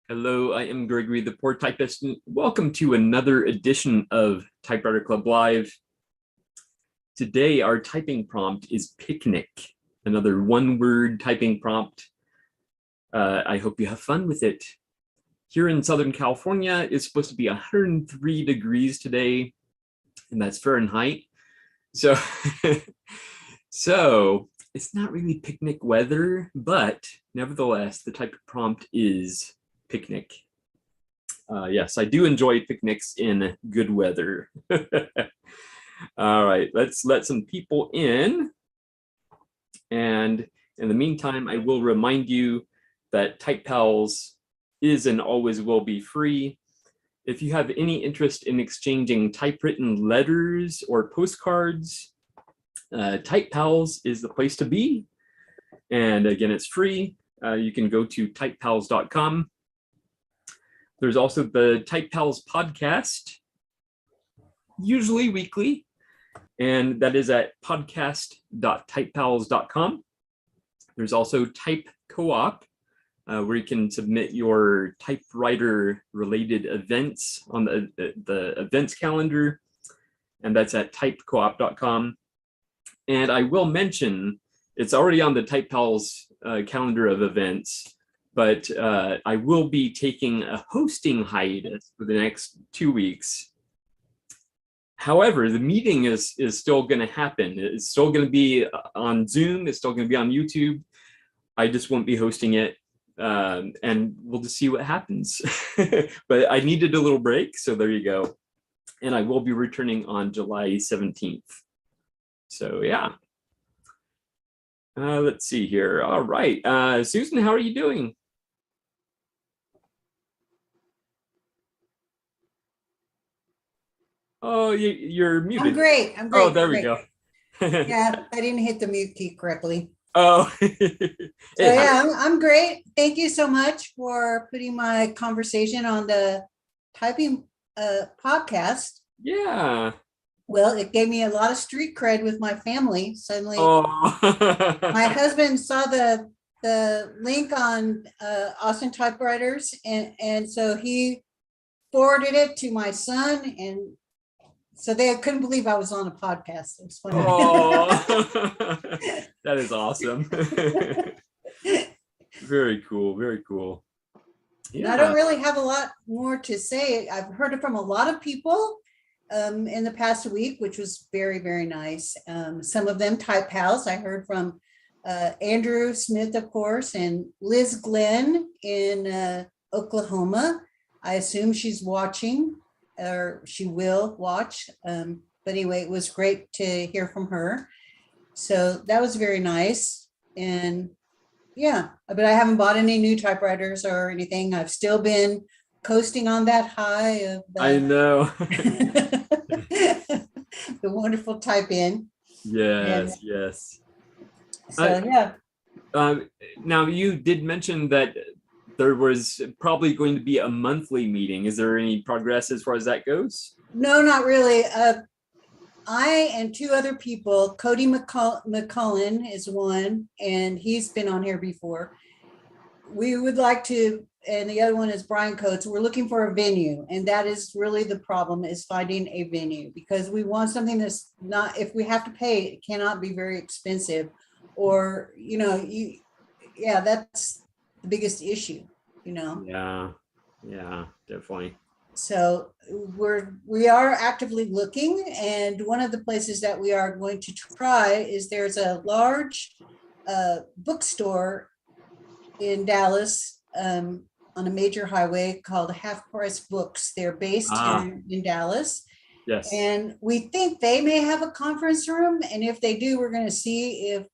Hello, I am Gregory, the poor typist, and welcome to another edition of Typewriter Club Live. Today, our typing prompt is picnic, another one-word typing prompt. I hope you have fun with it. Here in Southern California, it's supposed to be 103 degrees today, and that's Fahrenheit. So, so it's not really picnic weather, but nevertheless, the type of prompt is picnic. Yes, I do enjoy picnics in good weather. All right, let's let some people in. And in the meantime, I will remind you that TypePals is and always will be free. If you have any interest in exchanging typewritten letters or postcards, TypePals is the place to be. And again, it's free. You can go to typepals.com. There's also the TypePals podcast, usually weekly, and that is at podcast.typepals.com. There's also Type Co-op, where you can submit your typewriter-related events on the events calendar, and that's at typecoop.com. And I will mention, it's already on the TypePals calendar of events, but I will be taking a hosting hiatus for the next 2 weeks. However, the meeting is still going to happen. It's still going to be on Zoom. It's still going to be on YouTube. I just won't be hosting it, and we'll just see what happens. But I needed a little break, so there you go. And I will be returning on July 17th. So yeah. Let's see here. All right. Susan, how are you doing? Oh, you're muted. I'm great. Oh, there we go. Yeah, I didn't hit the mute key correctly. Oh, So yeah, I'm great. Thank you so much for putting my conversation on the typing podcast. Yeah. Well, it gave me a lot of street cred with my family. Suddenly, Oh. my husband saw the link on Austin Typewriters, and so he forwarded it to my son, and so they couldn't believe I was on a podcast. It was funny. Oh, that is awesome. Very cool. Very cool. Yeah. I don't really have a lot more to say. I've heard it from a lot of people in the past week, which was very, very nice. Some of them type pals. I heard from Andrew Smith, of course, and Liz Glenn in Oklahoma. I assume she's watching, or she will watch. But anyway, it was great to hear from her. So that was very nice. And yeah, but I haven't bought any new typewriters or anything. I've still been coasting on that high of I know. the wonderful type in. Yes, yes. So yeah. Now you did mention that there was probably going to be a monthly meeting. Is there any progress as far as that goes? No, not really. I and two other people, Cody McCullen is one, and he's been on here before. We would like to, and the other one is Brian Coates. We're looking for a venue, and that is really the problem, is finding a venue, because we want something that's not, if we have to pay, it cannot be very expensive, or, yeah, that's the biggest issue, Yeah, definitely. So we are actively looking, and one of the places that we are going to try is there's a large bookstore in Dallas on a major highway called Half Price Books. They're based in Dallas. Yes. And we think they may have a conference room, and if they do, we're going to see if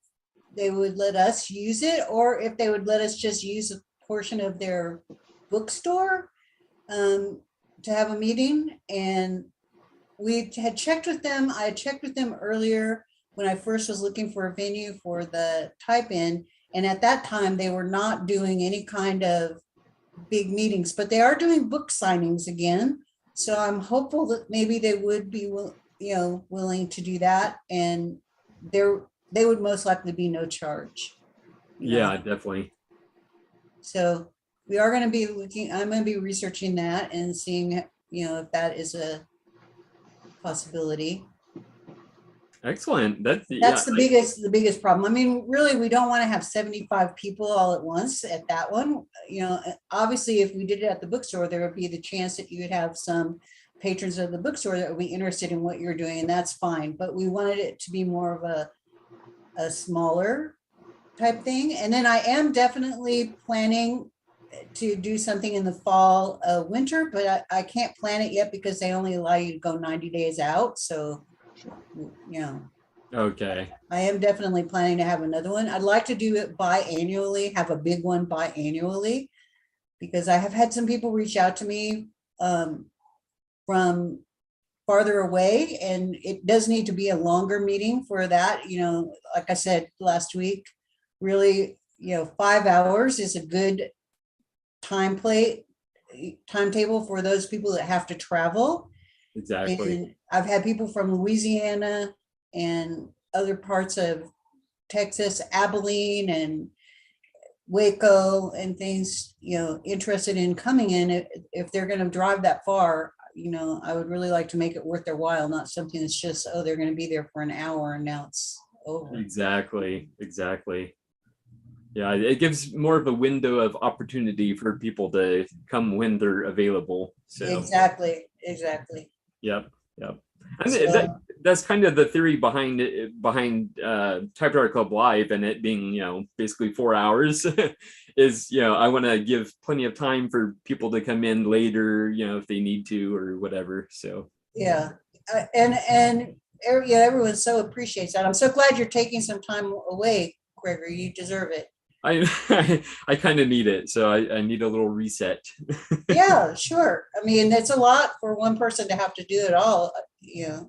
they would let us use it, or if they would let us just use a portion of their bookstore to have a meeting. And we had checked with them. I had checked with them earlier when I first was looking for a venue for the type in. And at that time, they were not doing any kind of big meetings, but they are doing book signings again. So I'm hopeful that maybe they would be, willing to do that. And they would most likely be no charge. Yeah, definitely. So we are going to be looking, I'm going to be researching that and seeing, if that is a possibility. Excellent. That's the biggest problem. I mean, really, we don't want to have 75 people all at once at that one. Obviously, if we did it at the bookstore, there would be the chance that you would have some patrons of the bookstore that would be interested in what you're doing, and that's fine. But we wanted it to be more of a smaller type thing. And then I am definitely planning to do something in the fall, winter, but I can't plan it yet because they only allow you to go 90 days out. So, okay. I am definitely planning to have another one. I'd like to do it biannually, have a big one biannually, because I have had some people reach out to me from farther away, and it does need to be a longer meeting for that. Like I said last week, really, 5 hours is a good timetable for those people that have to travel. Exactly. And I've had people from Louisiana and other parts of Texas, Abilene and Waco and things, interested in coming in. If they're going to drive that far, I would really like to make it worth their while, not something that's just, they're going to be there for an hour and now it's over. Exactly. Yeah, it gives more of a window of opportunity for people to come when they're available. So Exactly. Yep. And that's kind of the theory behind Typewriter Club Live, and it being, basically 4 hours is, I want to give plenty of time for people to come in later, if they need to or whatever. So yeah, and everyone so appreciates that. I'm so glad you're taking some time away, Gregory. You deserve it. I kind of need it, so I need a little reset. Yeah, sure. I mean, it's a lot for one person to have to do it all. Yeah.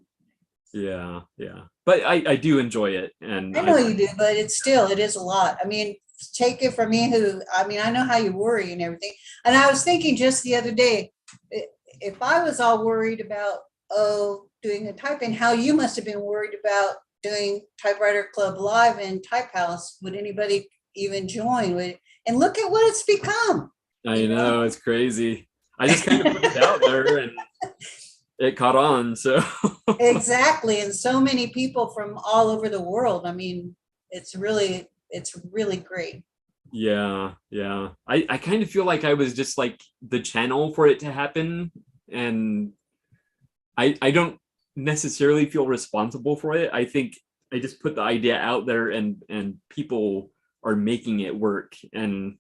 But I do enjoy it, and I know you do, but it is a lot. I mean, take it from me, I know how you worry and everything. And I was thinking just the other day, if I was all worried about doing the typing, how you must have been worried about doing Typewriter Club Live and Type House. Would anybody even join? And look at what it's become. I know, it's crazy. I just kind of put it out there and it caught on. So exactly. And so many people from all over the world. I mean, it's really great. Yeah. I kind of feel like I was just like the channel for it to happen. And I don't necessarily feel responsible for it. I think I just put the idea out there and people are making it work. And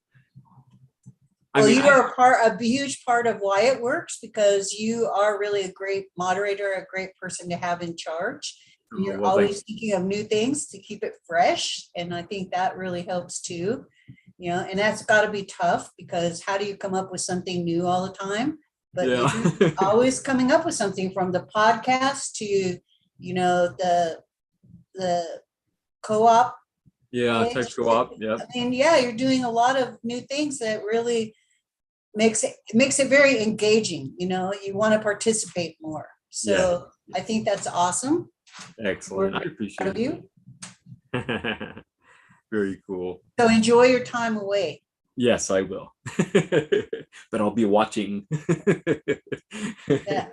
you are a huge part of why it works, because you are really a great moderator, a great person to have in charge. You're always thinking of new things to keep it fresh. And I think that really helps too. And that's got to be tough, because how do you come up with something new all the time? But you're always coming up with something, from the podcast to, the co-op. Yeah, tech co-op. Yeah. I mean, you're doing a lot of new things that really makes it very engaging. You want to participate more. So I think that's awesome. Excellent. I appreciate you. Very cool. So enjoy your time away. Yes, I will. But I'll be watching. Yeah.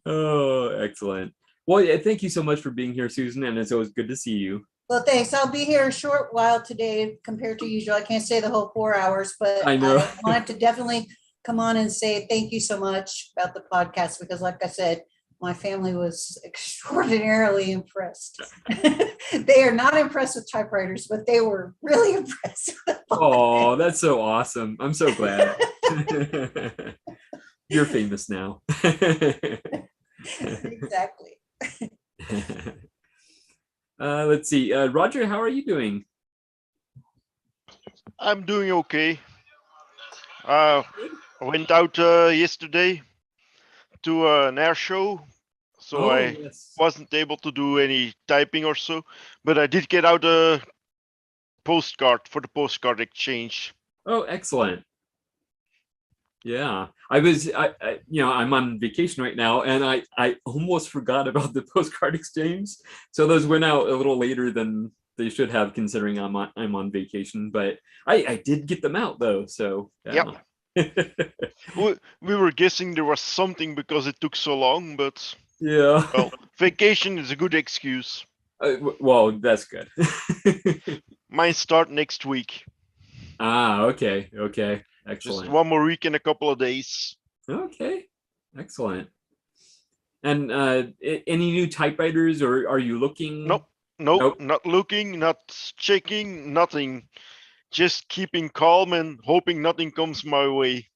Oh, excellent. Well, thank you so much for being here, Susan, and it's always good to see you. Well, thanks. I'll be here a short while today compared to usual. I can't stay the whole 4 hours, but I know. I wanted to definitely come on and say thank you so much about the podcast, because like I said, my family was extraordinarily impressed. They are not impressed with typewriters, but they were really impressed. Oh, that's so awesome. I'm so glad. You're famous now. Exactly. Let's see. Roger, how are you doing? I'm doing okay. I went out yesterday to an air show, so I wasn't able to do any typing or so, but I did get out a postcard for the postcard exchange. Oh, excellent. Yeah, I'm on vacation right now, and I almost forgot about the postcard exchange. So those went out a little later than they should have, considering I'm on vacation. But I did get them out though, so yeah. We were guessing there was something because it took so long, but Yeah. well, vacation is a good excuse. Well, that's good. Mine start next week. Okay. Excellent. Just one more week and a couple of days. Okay, excellent. And any new typewriters, or are you looking? Nope, not looking, not checking, nothing. Just keeping calm and hoping nothing comes my way.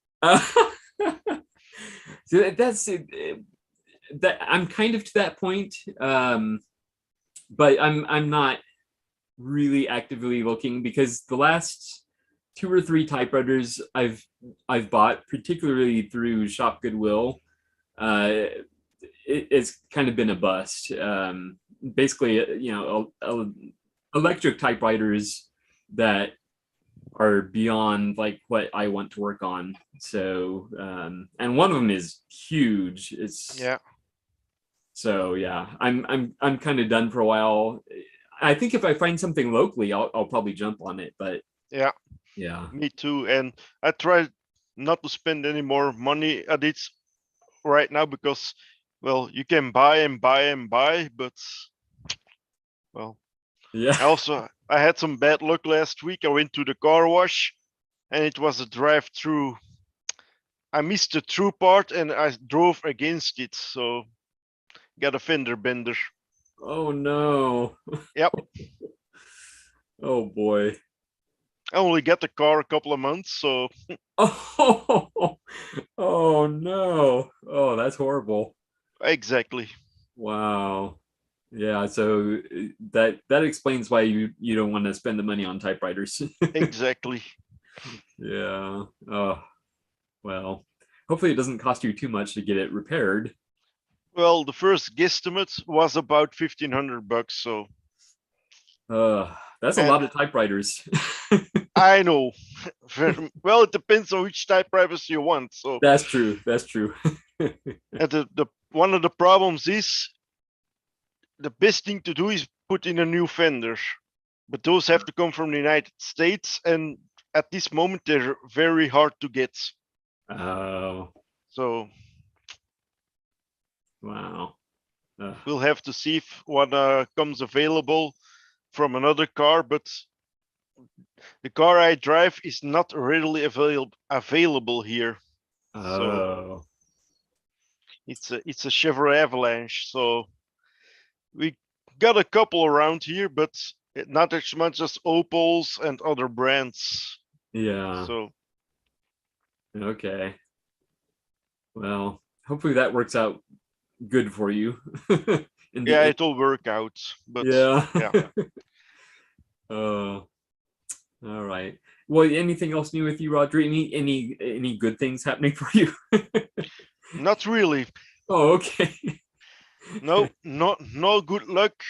So that's that I'm kind of to that point, but I'm not really actively looking, because the last 2 or 3 typewriters I've bought, particularly through Shop Goodwill, it's kind of been a bust. Basically, electric typewriters that are beyond like what I want to work on. So, and one of them is huge. So yeah, I'm kind of done for a while. I think if I find something locally, I'll probably jump on it. But yeah, me too. And I try not to spend any more money at it right now, because, well, you can buy and buy and buy, but well, yeah. I had some bad luck last week. I went to the car wash, and it was a drive-through. I missed the through part, and I drove against it, so got a fender bender. Oh no. Yep. Oh boy. I only got the car a couple of months, so. Oh no. Oh, that's horrible. Exactly. Wow. Yeah, so that explains why you don't want to spend the money on typewriters. Exactly. Yeah. Oh, well, hopefully it doesn't cost you too much to get it repaired. Well, the first guesstimate was about $1,500, so. That's a lot of typewriters. I know. Well, it depends on which typewriters you want. So that's true. And the one of the problems is, the best thing to do is put in a new fender, but those have to come from the United States, and at this moment they're very hard to get. Oh. So. Wow. We'll have to see if what comes available from another car, but the car I drive is not readily available here. Oh. So it's a Chevrolet Avalanche. So we got a couple around here, but not as much as Opals and other brands. Yeah. So. Okay. Well, hopefully that works out good for you. Yeah, it'll work out. But yeah. Yeah. All right. Well, anything else new with you, Roger? Any good things happening for you? Not really. Oh, okay. No good luck.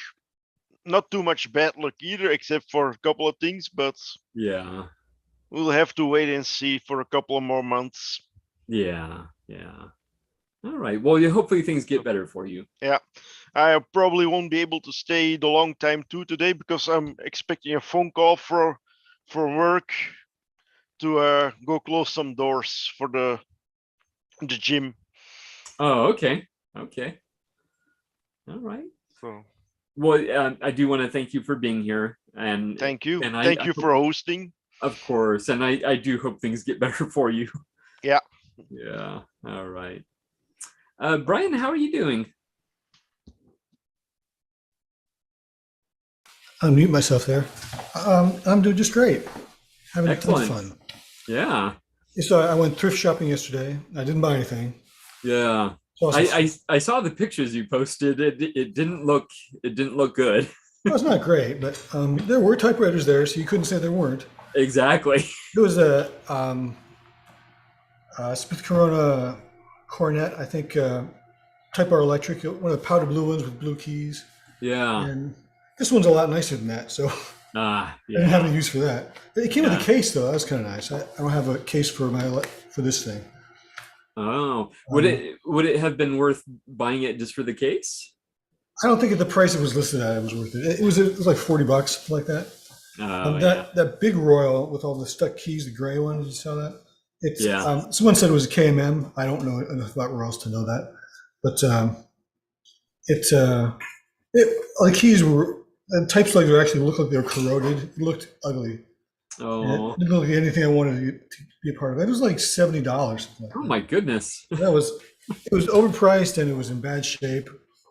Not too much bad luck either, except for a couple of things, but yeah, we'll have to wait and see for a couple of more months. Yeah. All right. Well, hopefully things get better for you. Yeah. I probably won't be able to stay the long time too today, because I'm expecting a phone call for work to go close some doors for the gym. Oh, okay. All right. So. Well, I do want to thank you for being here, and thank you. And thank you for hosting. Of course, and I do hope things get better for you. Yeah. Yeah. All right. Brian, how are you doing? I'll mute myself there. I'm doing just great. Having a ton of fun. Yeah. So I went thrift shopping yesterday. I didn't buy anything. Yeah. I saw the pictures you posted. It didn't look good. Well, it's not great, but there were typewriters there, so you couldn't say there weren't. Exactly. There was a Smith Corona Cornet, I think, Typewriter Electric, one of the powder blue ones with blue keys. Yeah. And this one's a lot nicer than that, so I didn't have any use for that. It came with a case, though. That was kind of nice. I don't have a case for this thing. Oh, would it have been worth buying it just for the case? I don't think at the price it was listed at, it was worth it. It was like $40, something like that. That big Royal with all the stuck keys, the gray one, you saw that? It's someone said it was a KMM. I don't know enough about Royals to know that, but the keys were the type slugs actually looked like they were corroded. It looked ugly. Oh, it didn't look like anything I wanted to be a part of. It was like $70. Like oh my goodness! It was overpriced and it was in bad shape,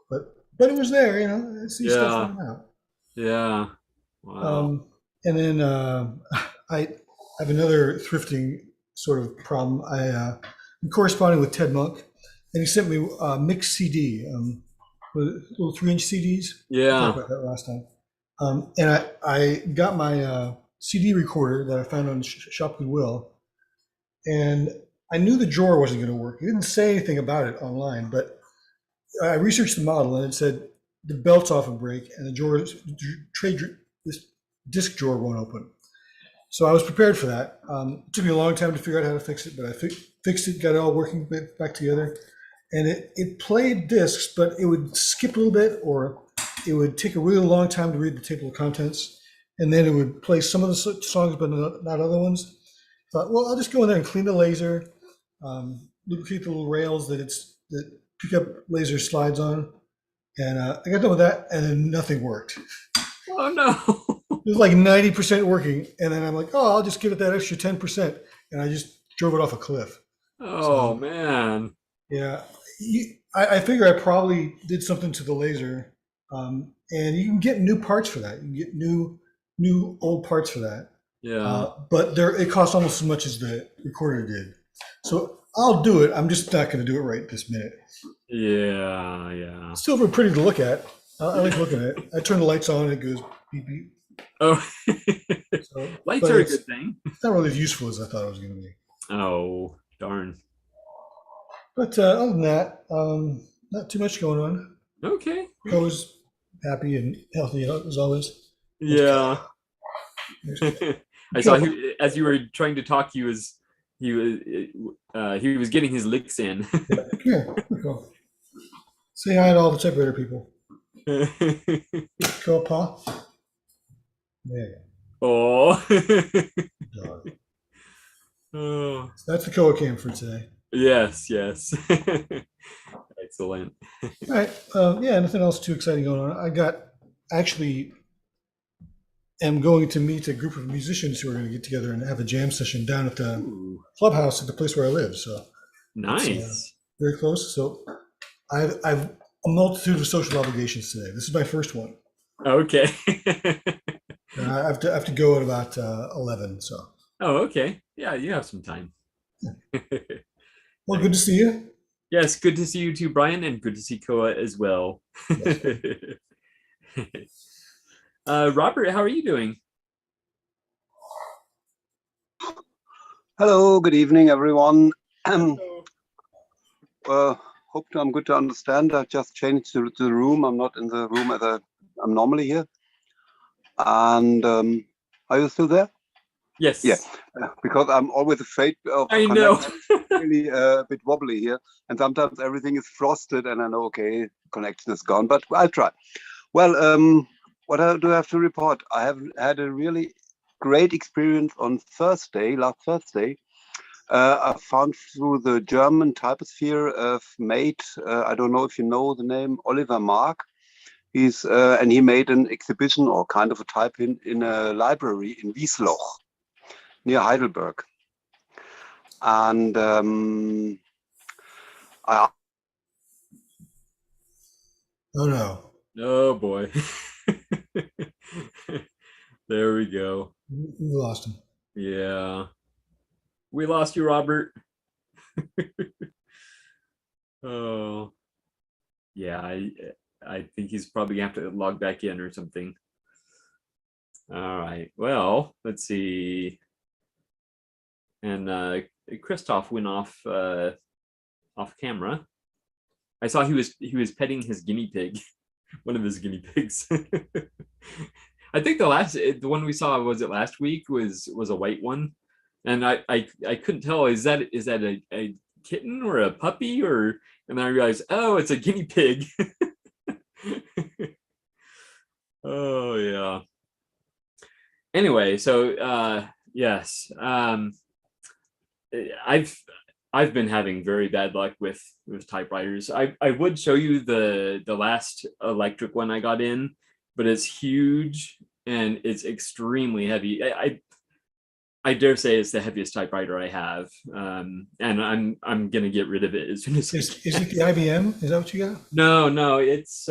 but it was there. You know, see stuff coming out. Yeah. Wow. And then I have another thrifting sort of problem. I'm corresponding with Ted Monk, and he sent me a mixed CD, little 3-inch CDs. Yeah. I talked about that last time. And I got my CD recorder that I found on Shop Goodwill, and I knew the drawer wasn't going to work. It didn't say anything about it online, but I researched the model, and it said the belts often break, and this disc drawer won't open. So I was prepared for that. It took me a long time to figure out how to fix it, but I fixed it, got it all working back together. And it played discs, but it would skip a little bit, or it would take a really long time to read the table of contents. And then it would play some of the songs, but not other ones. Thought, well, I'll just go in there and clean the laser, lubricate the little rails that pickup laser slides on. And I got done with that, and then nothing worked. Oh, no. It was like 90% working. And then I'm like, oh, I'll just give it that extra 10%. And I just drove it off a cliff. Oh, man. Yeah. I figure I probably did something to the laser. And you can get new parts for that. You can get new old parts for that. Yeah. But it costs almost as much as the recorder did. So I'll do it. I'm just not going to do it right this minute. Yeah, yeah. Still very pretty to look at. I like looking at it. I turn the lights on and it goes beep beep. Oh, So, lights are a good thing. It's not really as useful as I thought it was going to be. Oh, darn. But other than that, not too much going on. Okay. Always happy and healthy as always. Yeah. I saw as you were trying to talk, he was getting his licks in. Yeah, cool. Say hi to all the typewriter people. Go, Paul. There you Oh. go. Oh. So that's the Koa cam for today. Yes, yes. Excellent. All right. Yeah, nothing else too exciting going on. am going to meet a group of musicians who are going to get together and have a jam session down at the clubhouse at the place where I live. So nice. Very close. So I've a multitude of social obligations today. This is my first one. Okay. And I have to go at about 11. So. Oh, okay. Yeah, you have some time. Yeah. Well, good to see you. Yes, good to see you too, Brian, and good to see Koa as well. Yes. Robert, how are you doing? Hello, good evening, everyone. Hope I'm good to understand. I just changed to the room. I'm not in the room as I'm normally here. And are you still there? Yes. Yeah, because I'm always afraid of I know. really a bit wobbly here. And sometimes everything is frosted and I know, okay, connection is gone, but I'll try. Well, what do I have to report? I have had a really great experience on last Thursday. I found through the German typosphere made, I don't know if you know the name, Oliver Mark. And he made an exhibition or kind of a type in a library in Wiesloch near Heidelberg. And oh no. Oh boy. There we go. We lost him. Yeah. We lost you, Robert. Oh. Yeah, I think he's probably gonna have to log back in or something. All right. Well, let's see. And Christoph went off camera. I saw he was petting his guinea pig, one of his guinea pigs. I think the one we saw, was it last week, was a white one, and I couldn't tell, is that a kitten or a puppy, and then I realized, oh, it's a guinea pig. Oh yeah. Anyway, so yes, I've I've been having very bad luck with typewriters. I would show you the last electric one I got in, but it's huge and it's extremely heavy. I dare say it's the heaviest typewriter I have, and I'm gonna get rid of it as soon as I Is can. it the IBM? Is that what you got? No, it's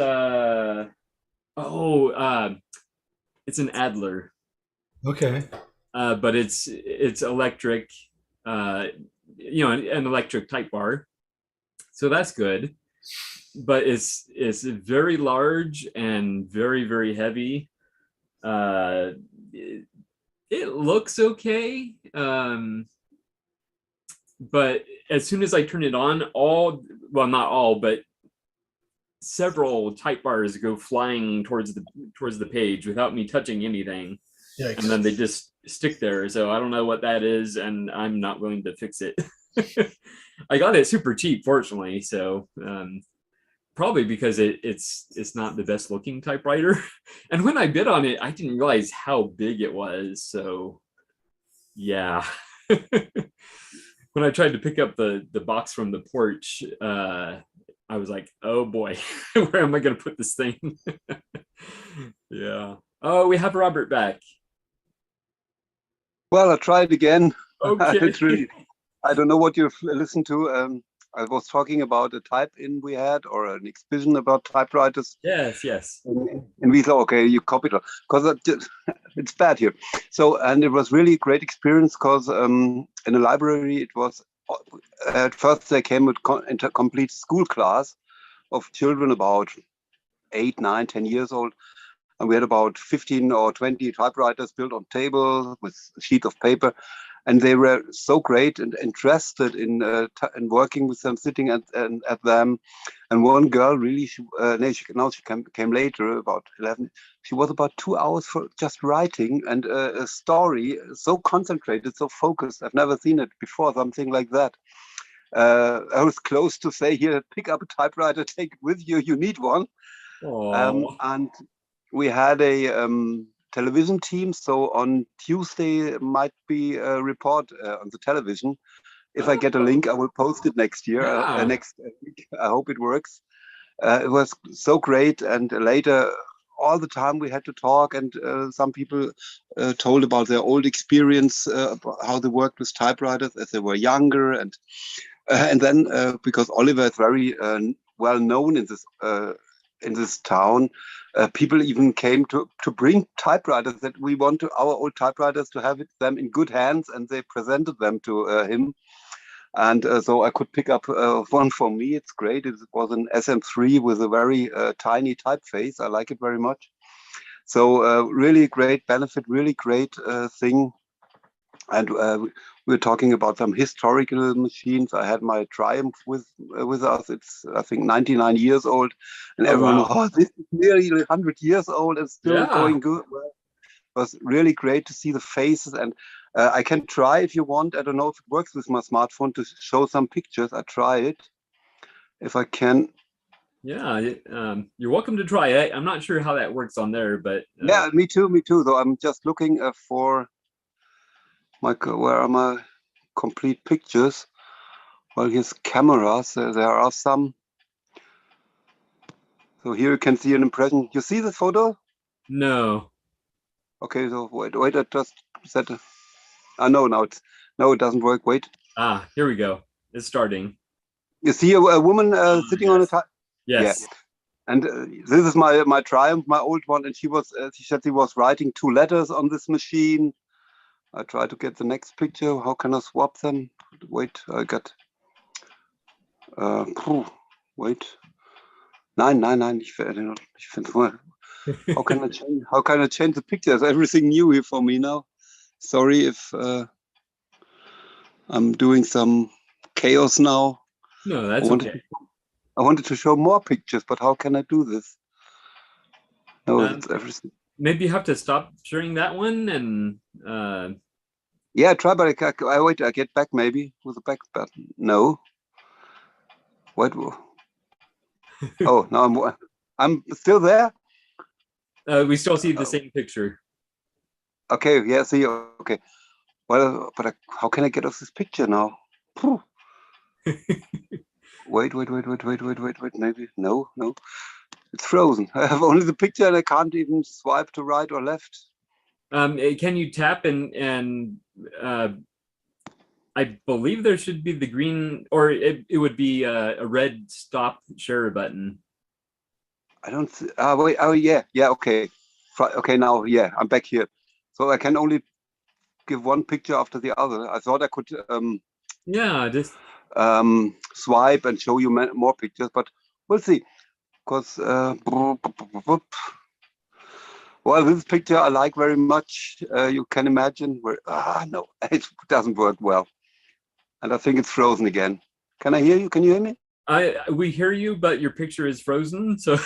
it's an Adler, Okay. but it's electric, an electric type bar, so that's good. But it's very large and very heavy. It, it looks okay, but as soon as I turn it on, not all, but several type bars go flying towards the page without me touching anything. Yikes. And then they just stick there. So I don't know what that is, and I'm not willing to fix it. I got it super cheap, fortunately. So probably because it's not the best looking typewriter. And when I bid on it, I didn't realize how big it was. So yeah. When I tried to pick up the box from the porch, I was like, oh boy, where am I going to put this thing? Yeah. Oh, we have Robert back. Well, I tried again. Okay. It's really, I don't know what you've listened to. I was talking about a type-in we had, or an exhibition about typewriters. Yes. And we thought, okay, you copied it, because it's bad here. So, and it was really a great experience, because in the library, it was, at first they came with a complete school class of children about 8, 9, 10 years old. And we had about 15 or 20 typewriters built on tables with sheets of paper. And they were so great and interested in working with them, sitting at them. And one girl really, she came later, about 11. She was about 2 hours for just writing, and a story so concentrated, so focused. I've never seen it before, something like that. I was close to say, here, pick up a typewriter, take it with you, you need one. And we had a television team, so on Tuesday might be a report on the television. If I get a link, I will post it next year. Next week. I hope it works. It was so great, and later all the time we had to talk, and some people told about their old experience, about how they worked with typewriters as they were younger, and then because Oliver is very well known in this town, people even came to bring typewriters, that we want our old typewriters to have them in good hands, and they presented them to him. And so I could pick up one for me. It's great. It was an SM3 with a very tiny typeface. I like it very much. So really great benefit, really great thing. And we were talking about some historical machines. I had my Triumph with us. It's, I think, 99 years old. And everyone, wow. This is nearly 100 years old and still going good. Well, it was really great to see the faces. And I can try, if you want. I don't know if it works with my smartphone, to show some pictures. I try it if I can. Yeah, you're welcome to try it. I'm not sure how that works on there, but yeah, me too. Though I'm just looking for where are my complete pictures? Well, here's cameras. There are some. So here you can see an impression. You see the photo? No. Okay, so wait, I just set it. No, it doesn't work. Wait. Here we go. It's starting. You see a woman sitting on a type? Yes. Yeah. And this is my Triumph, my old one, and she said she was writing 2 letters on this machine. I try to get the next picture. How can I swap them? Wait, I got. Wait. Nein. Ich finde. How can I change the pictures? Everything new here for me now. Sorry if I'm doing some chaos now. No, that's okay. I wanted to show more pictures, but how can I do this? No, it's everything. Maybe you have to stop sharing that one and. Yeah, try, but I wait. I get back maybe with the back button. No. What? Oh, now I'm still there. We still see the same picture. Okay, yeah, see, okay. Well, but how can I get off this picture now? Wait, maybe, no. It's frozen. I have only the picture and I can't even swipe to right or left. Can you tap and I believe there should be the green, or it would be a red stop share button. I don't see, wait, oh yeah, okay. Okay, now, yeah, I'm back here. So I can only give one picture after the other. I thought I could yeah, just swipe and show you more pictures, but we'll see. Because well, this picture I like very much. You can imagine where no, it doesn't work well, and I think it's frozen again. Can I hear you? Can you hear me? We hear you, but your picture is frozen, so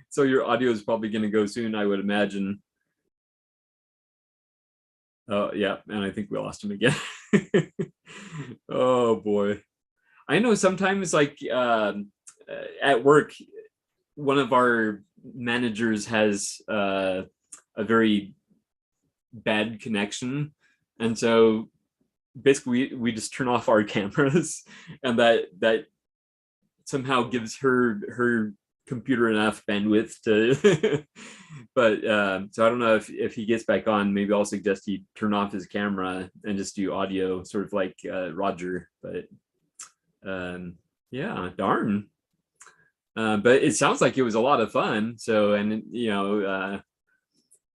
so your audio is probably going to go soon, I would imagine. Oh yeah, and I think we lost him again. Oh boy, I know sometimes like at work, one of our managers has a very bad connection, and so basically we just turn off our cameras, and that somehow gives her computer enough bandwidth to but so I don't know if he gets back on, maybe I'll suggest he turn off his camera and just do audio, sort of like Roger. But yeah, darn. But it sounds like it was a lot of fun. So, and you know,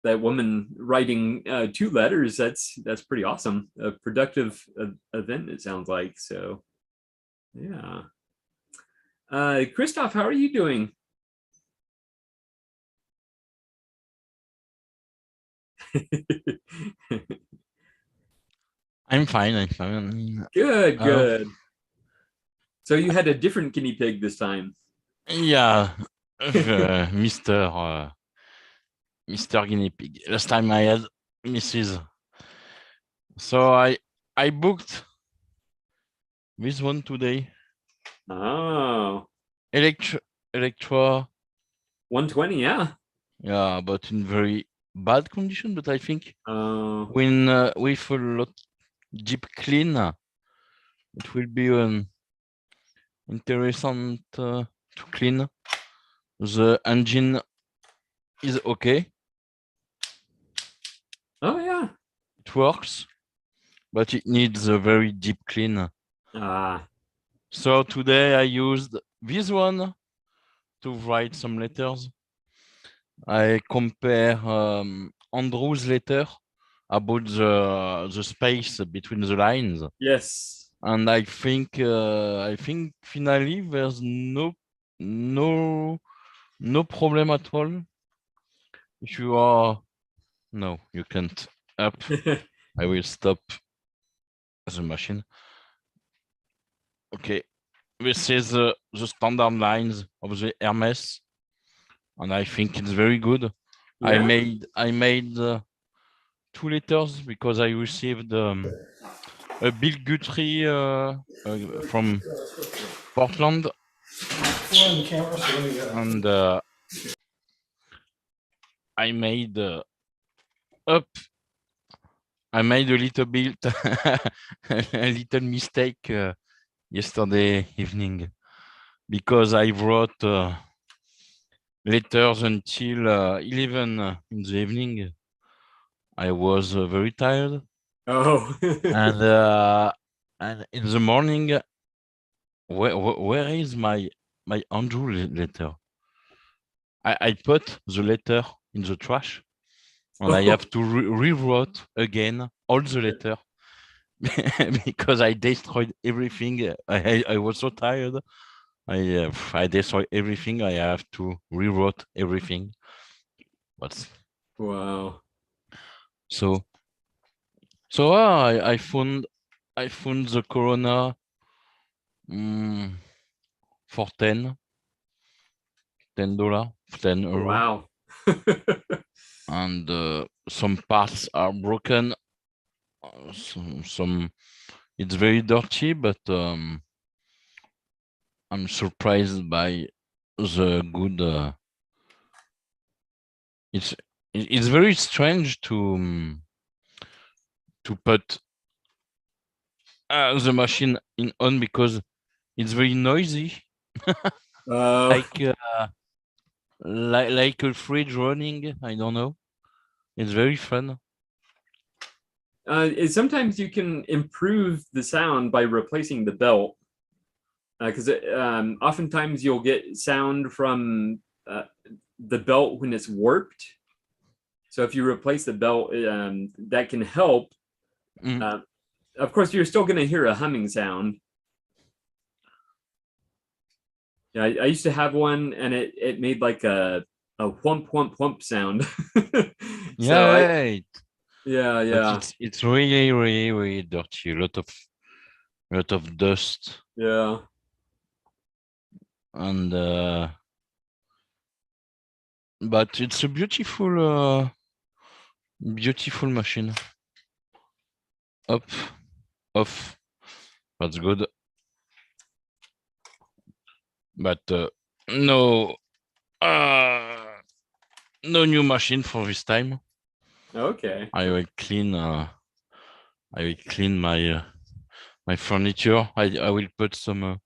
that woman writing 2 letters, that's pretty awesome. A productive event, it sounds like. So yeah. Christoph, how are you doing? I'm fine. Good. So you had a different guinea pig this time. Yeah, Mr. Guinea Pig. Last time I had Mrs. So I booked this one today. Oh. Electra 120, yeah. Yeah, but in very bad condition. But I think when with a lot deep clean, it will be interesting to clean. The engine is okay. Oh yeah. It works, but it needs a very deep clean. So today I used this one to write some letters. I compare Andrew's letter about the space between the lines. Yes. And I think finally there's no problem at all. If you are no, you can't up. I will stop the machine. Okay, this is the standard lines of the Hermes, and I think it's very good. Yeah. I made 2 letters because I received a big Guthrie from Portland, and I made I made a little bit a little mistake yesterday evening, because I wrote letters until 11 in the evening. I was very tired. Oh. And in the morning, where is my Andrew letter? I put the letter in the trash, and I have to rewrite again all the letter because I destroyed everything. I was so tired. I destroyed everything. I have to rewrite everything. But wow. So I found the Corona for $10. 10 euro. Wow. And some parts are broken. Some it's very dirty, but I'm surprised by the good it's very strange to put the machine in on because it's very noisy, like like a fridge running. I don't know. It's very fun. Sometimes you can improve the sound by replacing the belt, because oftentimes you'll get sound from the belt when it's warped. So if you replace the belt, that can help. Of course, you're still going to hear a humming sound. Yeah, I used to have one, and it made like a whump whump whump sound. Yeah, yeah. It's really, really, really dirty. A lot of dust. Yeah. And but it's a beautiful machine. Up, off. That's good. But no new machine for this time. Okay. I will clean my my furniture. I will put some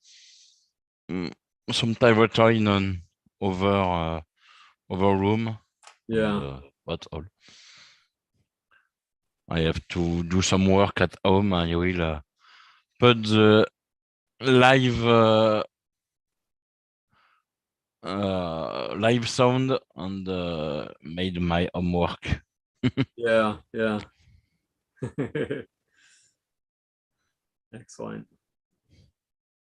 typewriter in an over room. Yeah. And, that's all. I have to do some work at home. I will put the live sound and made my homework. Yeah. Excellent.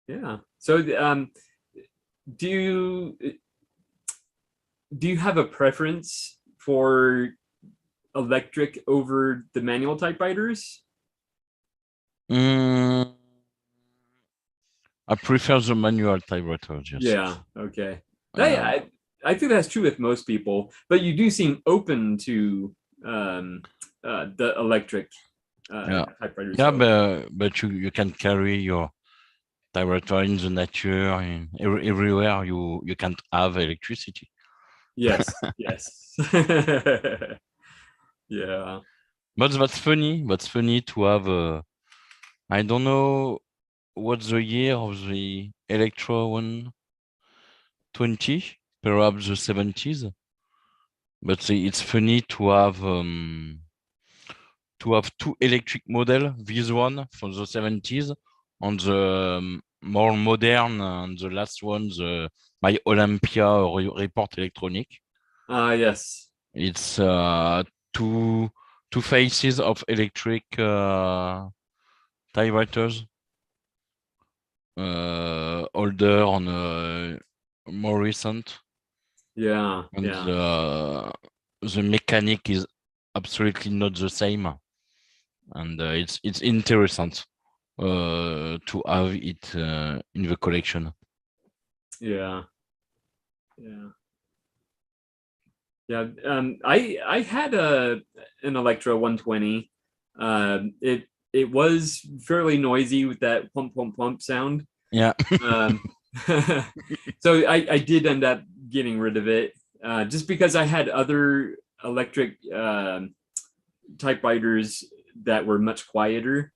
Yeah. So do you have a preference for electric over the manual typewriters? I prefer the manual typewriter. Yeah. Okay. I think that's true with most people, but you do seem open to the electric typewriters. Yeah, but you can carry your typewriter in the nature and everywhere you can't have electricity. Yes. Yeah. But that's funny. That's funny to have I don't know what's the year of the Electro 120, perhaps the 70s. But it's funny to have two electric model. This one from the 70s on the more modern and the last one, the My Olympia Report Electronic. Yes. It's two faces of electric typewriters, older and more recent. Yeah. And the mechanic is absolutely not the same, and it's interesting to have it in the collection. Yeah. I had an Electro 120. It was fairly noisy with that pump pump pump sound. Yeah. So I did end up getting rid of it just because I had other electric typewriters that were much quieter,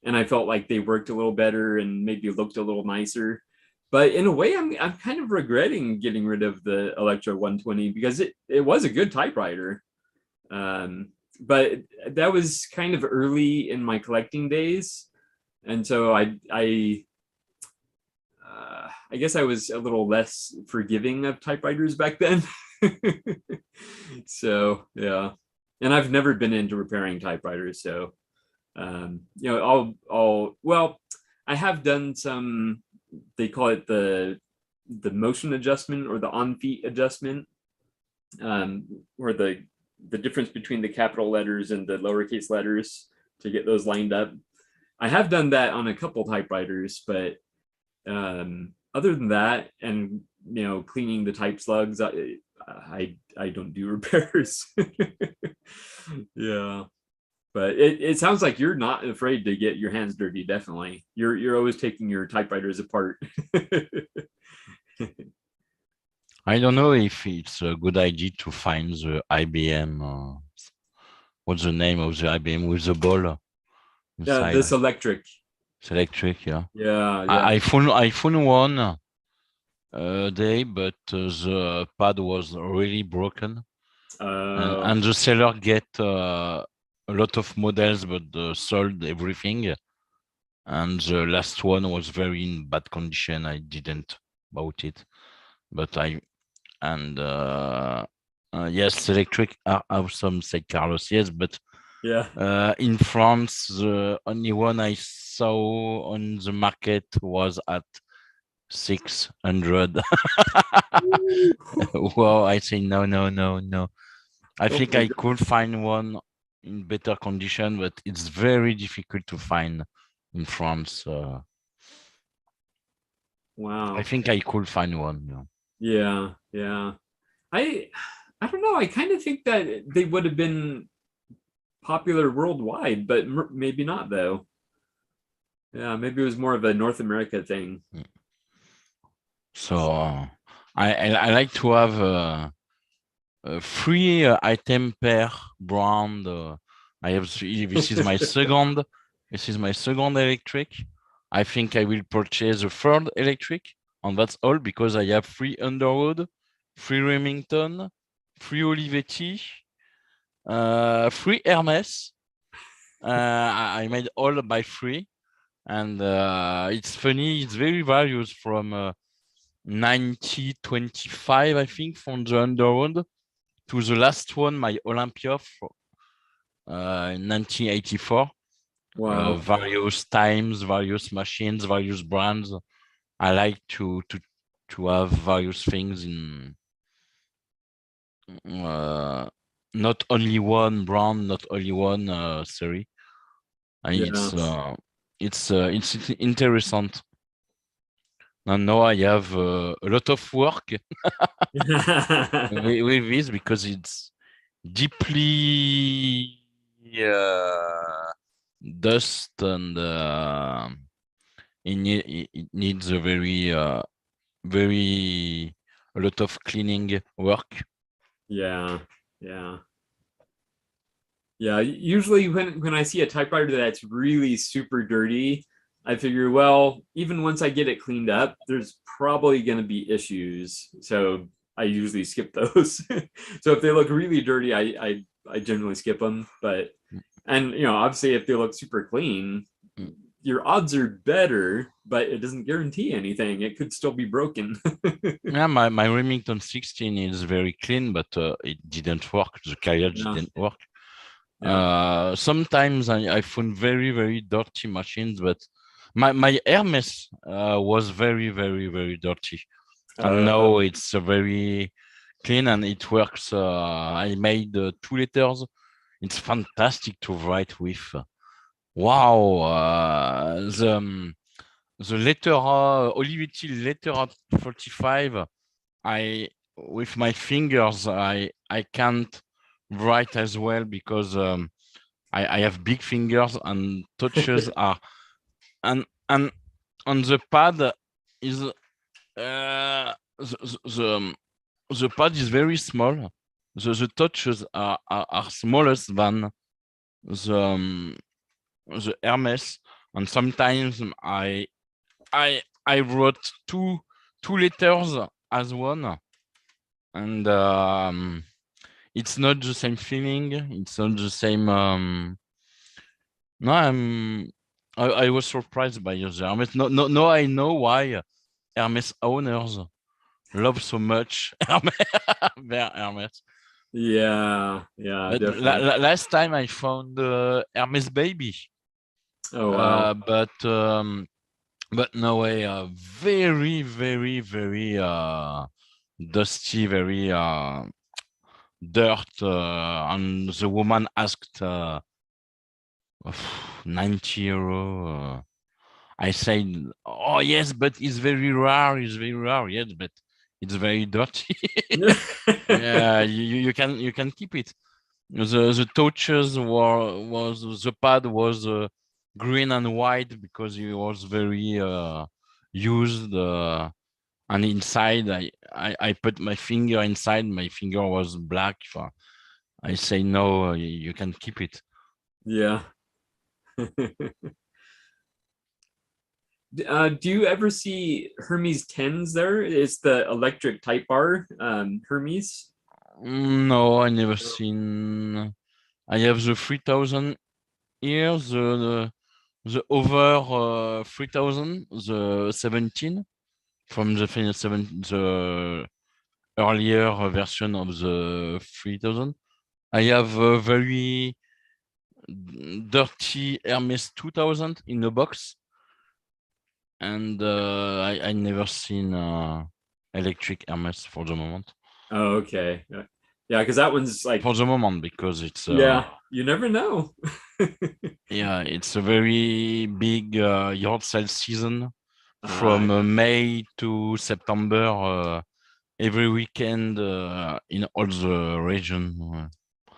and I felt like they worked a little better and maybe looked a little nicer. But in a way, I'm kind of regretting getting rid of the Electro 120 because it was a good typewriter. But that was kind of early in my collecting days, and so I guess I was a little less forgiving of typewriters back then. So yeah, and I've never been into repairing typewriters, so well, I have done some. They call it the motion adjustment or the on feet adjustment, where the difference between the capital letters and the lowercase letters to get those lined up. I have done that on a couple typewriters, but other than that, and cleaning the type slugs, I don't do repairs. Yeah. But it sounds like you're not afraid to get your hands dirty. Definitely, you're always taking your typewriters apart. I don't know if it's a good idea to find the IBM. What's the name of the IBM with the ball Yeah, inside? this electric. It's electric, yeah. Yeah, yeah. I found one day, but the pad was really broken, and the seller get a lot of models, but sold everything. And the last one was very in bad condition. I didn't bought it, but yes, electric have some say Carlos, yes, but yeah. in France, the only one I saw on the market was at 600. Well, I say no. I Oh think my I could find one in better condition, but it's very difficult to find in France. Wow. I think I could find one. Yeah, yeah. I don't know. I kind of think that they would have been popular worldwide, but maybe not though. Yeah, maybe it was more of a North America thing. So I like to have a free item per brand. I have this is my second. This is my second electric. I think I will purchase a third electric, and that's all because I have free Underwood, free Remington, free Olivetti, free Hermes. I made all by free, and it's funny. It's very various from 9025, I think, from the Underwood to the last one, my Olympia in 1984. Wow. Various times, various machines, various brands. I like to have various things in not only one brand, not only one series. And Yeah. it's interesting. And now I have a lot of work with this because it's deeply dust, and it needs a very a lot of cleaning work. Yeah, yeah. Yeah, usually when I see a typewriter that's really super dirty, I figure, well, even once I get it cleaned up, there's probably going to be issues. So I usually skip those. So if they look really dirty, I generally skip them. But and obviously if they look super clean, your odds are better, but it doesn't guarantee anything. It could still be broken. Yeah, my Remington 16 is very clean, but it didn't work. The carriage didn't work. Yeah. Sometimes I found very dirty machines, but my Hermes was very dirty, and now it's very clean and it works. I made 2 letters. It's fantastic to write with. Wow, the letter Olivetti letter 45. I with my fingers I can't write as well because I have big fingers and touches are and on the pad is the pad is very small. The touches are smallest than the Hermes, and sometimes I wrote two letters as one, and it's not the same feeling. It's not the same. No, I was surprised by the Hermes. No, I know why Hermes owners love so much their Hermes. Yeah, definitely. Last time I found Hermes baby. Oh wow. But no way. Very dusty, very dirt. And the woman asked 90 €. I said, "Oh yes, but it's very rare. It's very rare. Yes, but it's very dirty." Yeah, you can keep it. The touches the pad was green and white because it was very used. And inside, I put my finger inside. My finger was black. I say no. You can keep it. Yeah. Do you ever see Hermes 10s there? It's the electric type bar, Hermes. No, I never seen. I have the 3000 here, the over 3000, the 17 from the the earlier version of the 3000. I have a very dirty Hermes 2000 in a box, and I never seen electric Hermes for the moment. Oh, okay. Yeah, because that one's like For the moment, because it's yeah, you never know. yeah, it's a very big yard sale season from Yeah. May to September. Every weekend in all the region, a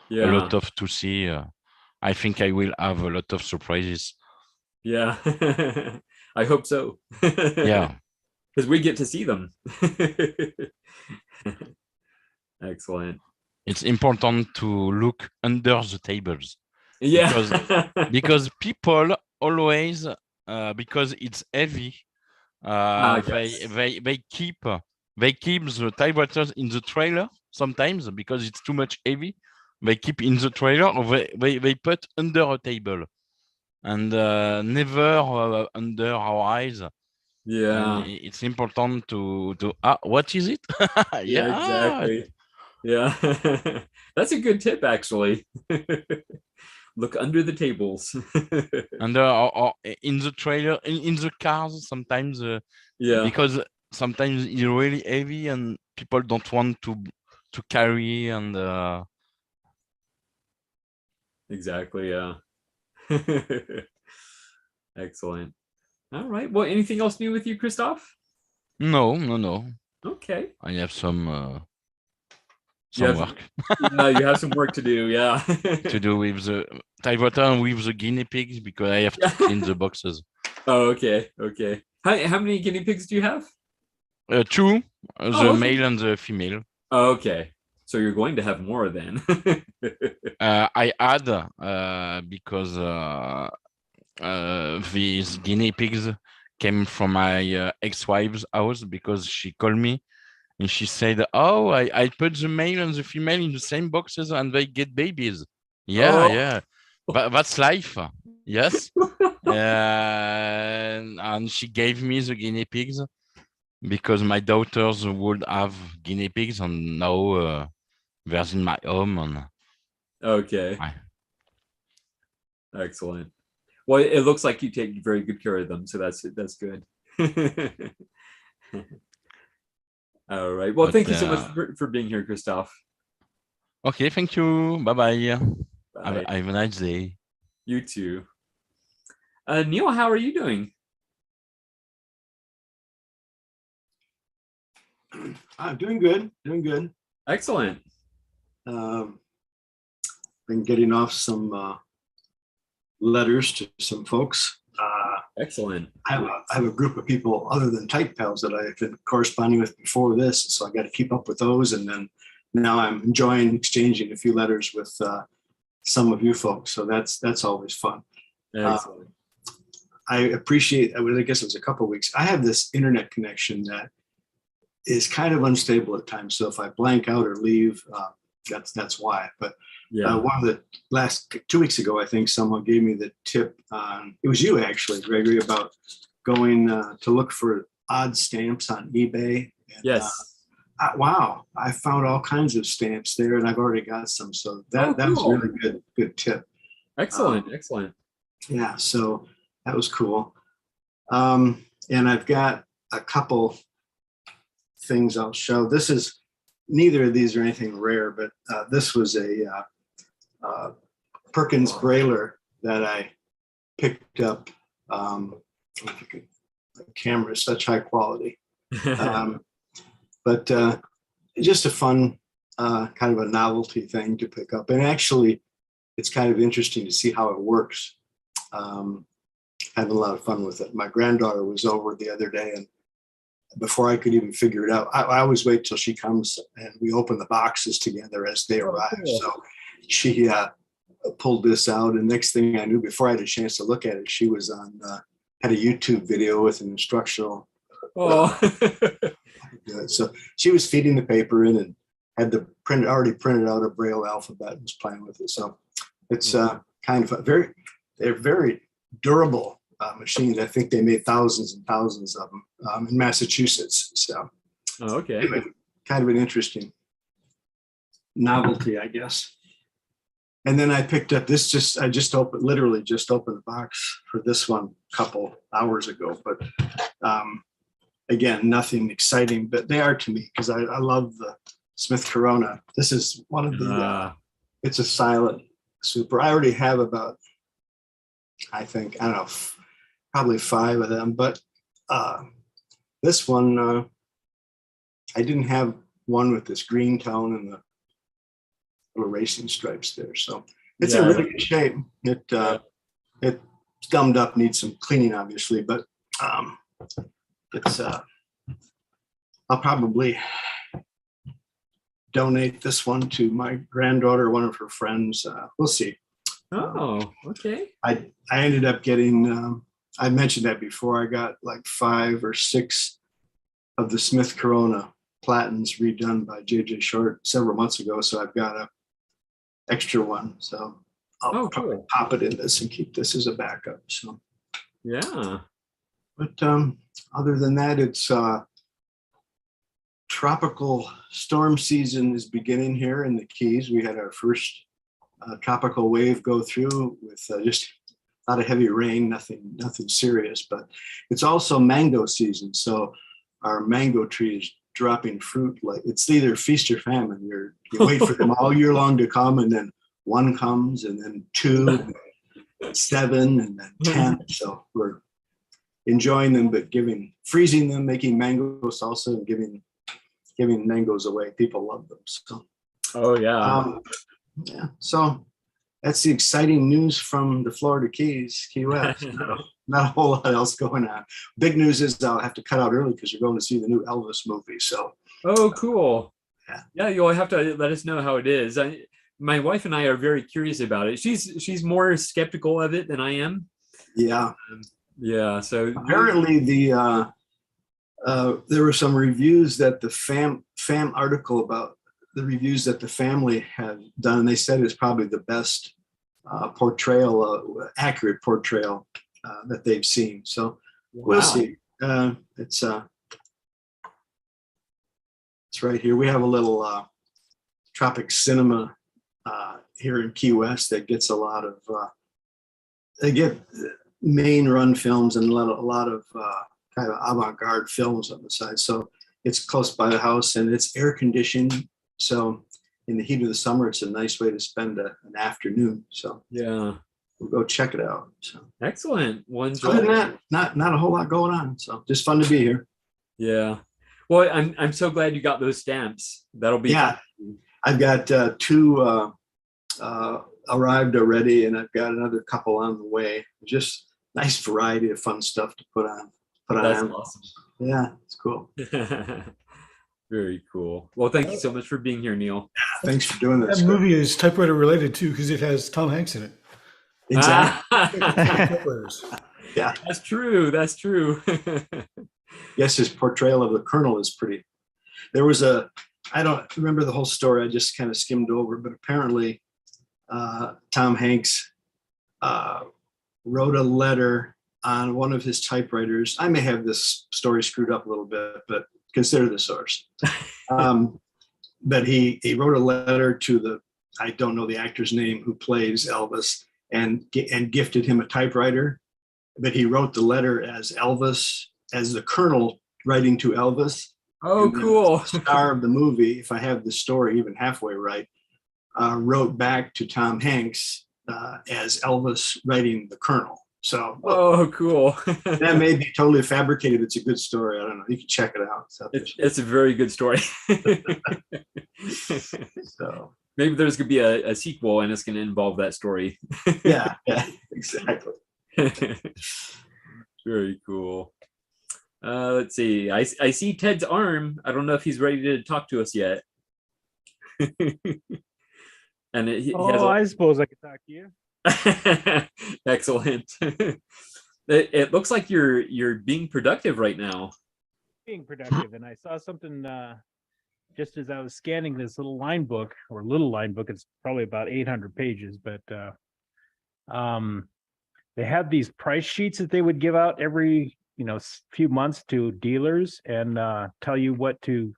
Yeah. lot of to see. I think I will have a lot of surprises. Yeah. I hope so. Yeah, Because we get to see them. Excellent. it's important to look under the tables Yeah. because people always because it's heavy. Yes. They keep the typewriters in the trailer sometimes because it's too much heavy. They keep in the trailer or they put under a table and never under our eyes. And Yeah. it's important to what is it? Yeah, Yeah. exactly. Yeah. That's a good tip, actually. Look under the tables. And or in the trailer, in the cars sometimes Yeah, because sometimes it's really heavy and people don't want to carry and exactly. Yeah. Excellent. All right. Well, anything else new with you, Christoph? no. Okay. I have some You have, work yeah, you have some work to do. Yeah. to do with the typewriter and with the guinea pigs because I have to clean the boxes. Oh, okay. Okay. How many guinea pigs do you have? Two, the Oh, okay. male and the female. Okay. So you're going to have more then. I add because these guinea pigs came from my ex-wife's house because she called me and she said, "Oh, I put the male and the female in the same boxes and they get babies." Yeah, Oh. yeah, but that's life. Yes, and she gave me the guinea pigs because my daughters would have guinea pigs and now they're in my home and Okay. I, Excellent. Well, it looks like you take very good care of them, so that's good. All right. Well, but thank you so much for being here, Christoph. okay, thank you. Bye-bye. Bye. Have a nice day. You too. Neil, how are you doing? I'm doing good. Doing good. Excellent. Been getting off some letters to some folks. Excellent. I have a group of people other than Type Pals that I've been corresponding with before this, so I got to keep up with those. And then now I'm enjoying exchanging a few letters with some of you folks. So that's always fun. Excellent. I appreciate. I guess it was a couple of weeks. I have this internet connection that is kind of unstable at times. So if I blank out or leave, that's why. But Yeah. one of the last 2 weeks ago, I think someone gave me the tip on, it was you actually, Gregory, about going to look for odd stamps on eBay. And, Yes. wow, I found all kinds of stamps there and I've already got some. So that was cool. a really good tip. Excellent. Excellent. Yeah, so that was cool. And I've got a couple things I'll show. This is, neither of these are anything rare, but this was a Perkins Brailer that I picked up. The camera is such high quality, but just a fun kind of a novelty thing to pick up. And actually, it's kind of interesting to see how it works. Having a lot of fun with it. My granddaughter was over the other day and before I could even figure it out. I always wait till she comes and we open the boxes together as they arrive. cool. So she pulled this out, and next thing I knew, before I had a chance to look at it, she was on had a YouTube video with an instructional. Oh, So she was feeding the paper in and had the already printed out a Braille alphabet and was playing with it. So it's kind of they're very durable machines. I think they made thousands and thousands of them in Massachusetts. So oh, okay. anyway, kind of an interesting novelty, I guess. And then I picked up this. Literally just opened the box for this one a couple hours ago. But again, nothing exciting, but they are to me because I love the Smith Corona. This is one of the. It's a silent super. I already have about, I don't know, probably 5 of them. But this one, I didn't have one with this green tone and the little racing stripes there. So it's in really good shape. It's gummed up, needs some cleaning, obviously, but it's I'll probably donate this one to my granddaughter, one of her friends. We'll see. Oh, okay. I ended up getting, I mentioned that before, I got like 5 or 6 of the Smith Corona Platins redone by J.J. Short several months ago. So I've got a extra one. So I'll probably pop it in this and keep this as a backup. So yeah. But other than that, it's tropical storm season is beginning here in the Keys. We had our first tropical wave go through with just a lot of heavy rain, nothing serious, but it's also mango season. So our mango tree is dropping fruit like it's either feast or famine. You wait for them all year long to come, and then 1 comes, and then 2, and then 7, and then 10. So we're enjoying them, but freezing them, making mango salsa, and giving mangoes away. People love them. So oh yeah. Yeah. So that's the exciting news from the Florida Keys, Key West. Not a whole lot else going on. Big news is I'll have to cut out early because you're going to see the new Elvis movie. So. Oh, cool. Yeah. You'll have to let us know how it is. My wife and I are very curious about it. She's more skeptical of it than I am. Yeah. Yeah. So apparently there were some reviews that the fam article about the reviews that the family had done, and they said it's probably the best accurate portrayal that they've seen. So we'll see. It's right here. We have a little Tropic Cinema here in Key West that gets a lot of. They get main run films and a lot of kind of avant-garde films on the side. So it's close by the house and it's air conditioned. So in the heat of the summer, it's a nice way to spend an afternoon. So yeah, we'll go check it out. So excellent. Other than that, not a whole lot going on. So just fun to be here. Yeah. Well, I'm so glad you got those stamps. That'll be fun. I've got 2 arrived already, and I've got another couple on the way. Just nice variety of fun stuff to put on. That's awesome. Yeah, it's cool. Very cool. Well, thank you so much for being here, Neil. Thanks for doing this. That movie is Typewriter related too, because it has Tom Hanks in it. Exactly. Yeah, that's true. That's true. Yes, his portrayal of the Colonel is pretty. There was I don't remember the whole story. I just kind of skimmed over, but apparently Tom Hanks wrote a letter on one of his typewriters. I may have this story screwed up a little bit, but consider the source. But he wrote a letter to I don't know the actor's name who plays Elvis, and gifted him a typewriter. But he wrote the letter as Elvis, as the Colonel writing to Elvis. Oh, cool. The star of the movie, if I have the story even halfway right, wrote back to Tom Hanks as Elvis writing the Colonel. So, oh, cool. That may be totally fabricated. It's a good story. I don't know. You can check it out. It's a very good story. So maybe there's going to be a sequel and it's going to involve that story. Yeah, exactly. Very cool. Let's see. I see Ted's arm. I don't know if he's ready to talk to us yet. And he has I suppose I could talk to you. Excellent. It looks like you're being productive right now. Being productive, and I saw something just as I was scanning this little line book. It's probably about 800 pages, but they have these price sheets that they would give out every few months to dealers and tell you what to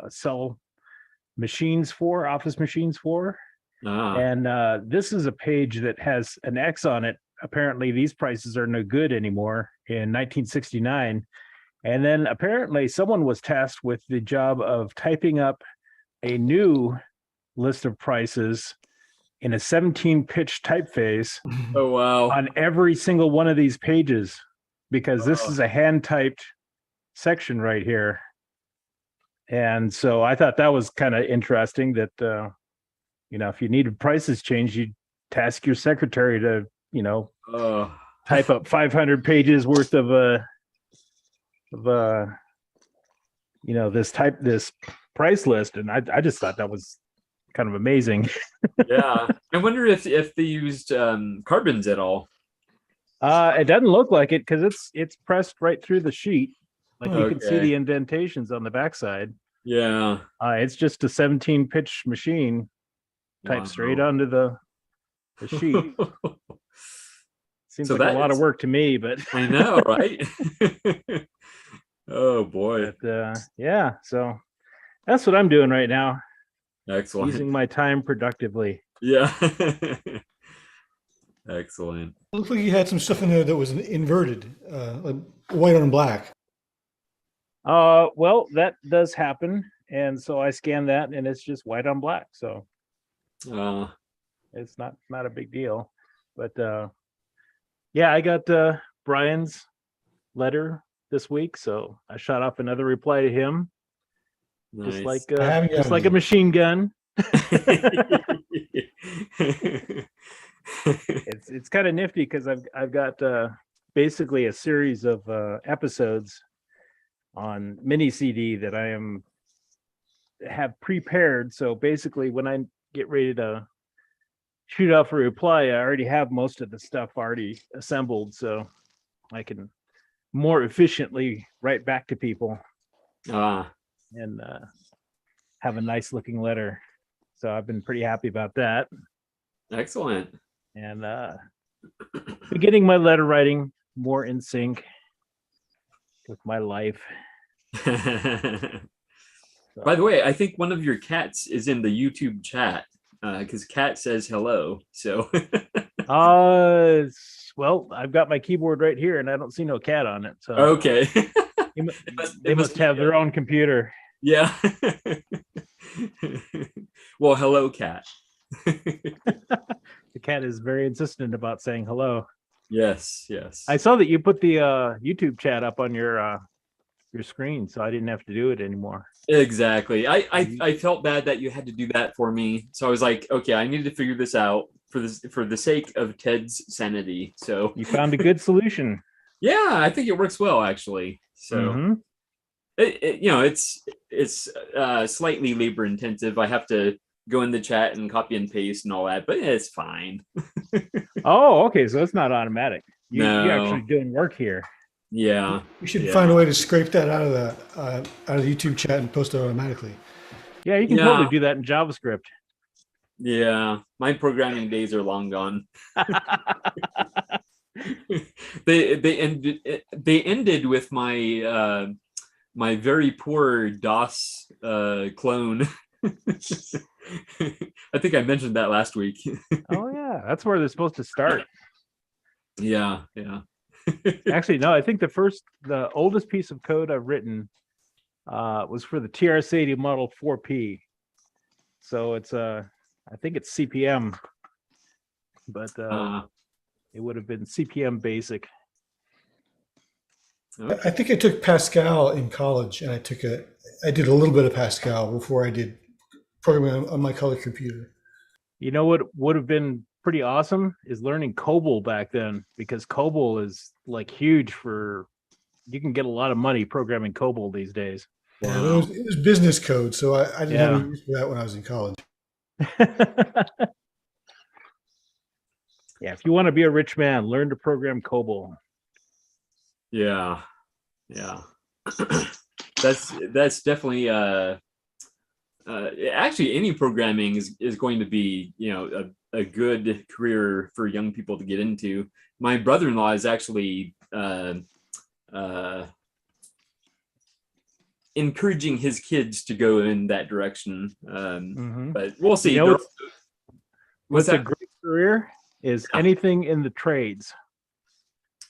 sell machines for, office machines for. And this is a page that has an X on it. Apparently these prices are no good anymore in 1969. And then apparently someone was tasked with the job of typing up a new list of prices in a 17-pitch typeface. Oh, wow. On every single one of these pages, because this is a hand-typed section right here. And so I thought that was kind of interesting that, if you needed prices changed, you'd task your secretary to, type up 500 pages worth of this price list. And I just thought that was kind of amazing. Yeah. I wonder if they used carbons at all. It doesn't look like it because it's pressed right through the sheet. Like you can see Okay. the indentations on the backside. Yeah. It's just a 17-pitch machine typed straight Wow. onto the sheet. Seems So like a lot that's- of work to me, but I know, right? Oh boy. but yeah, so that's what I'm doing right now, Excellent. using my time productively. Yeah. Excellent. Looks like you had some stuff in there that was inverted, like white on black. Well, that does happen, and so I scan that, and it's just white on black, so it's not a big deal. But yeah, I got Brian's letter this week, so I shot off another reply to him, just Nice. like a machine gun. It's kind of nifty because I've got basically a series of episodes on mini CD that I have prepared. So basically, when I get ready to shoot off a reply, I already have most of the stuff already assembled, so I can more efficiently write back to people and have a nice looking letter. So I've been pretty happy about that. Excellent. And getting my letter writing more in sync with my life. By the way, I think one of your cats is in the YouTube chat because Cat says hello. So Well, I've got my keyboard right here and I don't see no cat on it. So okay. They must have their own computer. Yeah. Well, hello, Cat. The cat is very insistent about saying hello. Yes, yes. I saw that you put the YouTube chat up on your screen, so I didn't have to do it anymore. Exactly. I felt bad that you had to do that for me. So I was like, okay, I need to figure this out for the sake of Ted's sanity. So You found a good solution. yeah, I think it works well actually. So Mhm. it's slightly labor intensive. I have to go in the chat and copy and paste and all that, but it's fine. Oh, okay. So it's not automatic. You're No. actually doing work here. Yeah. We should Yeah. find a way to scrape that out of the YouTube chat and post it automatically. Yeah, you can Yeah. totally do that in JavaScript. Yeah. My programming days are long gone. They ended with my my very poor DOS clone. I think I mentioned that last week. Oh yeah, that's where they're supposed to start. Yeah. Actually, no, I think the oldest piece of code I've written was for the TRS-80 Model 4P. So it's I think it's CPM, but it would have been CPM basic. I think I took Pascal in college, and I did a little bit of Pascal before I did programming on my color computer. You know what would have been pretty awesome is learning COBOL back then, because COBOL is like huge for you can get a lot of money programming COBOL these days. Yeah, it was business code, so I didn't have any use for that when I was in college. Yeah, if you want to be a rich man, learn to program COBOL. Yeah. That's definitely actually any programming is going to be, you know, a good career for young people to get into. My brother-in-law is actually encouraging his kids to go in that direction. But we'll see. You know, what's that? a great career is Yeah. anything in the trades.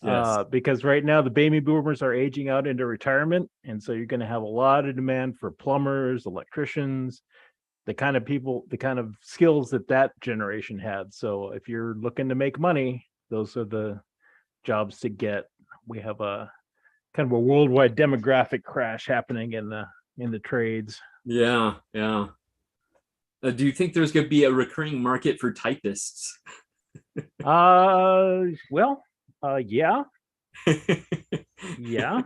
Yes. Because right now the baby boomers are aging out into retirement, and so you're going to have a lot of demand for plumbers, electricians, the kind of people, the kind of skills that generation had. So if you're looking to make money, those are the jobs to get. We have a kind of a worldwide demographic crash happening in the trades. Yeah. Do you think there's going to be a recurring market for typists? Yeah. Yeah.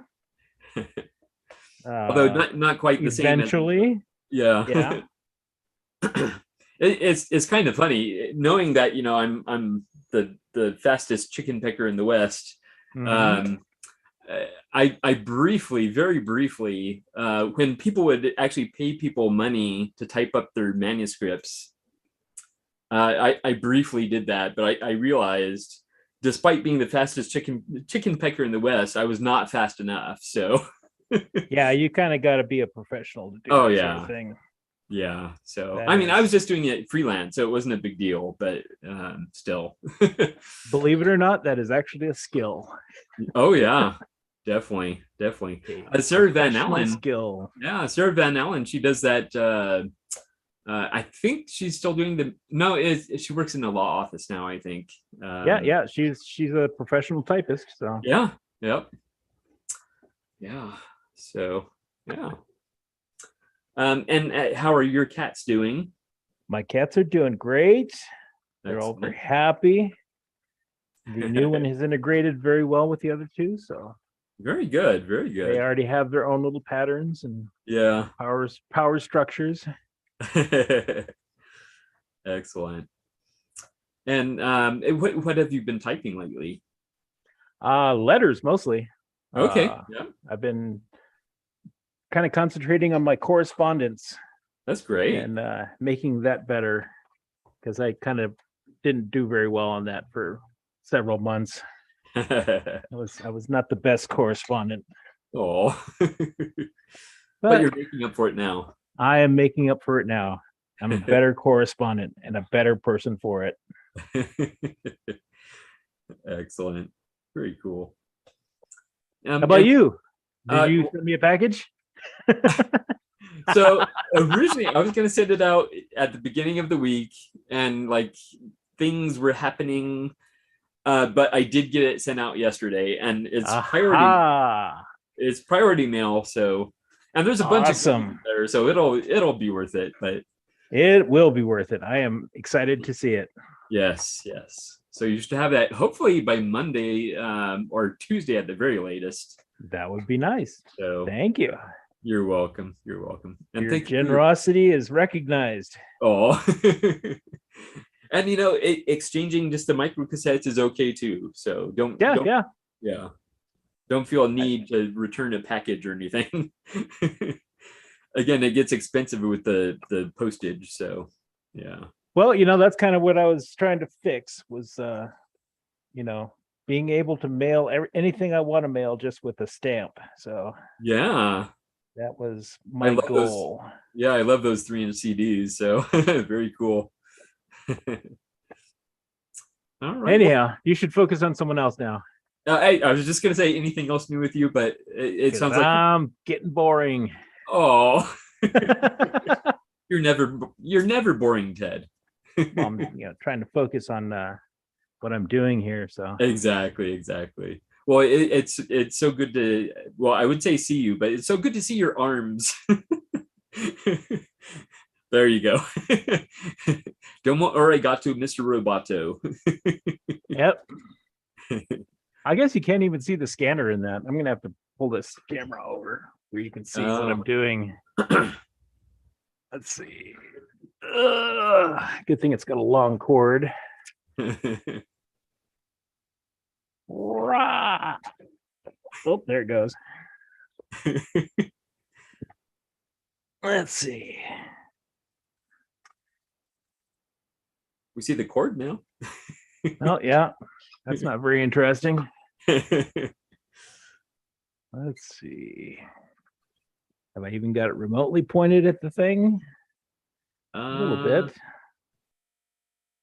Although not quite the same. Eventually. Yeah. It's kind of funny knowing that, you know, I'm the fastest chicken picker in the West. I briefly, very briefly, when people would actually pay people money to type up their manuscripts, I briefly did that, but I realized, despite being the fastest chicken pecker in the West, I was not fast enough. So yeah, you kind of got to be a professional to do that sort of thing. Yeah. So That I mean, I is- was just doing it freelance, so it wasn't a big deal, but still. Believe it or not, that is actually a skill. Oh yeah, definitely. Sarah Van Professional Allen. skill. Yeah, Sarah Van Allen. She does that. I think she's still doing she works in the law office now, I think. Yeah. She's a professional typist. So Yeah. Yep. Yeah. So yeah. And how are your cats doing? my cats are doing great. They're all very happy. The new one has integrated very well with the other two, so Very good. they already have their own little patterns and Yeah. power structures. Excellent. And what have you been typing lately? Letters mostly. Okay. Yeah, I've been kind of concentrating on my correspondence that's great. and making that better, because I kind of didn't do very well on that for several months. I was not the best correspondent, Oh, but but you're making up for it now. I am making up for it now. I'm a better correspondent and a better person for it. Excellent. Very cool. How about you? Did uh, you send me a package? So originally I was going to send it out at the beginning of the week, and like things were happening, but I did get it sent out yesterday, and it's priority mail. So, and there's a bunch of Awesome. things there, so it'll be worth it. But It will be worth it. I am excited to see it. yes. So you should have that hopefully by Monday or Tuesday at the very latest. That would be nice. So Thank you. you're welcome. And Your thank you for generosity is recognized. Oh, and you know, exchanging just the micro cassettes is okay too. So don't feel a need to return a package or anything. Again, it gets expensive with the postage. So yeah. Well, that's kind of what I was trying to fix was, being able to mail anything I want to mail just with a stamp. So Yeah. that was my love those. goal. Yeah, I love those 3-inch CDs. So very cool. All right. Anyhow, you should focus on someone else now. I was just gonna say anything else new with you, but it sounds like I'm getting boring. oh, you're never boring, Ted. Well, I'm trying to focus on what I'm doing here. So Exactly. Well, it's so good to, well, I would say see you, but it's so good to see your arms. There you go. Domo arigato, Mr. Roboto. Yep. I guess you can't even see the scanner in that. I'm gonna have to pull this camera over where you can see what I'm doing. Let's see. Good thing it's got a long cord. Rah! Oh, there it goes. Let's see. We see the cord now. Oh, yeah. That's not very interesting. Let's see. Have I even got it remotely pointed at the thing? A little bit.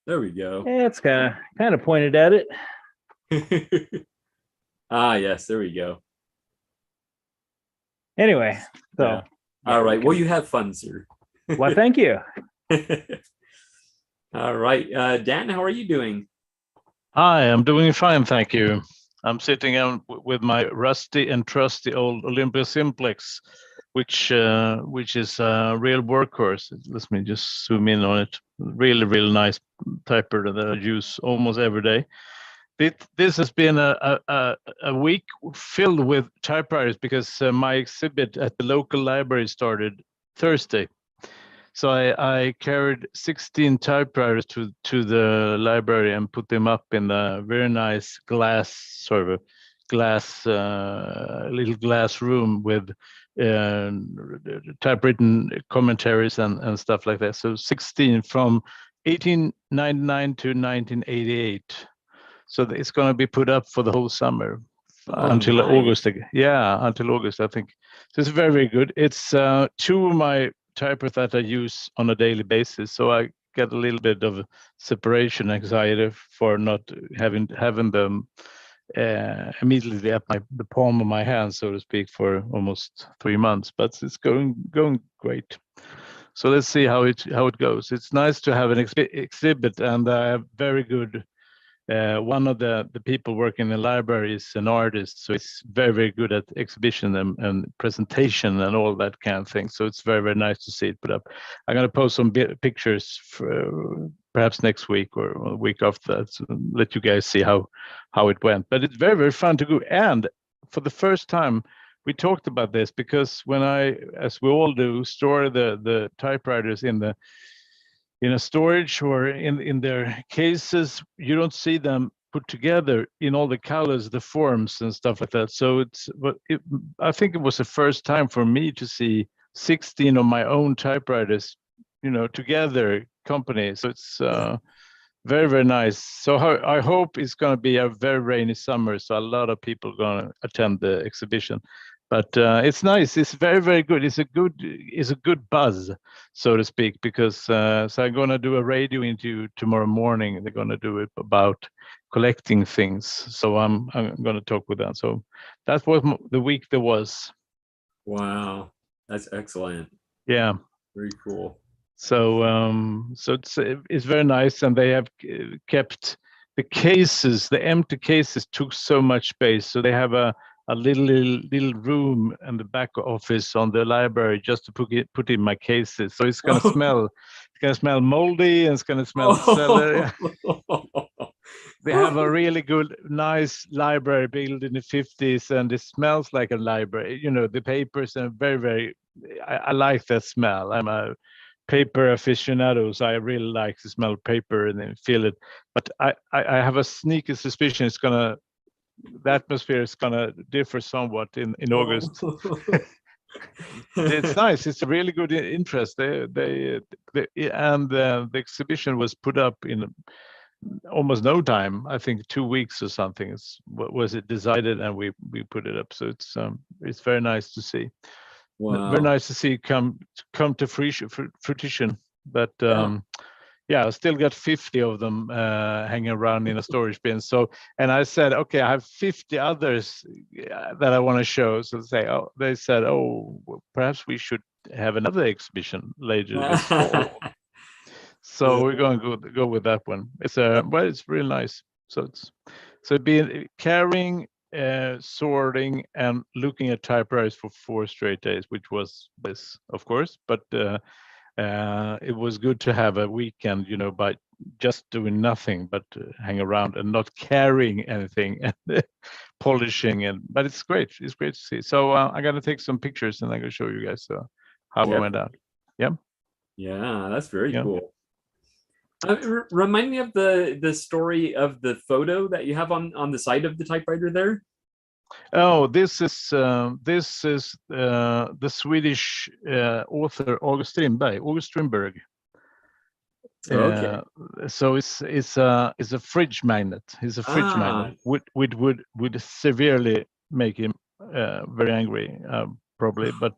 There we go. Yeah, it's kind of pointed at it. Ah, yes, there we go. Anyway, so Yeah. All right. Well, you have fun, sir. well, thank you. All right. Dan, how are you doing? Hi, I'm doing fine, thank you. I'm sitting with my rusty and trusty old Olympia Simplex, which is a real workhorse. Let me just zoom in on it. Really, really nice typewriter that I use almost every day. This has been a week filled with typewriters because my exhibit at the local library started Thursday. So I carried 16 typewriters to the library and put them up in a very nice little glass room with typewritten commentaries and stuff like that. So 16 from 1899 to 1988. So it's going to be put up for the whole summer until nice. August. Yeah, until August, I think. So it's very, very good. It's two of my typewriters that I use on a daily basis. So I get a little bit of separation anxiety for not having them immediately at the palm of my hand, so to speak, for almost 3 months. But it's going great. So let's see how it goes. It's nice to have an exhibit, and I have very good. One of the people working in the library is an artist, so it's very, very good at exhibition and presentation and all that kind of thing. So it's very, very nice to see it put up. I'm going to post some pictures for, perhaps next week or a week after that, so let you guys see how it went. But it's very, very fun to go. And for the first time, we talked about this because when I, as we all do, store the typewriters in a storage or in their cases, you don't see them put together in all the colors, the forms and stuff like that. So I think it was the first time for me to see 16 of my own typewriters, together company. So it's very, very nice. So I hope it's going to be a very rainy summer, so a lot of people are going to attend the exhibition. But it's nice. It's very, very good. It's a good buzz, so to speak, because so I'm going to do a radio interview tomorrow morning. They're going to do it about collecting things. So I'm going to talk with them. So that was the week there was. Wow, that's excellent. Yeah, very cool. So it's very nice, and they have kept the cases. The empty cases took so much space, so they have a little room in the back office on the library just to put in my cases. So it's gonna smell. It's gonna smell moldy, and it's gonna smell cellar. They have a really good, nice library built in the 50s, and it smells like a library. The papers are very, very. I like that smell. I'm a paper aficionado, so I really like to smell paper and then feel it. But I have a sneaky suspicion the atmosphere is gonna differ somewhat in August. It's nice. It's a really good interest. The exhibition was put up in almost no time. I think 2 weeks or something. Was it decided, and we put it up. So it's very nice to see. Wow. Very nice to see come to fruition. But I still got 50 of them hanging around in a storage bin. So, and I said, okay, I have 50 others that I want to show. So they said, perhaps we should have another exhibition later this fall. So we're going to go with that one. It's it's really nice. So being carrying, sorting, and looking at typewriters for 4 straight days, which was this, of course, but. It was good to have a weekend, by just doing nothing but hang around and not carrying anything and polishing. But it's great. It's great to see. So I'm gonna take some pictures and I'm gonna show you guys how it went out. Yeah. Yeah, that's very Yeah. cool. Remind me of the story of the photo that you have on the side of the typewriter there. Oh, this is the Swedish author August Strindberg. Okay. So it's a fridge magnet. It's a fridge magnet, would severely make him very angry, probably. But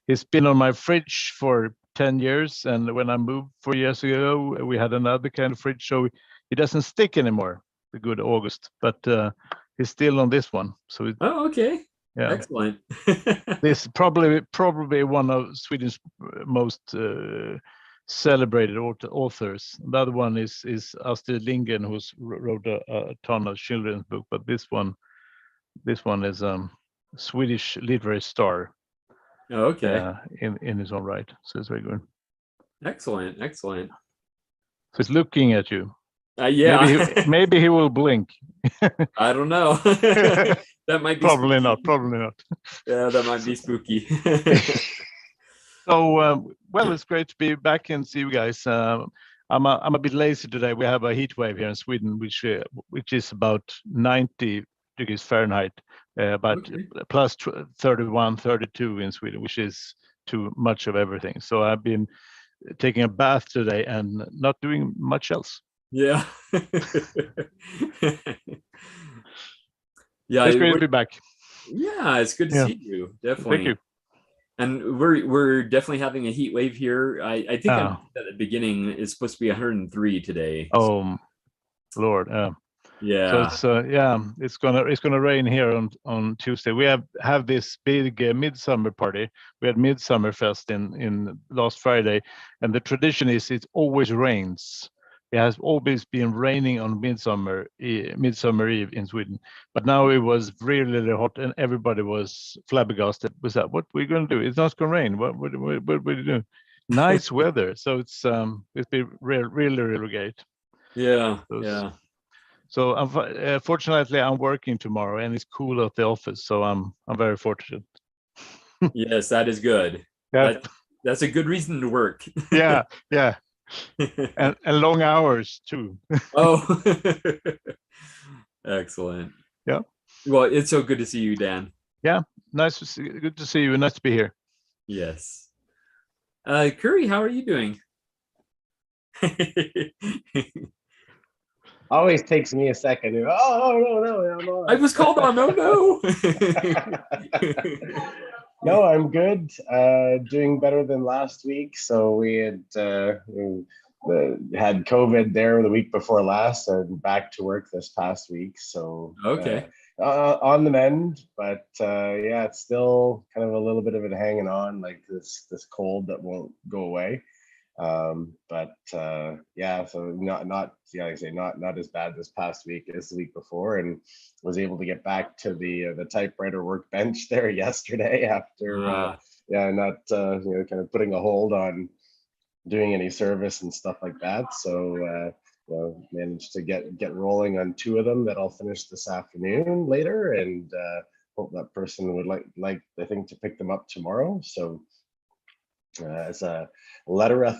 it's been on my fridge for 10 years, and when I moved 4 years ago, we had another kind of fridge, so it doesn't stick anymore. The good August, but he's still on this one. So okay. Yeah, excellent. This probably one of Sweden's most celebrated authors. The other one is Astrid Lindgren, who wrote a ton of children's book, but this one is Swedish literary star. Okay. In his own right, so it's very good. Excellent. So it's looking at you. Yeah. Maybe he will blink. I don't know. That might be probably spooky. not. Yeah, that might be spooky. So well, it's great to be back and see you guys. I'm a bit lazy today. We have a heat wave here in Sweden, which is about 90 degrees Fahrenheit, but plus 31, 32 in Sweden, which is too much of everything. So I've been taking a bath today and not doing much else. Yeah. Yeah, it's great to be back. Yeah, it's good to see you. Definitely. Thank you. And we're definitely having a heat wave here. I think at the beginning it's supposed to be 103 today. Oh, Lord. Yeah. So it's gonna rain here on Tuesday. We have this big midsummer party. We had Midsummer Fest in last Friday, and the tradition is it always rains. It has always been raining on Midsummer Eve in Sweden, but now it was really, really hot, and everybody was flabbergasted. Was that what we're going to do? It's not going to rain. What are you doing? Nice weather, so it's been really great. Yeah, So fortunately, I'm working tomorrow, and it's cool at the office, so I'm very fortunate. Yes, that is good. Yeah, that's a good reason to work. Yeah. and long hours too. Oh, excellent. Yeah. Well, it's so good to see you, Dan. Yeah, good to see you. Nice to be here. Yes. Curry, how are you doing? Always takes me a second. No. I was called on. No. No, I'm good. Doing better than last week. So we had COVID there the week before last, and back to work this past week. So okay, on the mend, but it's still kind of a little bit of it hanging on, like this cold that won't go away. So not as bad this past week as the week before, and was able to get back to the typewriter workbench there yesterday after kind of putting a hold on doing any service and stuff like that. So managed to get rolling on 2 of them that I'll finish this afternoon later, and hope that person would like I think to pick them up tomorrow. So it's a Lettera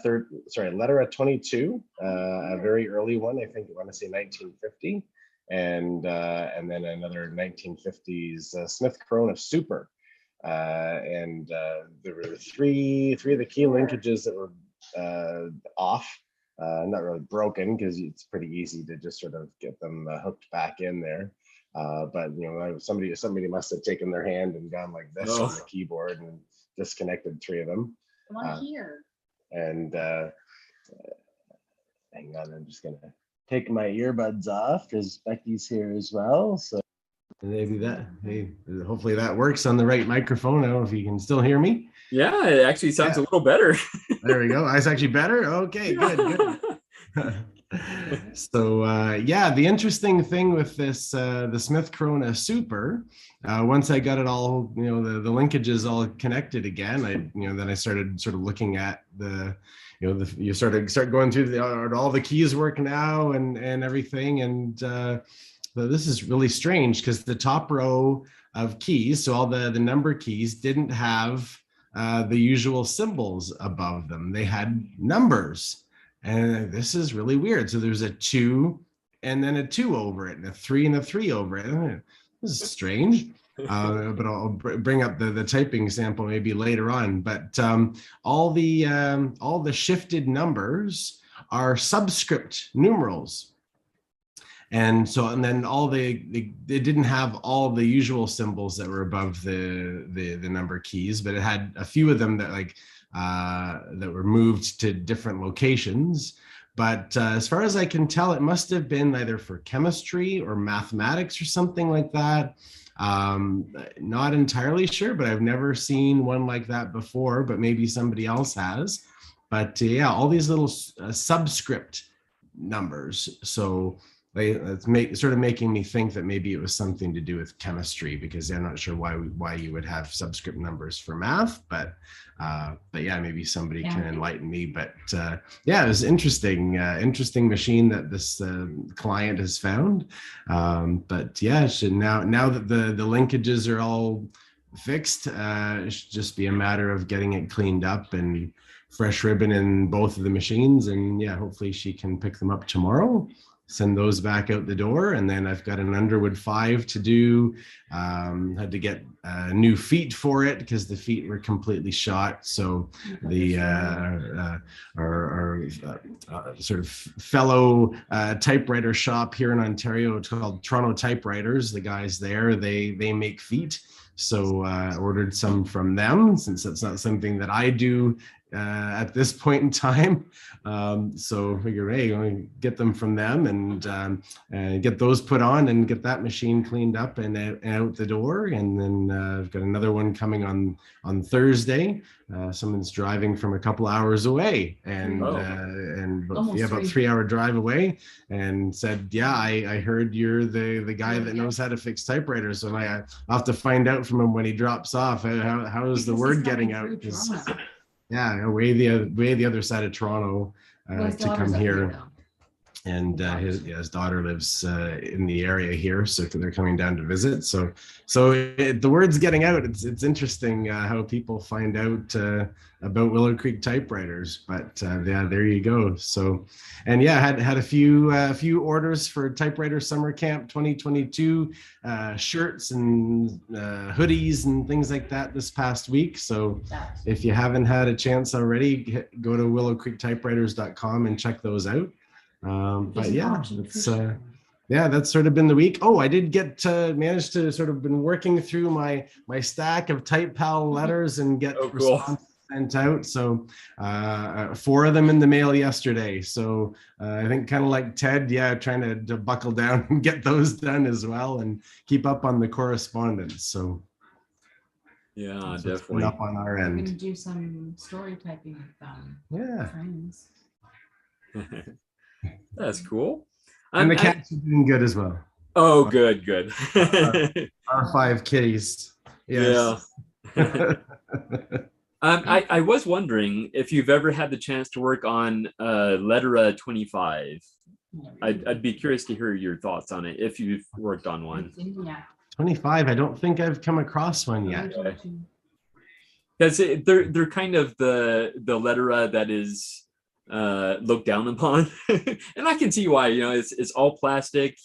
22, a very early one. I think I want to say 1950, and then another 1950s Smith Corona Super, and there were three of the key linkages that were off, not really broken because it's pretty easy to just sort of get them hooked back in there. But somebody must have taken their hand and gone like this on the keyboard and disconnected 3 of them. Here. And hang on, I'm just gonna take my earbuds off because Becky's here as well. So hopefully that works on the right microphone. I don't know if you can still hear me. Yeah, it actually sounds a little better. There we go. It's actually better. Okay, good. So yeah, the interesting thing with this the Smith Corona Super, once I got it all, the linkages all connected again, then I started sort of looking at the, you start going through are all the keys work now and everything, and this is really strange because the top row of keys, so all the number keys, didn't have the usual symbols above them. They had numbers. And this is really weird. So there's a 2 and then a 2 over it and a 3 and a 3 over it. This is strange. But I'll bring up the typing sample maybe later on. But all the shifted numbers are subscript numerals. And then it didn't have all the usual symbols that were above the number keys, but it had a few of them that that were moved to different locations. But as far as I can tell, it must have been either for chemistry or mathematics or something like that. Not entirely sure, but I've never seen one like that before, but maybe somebody else has. But yeah, all these little subscript numbers. So it's making me think that maybe it was something to do with chemistry, because I'm not sure why you would have subscript numbers for math, but yeah, maybe somebody can enlighten me. But yeah, it was interesting machine that this client has found. But yeah, now that the linkages are all fixed, it should just be a matter of getting it cleaned up and fresh ribbon in both of the machines. And yeah, hopefully she can pick them up tomorrow, send those back out the door. And then I've got an Underwood 5 to do. Had to get new feet for it because the feet were completely shot. So the our sort of fellow typewriter shop here in Ontario, it's called Toronto Typewriters. The guys there, they make feet. So I ordered some from them, since that's not something that I do at this point in time. So I figured, hey, I'm gonna get them from them and get those put on and get that machine cleaned up and out the door. And then I've got another one coming on Thursday. Someone's driving from a couple hours away and about 3 hour drive away, and said, yeah, I heard you're the guy that knows how to fix typewriters. So I'll have to find out from him when he drops off. How is the word getting out? Yeah, way the other side of Toronto to come here. And his daughter lives in the area here, so they're coming down to visit. So the word's getting out. It's interesting how people find out about Willow Creek typewriters. But yeah, there you go. So, and yeah, had a few orders for Typewriter Summer Camp 2022 shirts and hoodies and things like that this past week. So if you haven't had a chance already, go to willowcreektypewriters.com and check those out. But yeah, it's that's sort of been the week. Oh, I did manage to sort of been working through my stack of TypePal letters and get responses sent out. So 4 of them in the mail yesterday. So I think kind of like Ted, trying to buckle down and get those done as well and keep up on the correspondence. So yeah, so definitely up on our end. We're gonna do some story typing with friends. That's cool. And the cats are doing good as well. Oh, good. Our 5 kitties. Yes. Yeah. I was wondering if you've ever had the chance to work on Lettera 25. I'd be curious to hear your thoughts on it if you've worked on one. 25. I don't think I've come across one yet. Because they're kind of the Lettera that is looked down upon, and I can see why. It's all plastic.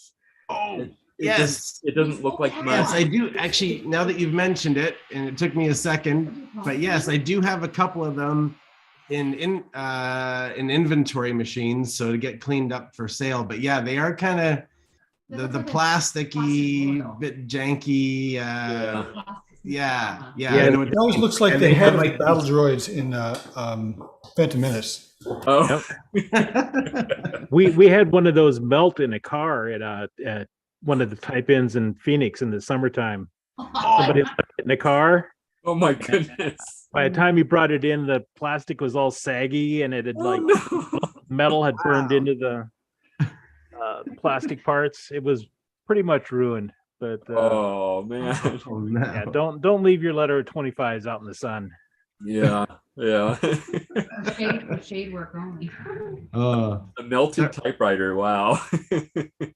Yes, it doesn't look like much. Yes, I do actually. Now that you've mentioned it, and it took me a second, but yes, I do have a couple of them in inventory machines, so to get cleaned up for sale. But yeah, they are kind of the plasticky, bit janky. Yeah. It always looks like they had like battle droids in Phantom Menace. Oh, we had one of those melt in a car at one of the type-ins in Phoenix in the summertime. Somebody left it in the car. Oh my goodness! By the time he brought it in, the plastic was all saggy and it had metal had burned into the. plastic parts. It was pretty much ruined. But Oh man. Oh, no. yeah, don't leave your letter 25s out in the sun. Yeah. Yeah. Shade work only. A melted typewriter. Wow.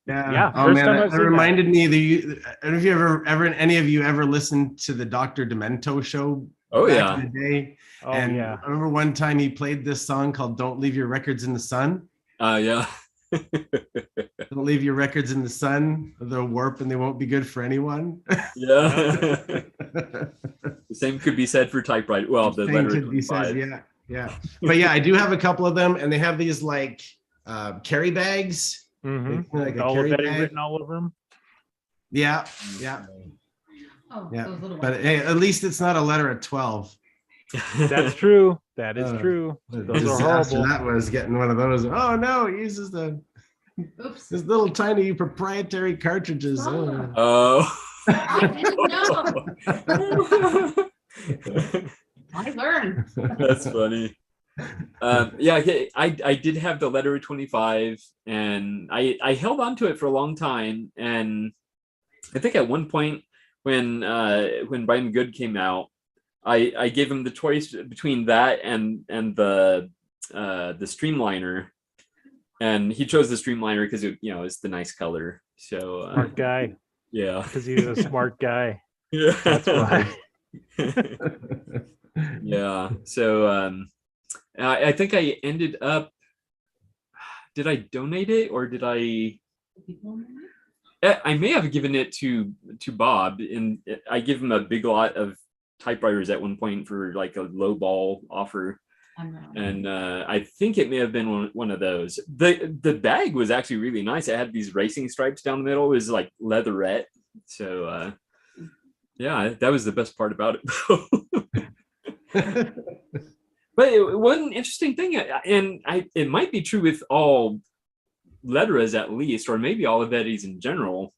Yeah, Oh first man, time that, I've that seen that. reminded me. Have you ever any of you ever listened to the Dr. Demento show? Oh back yeah. in the day? Oh And yeah. I remember one time he played this song called "Don't Leave Your Records in the Sun." Yeah. Don't leave your records in the sun; they'll warp and they won't be good for anyone. Yeah. The same could be said for typewriter. Well, the Same letter could be said, 25. yeah, yeah. But yeah, I do have a couple of them, and they have these like carry bags. Mm-hmm. Like a All carry of that bag. written all over them. Yeah, yeah, Oh, yeah. those little But ones. hey, at least it's not a letter at 12. That's true. That is Uh, true. The Those are disaster horrible. that was getting one of those. Oh no, he uses Oops. his little tiny proprietary cartridges. Oh. Oh. I didn't know. I learned. That's funny. Yeah, okay, I did have the letter 25, and I held on to it for a long time. And I think at one point when Brian Good came out, I gave him the choice between that and the Streamliner, and he chose the Streamliner because it's the nice color. So Smart guy. yeah, Because he's a smart guy. yeah, That's why. Yeah. So I think I ended up. Did I donate it or did I? I may have given it to Bob, and I give him a big lot of typewriters at one point for like a low ball offer, and I think it may have been one of those. The bag was actually really nice. It had these racing stripes down the middle. It was like leatherette. So yeah, that was the best part about it. But one interesting thing, and it might be true with all letterers at least, or maybe all of Eddie's in general,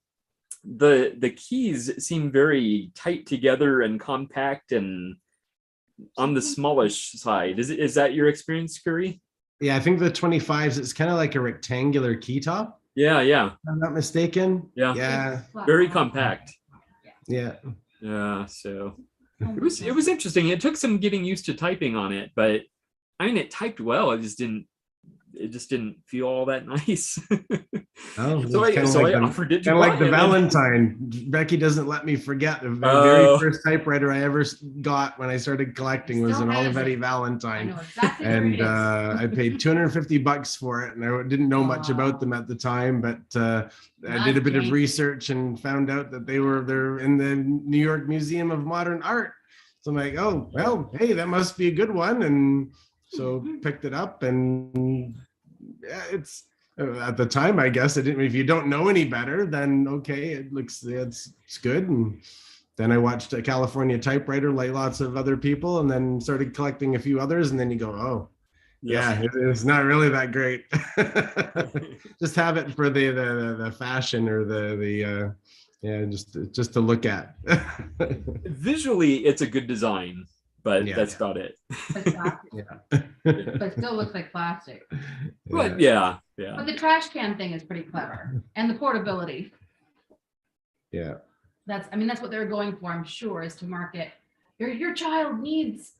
the keys seem very tight together and compact and on the smallish side. Is that your experience, Curry? Yeah, I think the 25s, it's kind of like a rectangular key top. Yeah, yeah. If I'm not mistaken. Yeah. Yeah. Very compact. Yeah. Yeah. So it was interesting. It took some getting used to typing on it, but I mean, it typed well. It just didn't feel all that nice. Oh, so I offered it to kind of like the Brian, Valentine. Becky doesn't let me forget the very first typewriter I ever got when I started collecting was an Olivetti Valentine. I know exactly where And it is. I paid $250 for it, and I didn't know much about them at the time, but I did a bit of research and found out that they're in the New York Museum of Modern Art. So I'm like, oh well, hey, that must be a good one, and so picked it up, and yeah, it's at the time, I guess I didn't. If you don't know any better, then okay, it's good. And then I watched a California Typewriter like lots of other people, and then started collecting a few others, and then you go, oh, yeah, it's not really that great. Just have it for the fashion or the just to look at. Visually, it's a good design, but that's about it. But it still looks like plastic. But yeah. But the trash can thing is pretty clever, and the portability. Yeah. That's what they're going for, I'm sure, is to market your child needs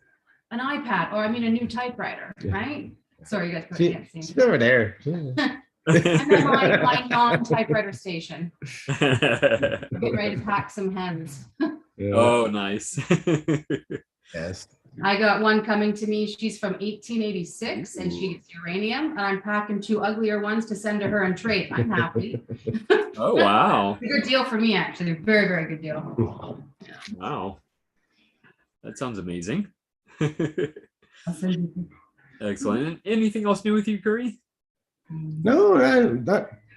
an iPad, or a new typewriter, right? Sorry, you guys probably can't see me. She's over there. I'm at my non-typewriter station. Getting ready to pack some hens. Oh, nice. Yes. I got one coming to me. She's from 1886, and she gets uranium, and I'm packing 2 uglier ones to send to her and trade. I'm happy. Oh, wow. It's a good deal for me, actually. Very, very good deal. Wow. That sounds amazing. Excellent. Anything else new with you, Curry? No,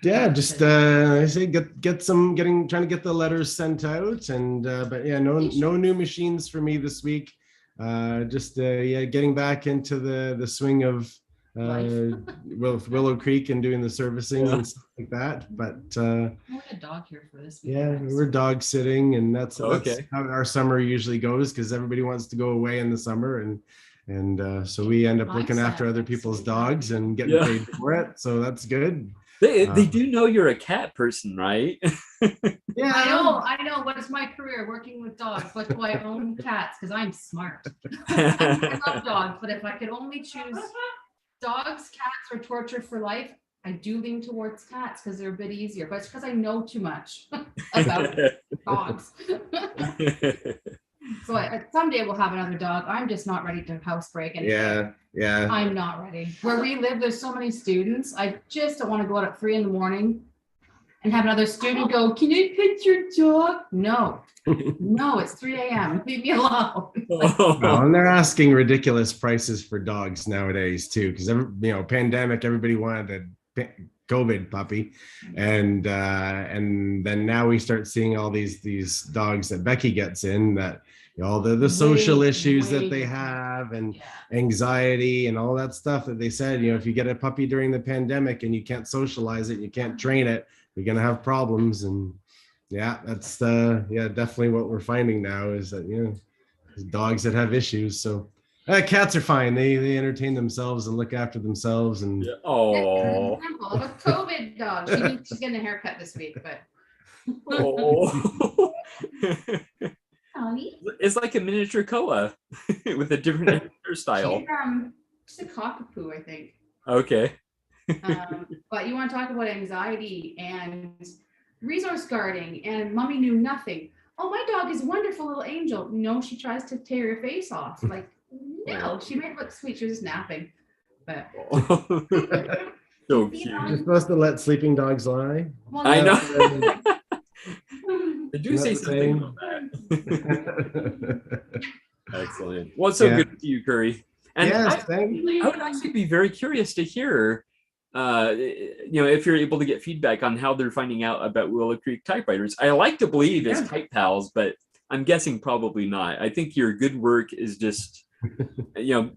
just I say trying to get the letters sent out, and but yeah, no new machines for me this week. Getting back into the swing of Willow Creek and doing the servicing and stuff like that. But We had a dog here for this week. yeah, we're dog sitting, and that's Okay. how our summer usually goes, because everybody wants to go away in the summer, and so we end up looking after other people's dogs and getting paid for it. So that's good. They do know you're a cat person, right? Yeah. I know. What's my career? Working with dogs. But do I own cats? Because I'm smart. I love dogs, but if I could only choose dogs, cats, or torture for life, I do lean towards cats because they're a bit easier. But it's because I know too much about dogs. So someday we'll have another dog. I'm just not ready to housebreak anything. Yeah. I'm not ready. Where we live, there's so many students. I just don't want to go out at 3 a.m. and have another student go, "Can I pet your dog?" No, it's 3 a.m. Leave me alone. Well, and they're asking ridiculous prices for dogs nowadays too, because pandemic, everybody wanted a COVID puppy, and then now we start seeing all these dogs that Becky gets in that all the social issues that they have and anxiety and all that stuff that they said, if you get a puppy during the pandemic and you can't socialize it, and you can't train it, you're gonna have problems. And that's definitely what we're finding now is that dogs that have issues. So cats are fine. They entertain themselves and look after themselves. And oh, example of a COVID dog. She's getting a haircut this week, but it's like a miniature koa with a different hairstyle. She's a cockapoo, I think. Okay. But you want to talk about anxiety and resource guarding, and mommy knew nothing. Oh, my dog is a wonderful little angel. No, she tries to tear your face off. Like, no, she might look sweet. She was just napping. But so cute. You're supposed to let sleeping dogs lie. Well, I know. They do say something about that. Excellent. Well, it's so good to see you, Curry. And I would actually be very curious to hear, if you're able to get feedback on how they're finding out about Willow Creek typewriters. I like to believe it's Type Pals, but I'm guessing probably not. I think your good work is just,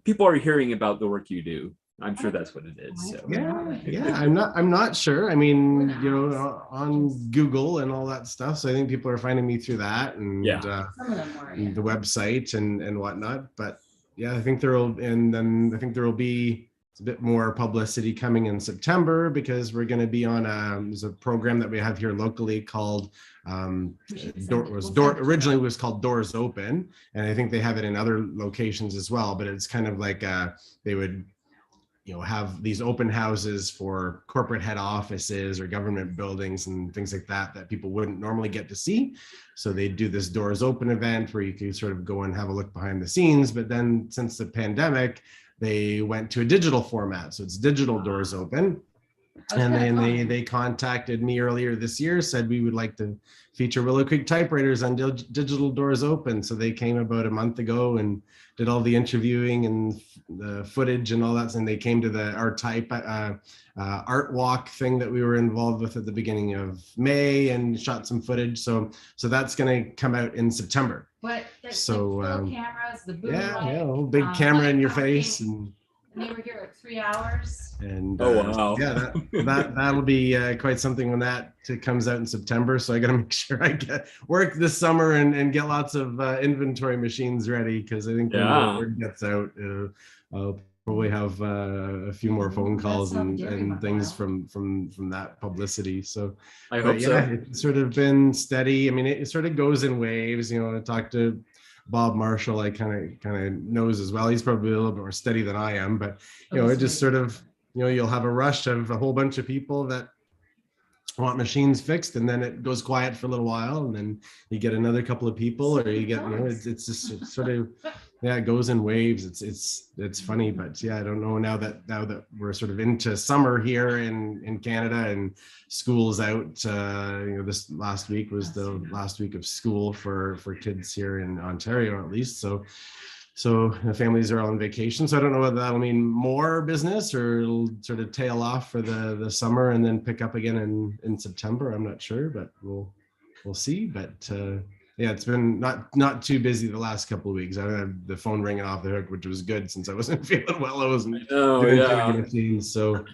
people are hearing about the work you do. I'm sure that's what it is. So. Yeah. I'm not sure. I mean, on Google and all that stuff. So I think people are finding me through that and the website and whatnot. But I think there will be a bit more publicity coming in September, because we're going to be on there's a program that we have here locally called originally was called Doors Open, and I think they have it in other locations as well. But it's kind of like they would have these open houses for corporate head offices or government buildings and things like that people wouldn't normally get to see. So they do this Doors Open event where you can sort of go and have a look behind the scenes. But then since the pandemic, they went to a digital format. So it's digital Doors Open. And then they contacted me earlier this year, said we would like to feature Willow Creek typewriters on digital Doors Open. So they came about a month ago and did all the interviewing and the footage and all that. And they came to our art walk thing that we were involved with at the beginning of May and shot some footage. So that's going to come out in September. But so cameras, the boom a little big camera in your face and they were here at 3 hours. And wow. That'll be quite something when that comes out in September. So I got to make sure I get work this summer and get lots of inventory machines ready, because I think when the word gets out, I'll probably have a few more phone calls and things from that publicity. So I hope so. It's sort of been steady. I mean, it sort of goes in waves. I talked to Bob Marshall, I kind of knows as well. He's probably a little bit more steady than I am, but it just sort of, you'll have a rush of a whole bunch of people that want machines fixed, and then it goes quiet for a little while, and then you get another couple of people, or you get, it's just sort of, it goes in waves. It's funny, but I don't know now that we're sort of into summer here in Canada and school's out. This last week was the last week of school for kids here in Ontario, at least. So the families are all on vacation. So I don't know whether that'll mean more business or it'll sort of tail off for the summer and then pick up again in September. I'm not sure, but we'll see. But it's been not too busy the last couple of weeks. I had the phone ringing off the hook, which was good since I wasn't feeling well. I wasn't doing anything. So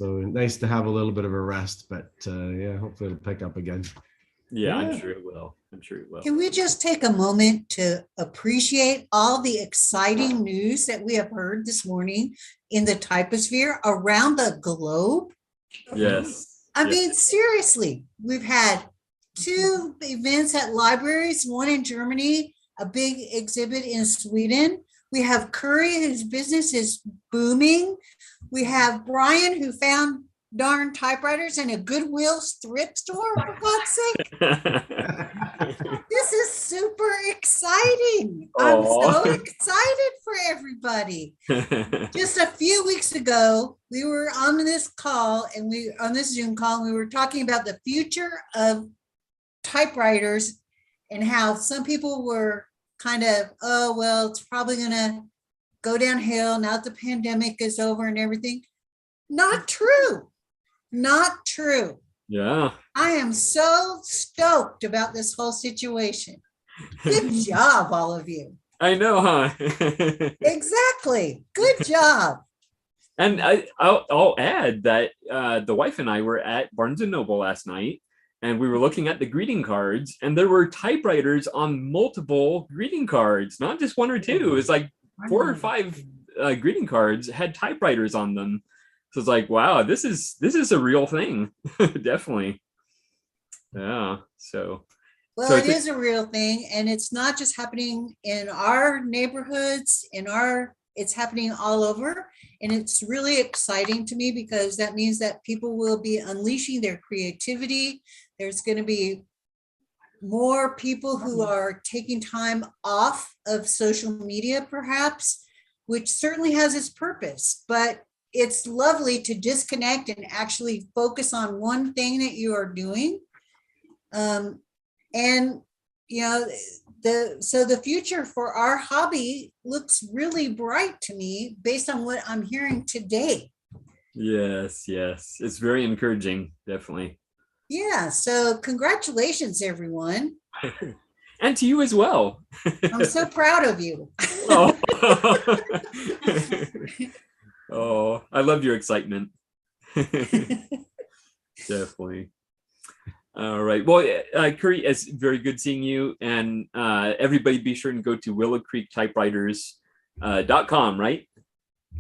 nice to have a little bit of a rest, but hopefully it'll pick up again. Yeah, I'm sure it will. Can we just take a moment to appreciate all the exciting news that we have heard this morning in the typosphere around the globe? Yes. I yes. mean, seriously, we've had 2 events at libraries, one in Germany, a big exhibit in Sweden. We have Curry, whose business is booming. We have Brian, who found darn typewriters in a Goodwill thrift store, for God's sake. This is super exciting. I'm so excited for everybody. Just a few weeks ago, we were on this call and on this Zoom call, and we were talking about the future of typewriters and how some people were kind of, oh, well, it's probably going to go downhill now that the pandemic is over and everything. Not true. Not true. Yeah. I am so stoked about this whole situation. Good job, all of you. I know, huh? Exactly. Good job. And I'll add that the wife and I were at Barnes & Noble last night, and we were looking at the greeting cards, and there were typewriters on multiple greeting cards, not just 1 or 2. It's like 4 or 5 greeting cards had typewriters on them. So it's like, wow, this is a real thing. Definitely. Yeah. So. Well, it is a real thing, and it's not just happening in our neighborhoods, it's happening all over. And it's really exciting to me because that means that people will be unleashing their creativity. There's going to be more people who are taking time off of social media, perhaps, which certainly has its purpose, but it's lovely to disconnect and actually focus on one thing that you are doing. And, you know, the future for our hobby looks really bright to me based on what I'm hearing today. Yes, yes. It's very encouraging, definitely. Yeah, so congratulations, everyone. And to you as well. I'm so proud of you. Oh. Oh, I love your excitement. Definitely. All right. Well, Curry, it's very good seeing you. And everybody be sure and go to willowcreektypewriters.com, right?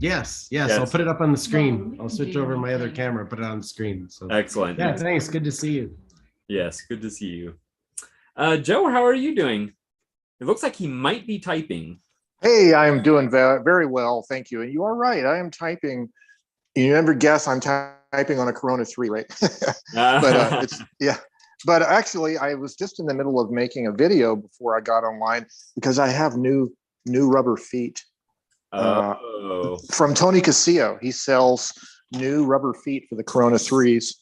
Yes, I'll put it up on the screen. I'll switch over my other camera, put it on the screen. So excellent. Yeah, thanks. Good to see you. Yes, good to see you. Joe, how are you doing? It looks like he might be typing. Hey, I'm doing very well, thank you. And you are right, I am typing. You never guess I'm typing on a Corona 3, right? But But actually, I was just in the middle of making a video before I got online because I have new rubber feet from Tony Casillo. He sells new rubber feet for the Corona 3s.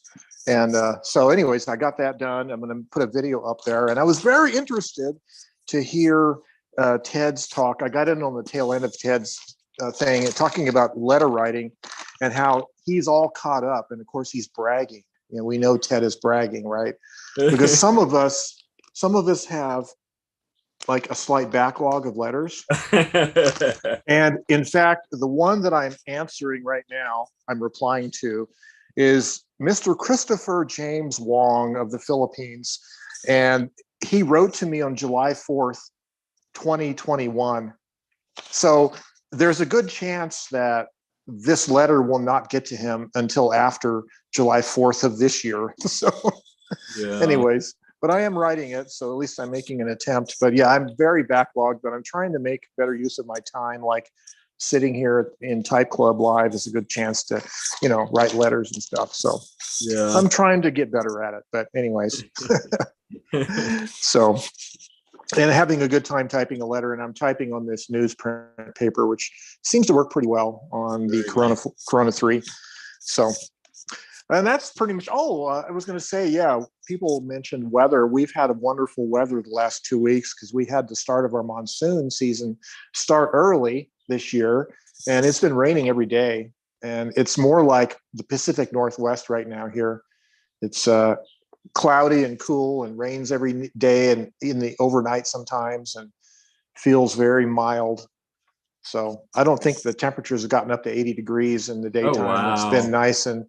And so anyways, I got that done. I'm going to put a video up there. And I was very interested to hear Ted's talk. I got in on the tail end of Ted's thing, talking about letter writing and how he's all caught up. And of course, he's bragging. You know, we know Ted is bragging, right? Because some of us have like a slight backlog of letters. And in fact, the one that I'm answering right now, I'm replying to, is Mr. Christopher James Wong of the Philippines. And he wrote to me on July 4th, 2021. So there's a good chance that this letter will not get to him until after July 4th of this year. So anyways, but I am writing it, so at least I'm making an attempt. But yeah, I'm very backlogged, but I'm trying to make better use of my time. Like sitting here in Type Club Live is a good chance to, you know, write letters and stuff. So yeah, I'm trying to get better at it. But anyways, so, and having a good time typing a letter, and I'm typing on this newsprint paper, which seems to work pretty well on the Corona 3. So, and that's pretty much, I was going to say, yeah, people mentioned weather. We've had a wonderful weather the last 2 weeks because we had the start of our monsoon season start early this year, and it's been raining every day. And it's more like the Pacific Northwest right now here. It's cloudy and cool and rains every day and in the overnight sometimes, and feels very mild. So I don't think the temperatures have gotten up to 80 degrees in the daytime. Oh, wow. It's been nice and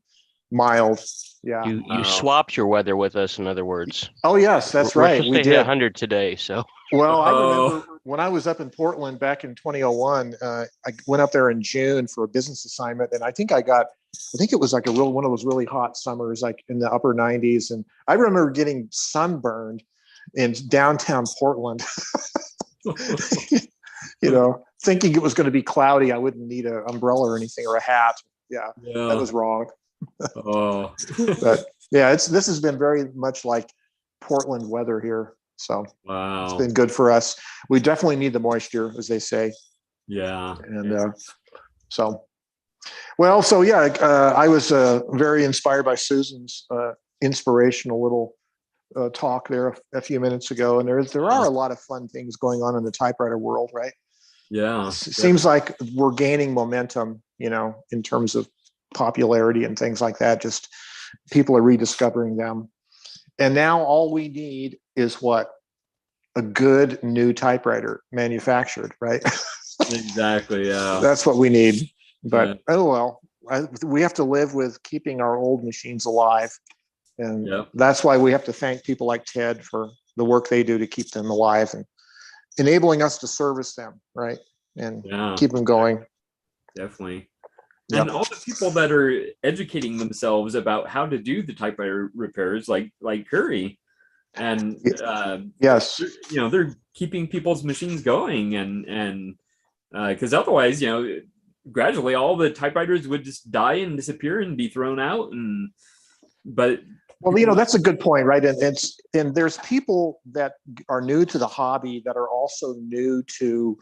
mild. Yeah. You swapped your weather with us, in other words. Oh yes, that's We're right. supposed We to did. hit 100 today, so. Well, I remember when I was up in Portland back in 2001, I went up there in June for a business assignment, and I think it was like one of those really hot summers, like in the upper 90s. And I remember getting sunburned in downtown Portland, thinking it was going to be cloudy. I wouldn't need an umbrella or anything or a hat. Yeah. That was wrong. Oh, but yeah, this has been very much like Portland weather here. So wow. It's been good for us. We definitely need the moisture, as they say. Yeah. And I was very inspired by Susan's inspirational little talk there a few minutes ago. And there are a lot of fun things going on in the typewriter world, right? Yeah. It seems like we're gaining momentum, in terms of popularity and things like that. Just people are rediscovering them. And now all we need is what? A good new typewriter manufactured, right? Exactly. Yeah. That's what we need. But we have to live with keeping our old machines alive. And that's why we have to thank people like Ted for the work they do to keep them alive and enabling us to service them, right? And keep them going. Definitely. And all the people that are educating themselves about how to do the typewriter repairs, like Curry, and yes, they're keeping people's machines going, and because otherwise, gradually all the typewriters would just die and disappear and be thrown out. Well, that's a good point, right? And there's people that are new to the hobby that are also new to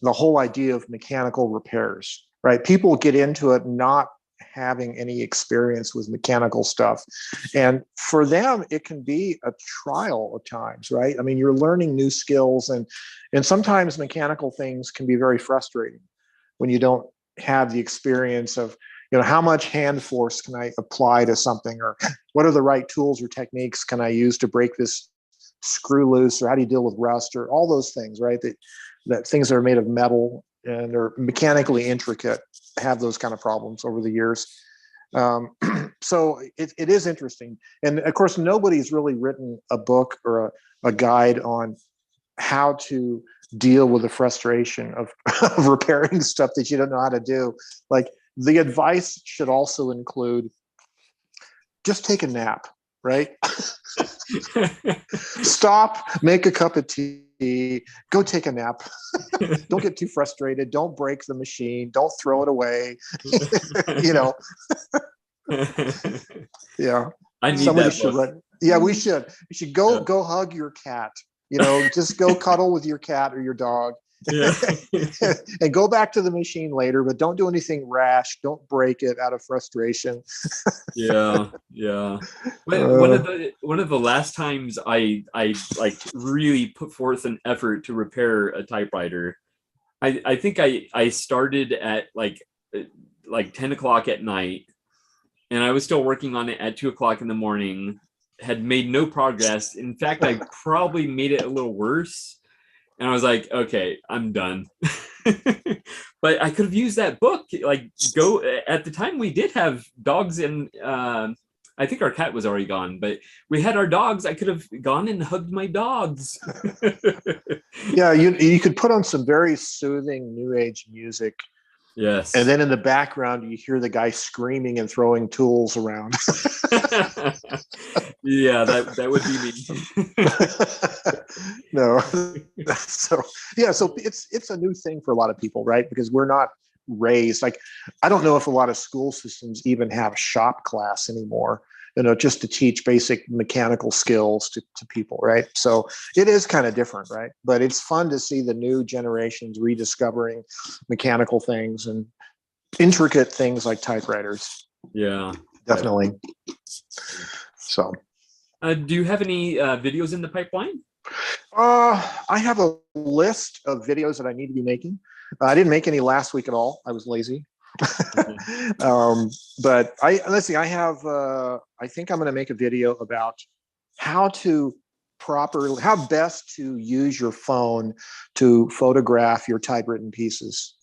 the whole idea of mechanical repairs, right? People get into it not having any experience with mechanical stuff. And for them, it can be a trial at times, right? I mean, you're learning new skills, and sometimes mechanical things can be very frustrating when you don't have the experience of, how much hand force can I apply to something, or what are the right tools or techniques can I use to break this screw loose, or how do you deal with rust, or all those things, right? That things that are made of metal and are mechanically intricate have those kind of problems over the years. So it is interesting. And of course, nobody's really written a book or a guide on how to deal with the frustration of repairing stuff that you don't know how to do. Like, the advice should also include just take a nap, right? Stop, make a cup of tea, go take a nap. Don't get too frustrated. Don't break the machine. Don't throw it away. Yeah. I need Somebody that should book. write. Yeah, we should. You should go hug your cat. Just go cuddle with your cat or your dog. And go back to the machine later, but don't do anything rash. Don't break it out of frustration. Yeah. One of the last times I like really put forth an effort to repair a typewriter, I think I started at like 10 o'clock at night, and I was still working on it at 2 o'clock in the morning. Had made no progress. In fact, I probably made it a little worse. And I was like, okay, I'm done. But I could have used that book. At the time we did have dogs, and I think our cat was already gone, but we had our dogs. I could have gone and hugged my dogs. Yeah, you could put on some very soothing new age music. Yes. And then in the background, you hear the guy screaming and throwing tools around. Yeah, that would be me. No. So it's a new thing for a lot of people, right? Because we're not raised. I don't know if a lot of school systems even have shop class anymore, just to teach basic mechanical skills to people, right? So it is kind of different, right? But it's fun to see the new generations rediscovering mechanical things and intricate things like typewriters. Yeah, definitely. So, do you have any videos in the pipeline? I have a list of videos that I need to be making. I didn't make any last week at all. I was lazy. But let's see, I have, I think I'm going to make a video about how best to use your phone to photograph your typewritten pieces,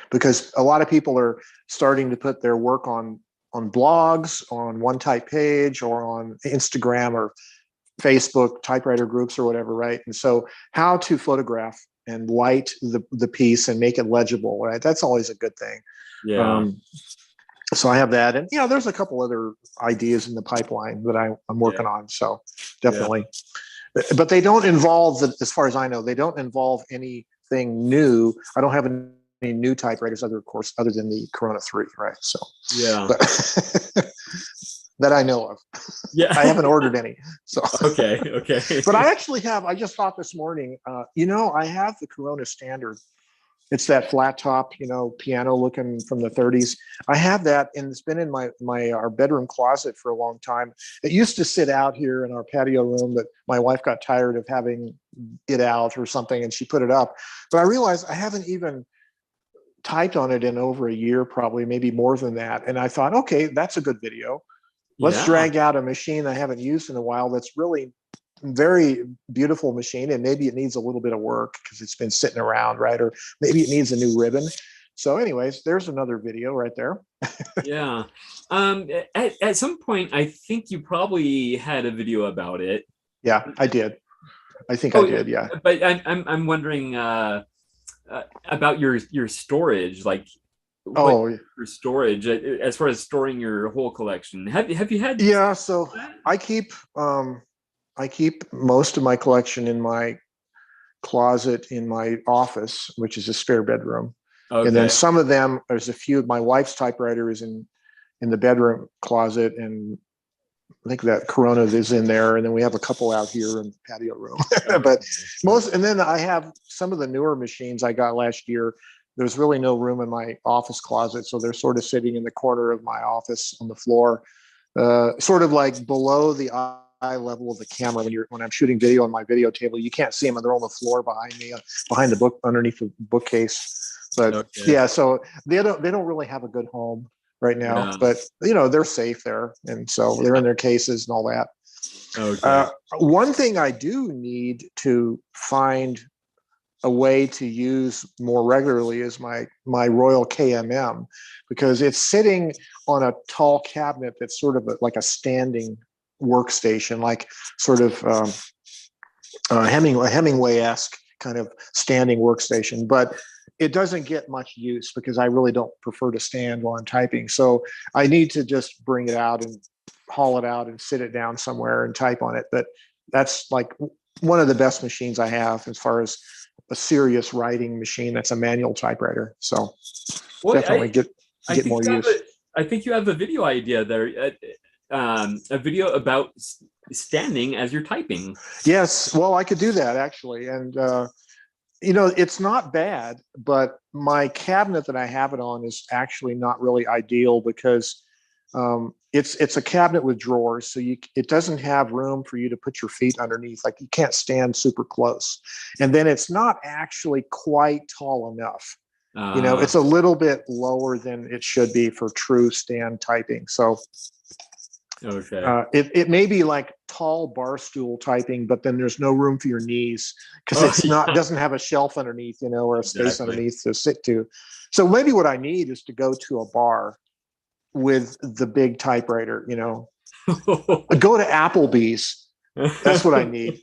because a lot of people are starting to put their work on blogs, on One Type page, or on Instagram or Facebook typewriter groups or whatever, right? And so how to photograph and light the piece and make it legible, right? That's always a good thing. Yeah. So I have that, and there's a couple other ideas in the pipeline that I'm working on. So definitely, but they don't involve, as far as I know, they don't involve anything new. I don't have any new typewriters, other than the Corona 3, right? So that I know of. Yeah, I haven't ordered any. So okay. But I actually have. I just thought this morning. I have the Corona Standard. It's that flat top, piano looking from the 30s. I have that, and it's been in our bedroom closet for a long time. It used to sit out here in our patio room, but my wife got tired of having it out or something, and she put it up. But I realized I haven't even typed on it in over a year, probably, maybe more than that. And I thought, okay, that's a good video. Let's drag out a machine I haven't used in a while that's really very beautiful machine, and maybe it needs a little bit of work because it's been sitting around, right? Or maybe it needs a new ribbon. So anyways, there's another video right there. Yeah. At some point, I think you probably had a video about it. Yeah, I did. I think I did. Yeah. But I'm wondering about your storage, like your storage as far as storing your whole collection. Have you had? Yeah. So I keep most of my collection in my closet in my office, which is a spare bedroom. Okay. And then some of them, there's a few. My wife's typewriter is in the bedroom closet, and I think that Corona is in there. And then we have a couple out here in the patio room. But and then I have some of the newer machines I got last year. There's really no room in my office closet, so they're sort of sitting in the corner of my office on the floor, sort of like below the eye level of the camera. When I'm shooting video on my video table, you can't see them, and they're on the floor behind me, behind the book, underneath the bookcase. But so they don't really have a good home right now. But they're safe there, and so they're in their cases and all that. Okay. One thing I do need to find a way to use more regularly is my Royal KMM, because it's sitting on a tall cabinet that's sort of like a standing workstation, like sort of Hemingway-esque kind of standing workstation, but it doesn't get much use because I really don't prefer to stand while I'm typing. So I need to just bring it out and haul it out and sit it down somewhere and type on it. But that's like one of the best machines I have as far as a serious writing machine. That's a manual typewriter. So definitely get more use. I think you have a video idea there. A video about standing as you're typing. Yes, well, I could do that actually, and it's not bad, but my cabinet that I have it on is actually not really ideal because it's a cabinet with drawers, so it doesn't have room for you to put your feet underneath. Like you can't stand super close, and then it's not actually quite tall enough. It's a little bit lower than it should be for true stand typing. So. Okay. It may be like tall bar stool typing, but then there's no room for your knees because doesn't have a shelf underneath, or a space underneath to sit to. So maybe what I need is to go to a bar with the big typewriter, go to Applebee's. That's what I need.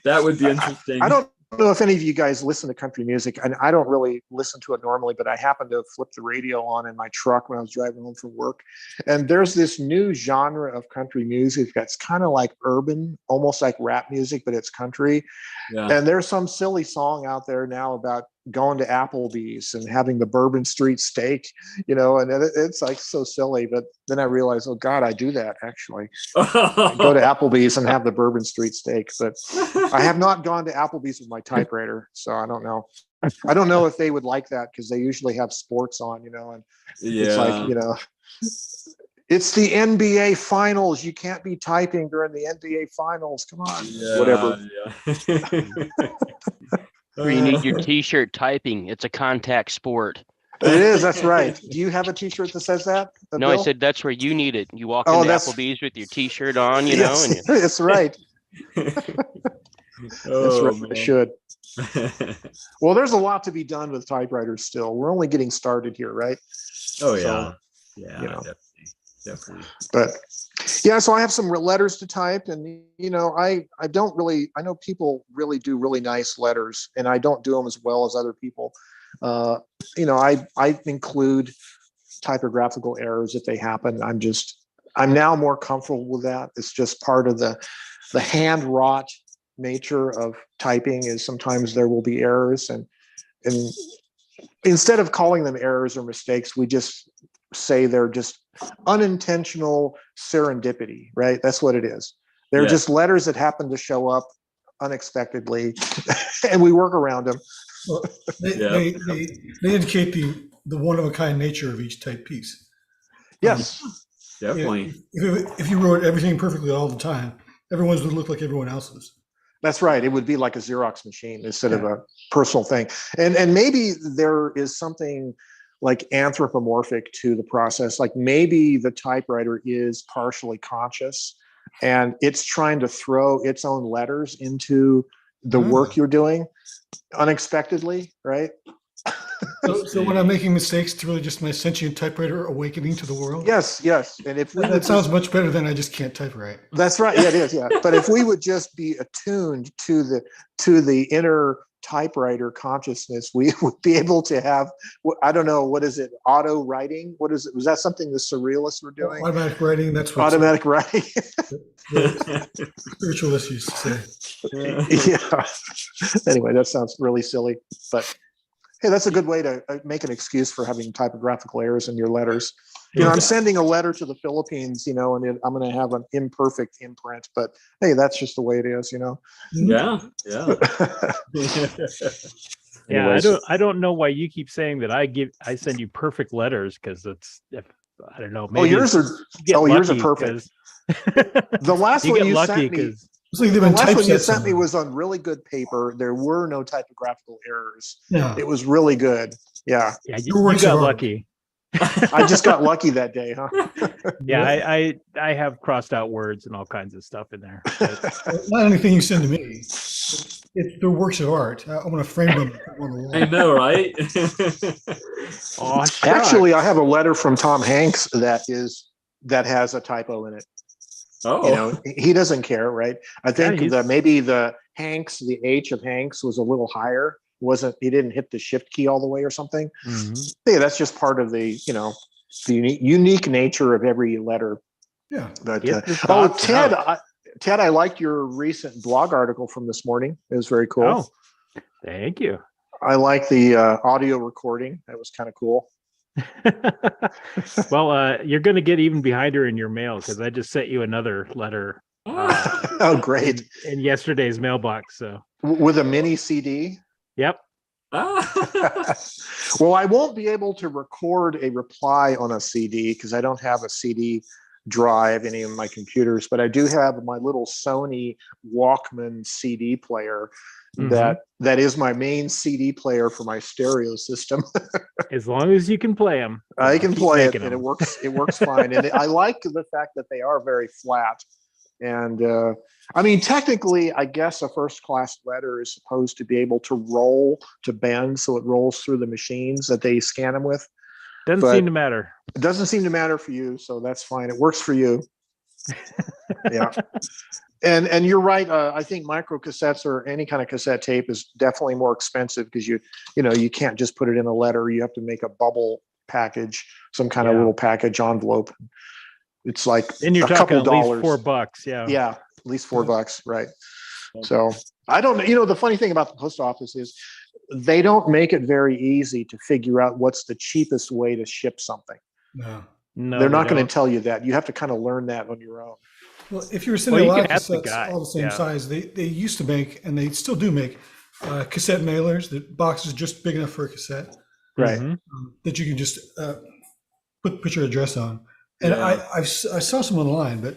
That would be interesting. I don't know if any of you guys listen to country music, and I don't really listen to it normally, but I happened to flip the radio on in my truck when I was driving home from work. And there's this new genre of country music that's kind of like urban, almost like rap music, but it's country. Yeah. And there's some silly song out there now about going to Applebee's and having the Bourbon Street steak, and it's like so silly. But then I realized, oh God, I do that actually. I go to Applebee's and have the Bourbon Street steak, but I have not gone to Applebee's with my typewriter, so I don't know. I don't know if they would like that because they usually have sports on, and it's like, it's the NBA finals. You can't be typing during the NBA finals. Come on, whatever. Yeah. You need your t-shirt typing. It's a contact sport. It is. That's right. Do you have a t-shirt that says that? No, Bill? I said that's where you need it. You walk into Applebee's with your t-shirt on, yes, and that's right. That's right. I should. Well, there's a lot to be done with typewriters still. We're only getting started here, right? Oh yeah. So, yeah. Definitely. But Yeah, so I have some letters to type, and I don't really. I know people really do really nice letters, and I don't do them as well as other people. I include typographical errors if they happen. I'm now more comfortable with that. It's just part of the hand wrought nature of typing. Is sometimes there will be errors, and instead of calling them errors or mistakes, we just say they're just unintentional serendipity, right? That's what it is. They're just letters that happen to show up unexpectedly, and we work around them. Well, they indicate the one of a kind nature of each type piece. Yes, definitely. If you wrote everything perfectly all the time, everyone's would look like everyone else's. That's right. It would be like a Xerox machine instead of a personal thing. And maybe there is something like anthropomorphic to the process. Like maybe the typewriter is partially conscious and it's trying to throw its own letters into the work you're doing unexpectedly, right? So when I'm making mistakes, it's really just my sentient typewriter awakening to the world? Yes. And if that sounds much better than I just can't type right. That's right. Yeah, it is. Yeah. But if we would just be attuned to the inner typewriter consciousness, we would be able to have, I don't know, what is it? Auto writing? What is it? Was that something the surrealists were doing? Automatic writing. That's what automatic writing. Spiritualists used to say. Yeah. Anyway, that sounds really silly, but hey, that's a good way to make an excuse for having typographical errors in your letters. I'm sending a letter to the Philippines, and I'm going to have an imperfect imprint, but hey, that's just the way it is, Yeah. Yeah, I don't know why you keep saying that I send you perfect letters, because I don't know. Maybe yours are perfect. The last one you sent me. The last one you sent me was on really good paper. There were no typographical errors. Yeah. It was really good. Yeah. Yeah, you got lucky. I just got lucky that day, huh? Yeah, I have crossed out words and all kinds of stuff in there. Not anything you send to me. They're works of art. I want to frame them on the wall. I know, right? Actually, I have a letter from Tom Hanks that has a typo in it. Oh, he doesn't care, right? I think maybe the H of Hanks was a little higher. He didn't hit the shift key all the way or something. Mm-hmm. Yeah, that's just part of the unique nature of every letter. Yeah. But Ted, I liked your recent blog article from this morning. It was very cool. Oh, thank you. I like the audio recording. That was kind of cool. Well, you're going to get even behind her in your mail, because I just sent you another letter. Oh, great! In yesterday's mailbox. So with a mini CD. Yep. Well, I won't be able to record a reply on a CD because I don't have a CD drive any of my computers, but I do have my little Sony Walkman CD player. Mm-hmm. That is my main CD player for my stereo system. As long as you can play them, I can play it, and it works. It works fine, and I like the fact that they are very flat. And I mean, technically, I guess a first-class letter is supposed to be able to bend, so it rolls through the machines that they scan them with. Doesn't seem to matter. It doesn't seem to matter for you, so that's fine. It works for you. Yeah. And you're right. I think micro cassettes or any kind of cassette tape is definitely more expensive because you can't just put it in a letter. You have to make a bubble package, some kind of little package envelope. It's like and you're a couple talking at dollars. least $4. Yeah. Yeah, at least $4. Right. So I don't. The funny thing about the post office is they don't make it very easy to figure out what's the cheapest way to ship something. No, they're not going to tell you that. You have to kind of learn that on your own. Well, if you were sending a lot of cassettes all the same size, they used to make, and they still do make, cassette mailers. The box is just big enough for a cassette, right? That you can just put your address on. And I saw some online, but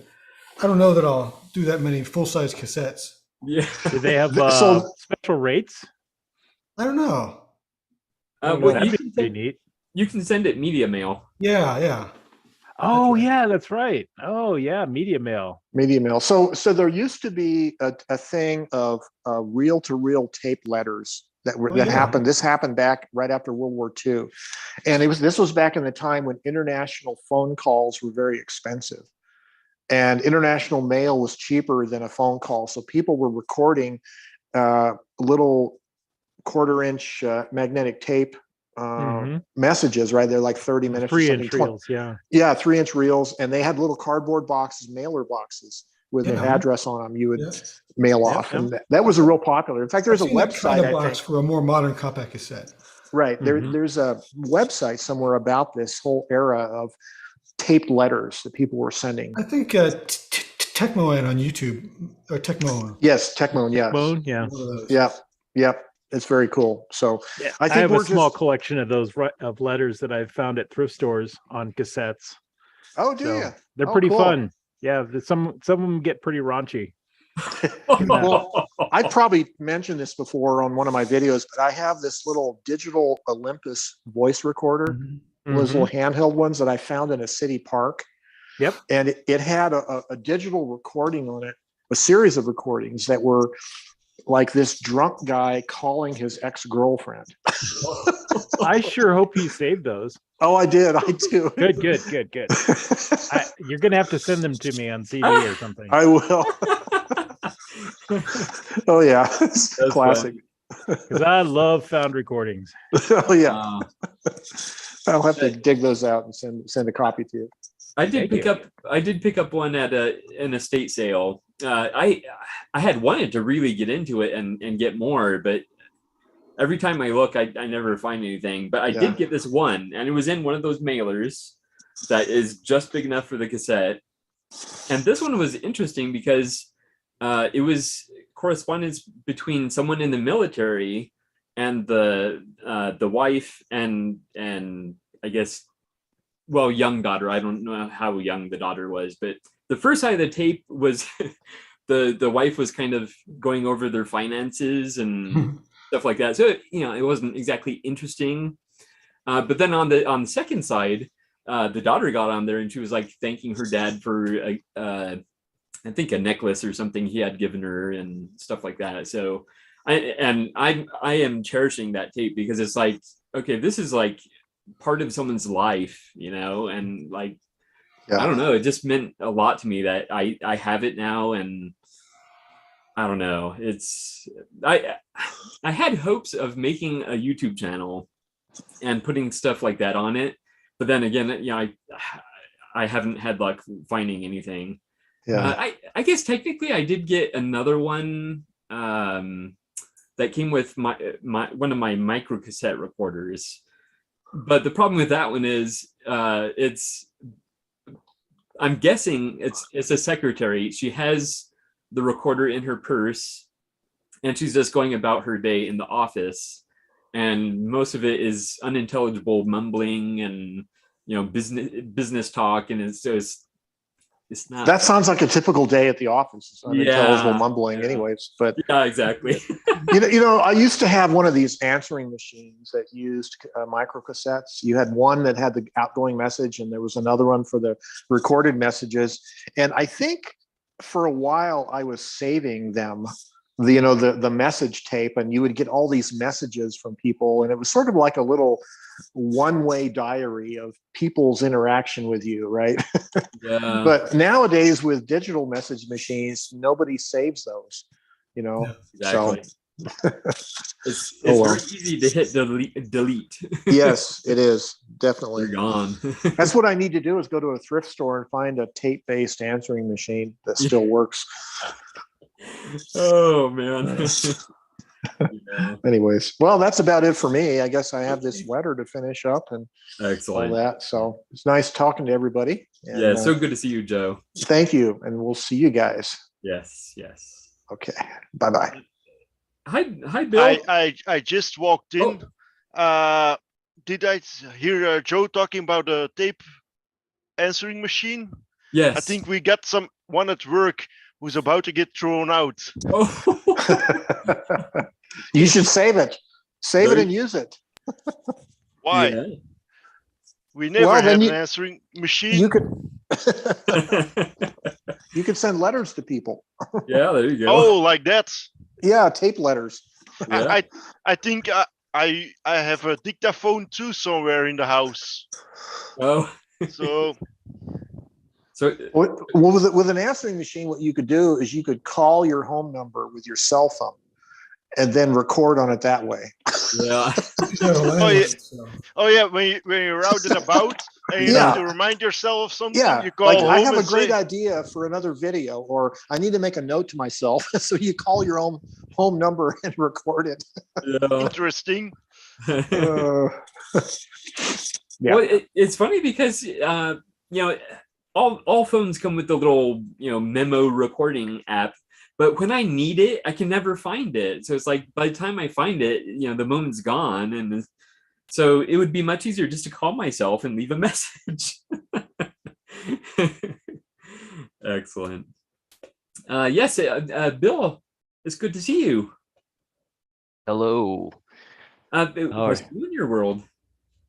I don't know that I'll do that many full size cassettes. Yeah. Do they have special rates? I don't know. Well, that'd be pretty neat. You can send it media mail. Yeah. Oh, yeah, that's right. Oh, yeah, media mail. Media mail. So there used to be a thing of reel-to-reel tape letters that happened. This happened back right after World War II, and this was back in the time when international phone calls were very expensive. and international mail was cheaper than a phone call. So people were recording little 1/4-inch magnetic tape messages, right? They're like 30 minutes or something. 3-inch reels, yeah. Yeah, 3-inch reels. And they had little cardboard boxes, mailer boxes with an address on them you would mail off. And that was a real popular. In fact, there's a website, kind of box for a more modern compact cassette. Right. There's a website somewhere about this whole era of taped letters that people were sending. I think Tecmo on YouTube, or Tecmo. Yes, Tecmo, yes. Yeah. Yeah. It's very cool. So yeah, I think have a small collection of those of letters that I've found at thrift stores on cassettes. Oh, do you? They're pretty fun. Yeah, some of them get pretty raunchy. Well, I probably mentioned this before on one of my videos, but I have this little digital Olympus voice recorder, those little handheld ones that I found in a city park. Yep. And it had a digital recording on it, a series of recordings that were like this drunk guy calling his ex-girlfriend. I sure hope he saved those. Oh, I did. I do. Good. You're going to have to send them to me on CD or something. I will. Oh, yeah. It's classic. Because I love found recordings. Oh, yeah. I'll have to dig those out and send a copy to you. I did pick up one at an estate sale. I had wanted to really get into it and get more, but every time I look, I never find anything. But I did get this one, and it was in one of those mailers that is just big enough for the cassette. And this one was interesting because it was correspondence between someone in the military and the wife and I guess, well, young daughter. I don't know how young the daughter was, but the first side of the tape was the wife was kind of going over their finances and stuff like that. So, it wasn't exactly interesting. But then on the second side, the daughter got on there and she was like thanking her dad for I think a necklace or something he had given her and stuff like that. So I am cherishing that tape because it's like, okay, this is like part of someone's life, and like, I don't know, it just meant a lot to me that I have it now. And I don't know, I had hopes of making a YouTube channel and putting stuff like that on it, but then again, I haven't had luck finding anything. I guess technically I did get another one that came with my one of my micro cassette recorders, but the problem with that one is I'm guessing it's a secretary. She has the recorder in her purse and she's just going about her day in the office, and most of it is unintelligible mumbling and business talk, and it's not. That sounds like a typical day at the office. It's unintelligible mumbling anyways, but yeah, exactly. I used to have one of these answering machines that used microcassettes. You had one that had the outgoing message and there was another one for the recorded messages. And I think for a while I was saving them, the message tape, and you would get all these messages from people, and it was sort of like a little one-way diary of people's interaction with you, right? Yeah. But nowadays with digital message machines, nobody saves those, Exactly. So it's very easy to hit delete. Yes, it is, definitely. You're gone. That's what I need to do, is go to a thrift store and find a tape-based answering machine that still works. Oh man. Anyways, well, that's about it for me. I guess I have this letter to finish up and excellent. All that. So it's nice talking to everybody. And, yeah, so good to see you, Joe. Thank you, and we'll see you guys. Yes. Okay. Bye-bye. Hi, Bill. I just walked in. Did I hear Joe talking about a tape answering machine? Yes. I think we got one at work who's about to get thrown out. Oh. You should save it. Save it and use it. Why? Yeah. We never had an answering machine. You could send letters to people. Yeah, there you go. Oh, like that? Yeah, tape letters. Yeah. I think I have a dictaphone too somewhere in the house. Oh. So So Well, with an answering machine, what you could do is you could call your home number with your cell phone and then record on it that way. Yeah. Oh yeah, when you're out and about and you Yeah. need to remind yourself of something, Yeah, you call like home I have a and great say, idea for another video, or I need to make a note to myself. So you call your own home number and record it. Yeah. interesting. Yeah. Well, it's funny because all phones come with the little memo recording app, but when I need it, I can never find it. So it's like by the time I find it, the moment's gone, and so it would be much easier just to call myself and leave a message. Excellent. Yes, Bill, it's good to see you. Hello. What's new in your world?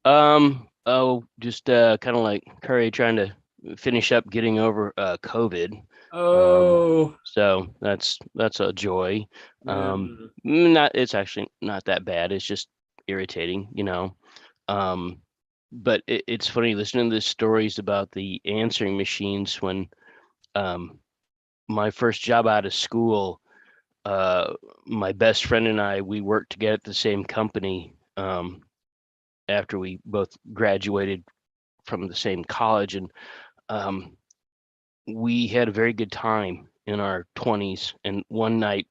Oh, just kind of like Curry trying to finish up getting over COVID. Oh. So that's a joy. It's actually not that bad. It's just irritating, but it's funny listening to the stories about the answering machines when my first job out of school, my best friend and I, we worked together at the same company after we both graduated from the same college, and we had a very good time in our 20s. And one night,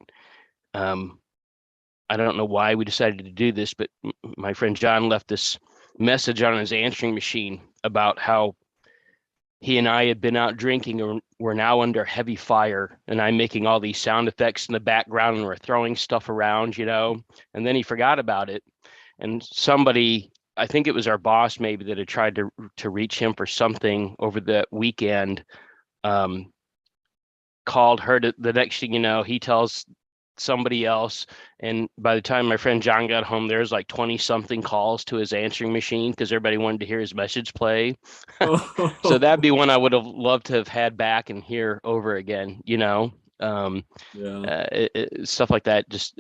I don't know why we decided to do this, but my friend John left this message on his answering machine about how he and I had been out drinking and were now under heavy fire, and I'm making all these sound effects in the background and we're throwing stuff around, and then he forgot about it. And somebody, I think it was our boss maybe, that had tried to reach him for something over the weekend, called her. The next thing you know, he tells somebody else, and by the time my friend John got home, there's like 20 something calls to his answering machine because everybody wanted to hear his message play. So that'd be one I would have loved to have had back and hear over again, stuff like that. Just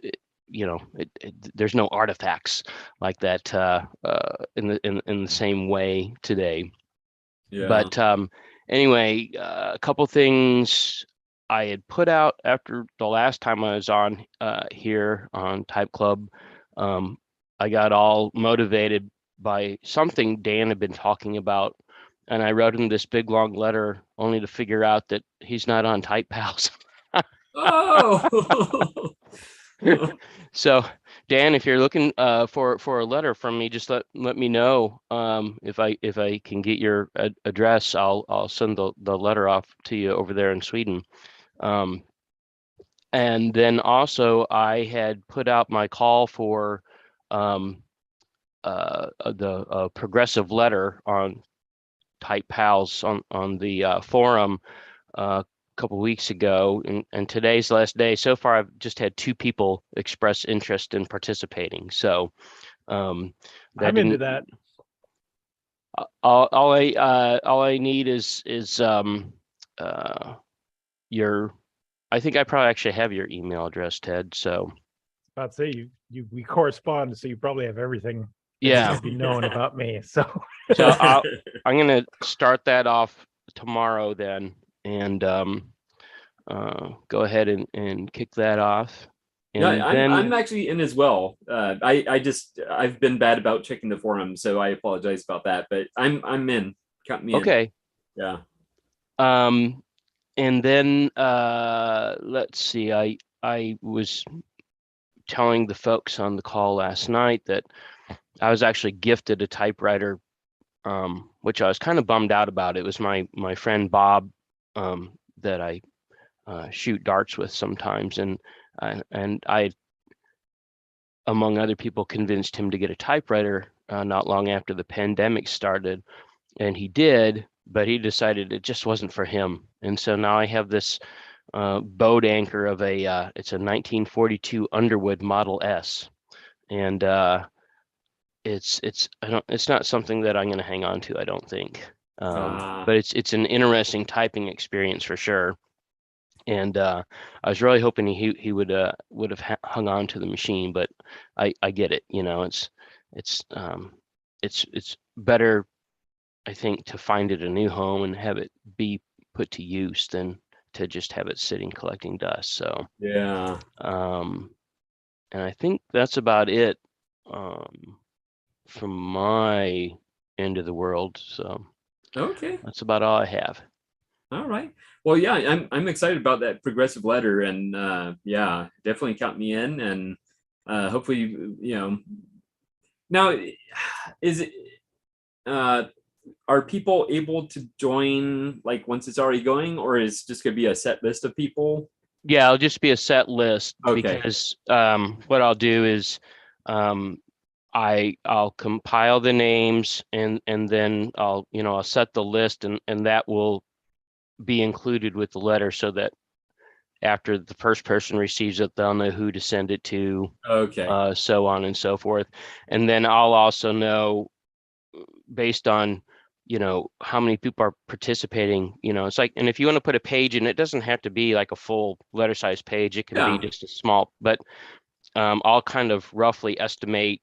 there's no artifacts like that in the same way today. Yeah. But anyway, a couple things I had put out after the last time I was on here on Type Club. I got all motivated by something Dan had been talking about, and I wrote him this big long letter only to figure out that he's not on Type Pals. Oh. So Dan, if you're looking for a letter from me, just let me know. If I can get your address, I'll send the letter off to you over there in Sweden. And then also I had put out my call for the progressive letter on Type Pals on the forum a couple weeks ago, and today's the last day. So far, I've just had 2 people express interest in participating. So I'm into that. All I need is your. I think I probably actually have your email address, Ted. So I'd say we correspond, so you probably have everything. Yeah, be known about me. So I'm gonna start that off tomorrow then, and go ahead and kick that off. And yeah, then I'm actually in as well. I've been bad about checking the forum, so I apologize about that. But I'm in. Count me in. Okay. Yeah. And then let's see. I was telling the folks on the call last night that I was actually gifted a typewriter, which I was kind of bummed out about. It was my friend Bob that I shoot darts with sometimes, and I, among other people, convinced him to get a typewriter not long after the pandemic started, and he did, but he decided it just wasn't for him. And so now I have this boat anchor of it's a 1942 Underwood Model S, and it's not something that I'm going to hang on to, I don't think. But it's an interesting typing experience for sure. And I was really hoping he would have hung on to the machine, but I get it. It's better, I think, to find it a new home and have it be put to use than to just have it sitting collecting dust. So yeah. And I think that's about it from my end of the world. So Okay. that's about all I have. All right. Well, yeah, I'm excited about that progressive letter, and yeah, definitely count me in, and hopefully, you know. Now, is it are people able to join like once it's already going, or is it just gonna be a set list of people? Yeah, it'll just be a set list Okay. because what I'll do is I'll compile the names and then I'll set the list and that will be included with the letter so that after the first person receives it, they'll know who to send it to, Okay. so on and so forth. And then I'll also know based on, how many people are participating, it's like, and if you want to put a page in, it doesn't have to be like a full letter size page. It can Yeah. be just a small, but I'll kind of roughly estimate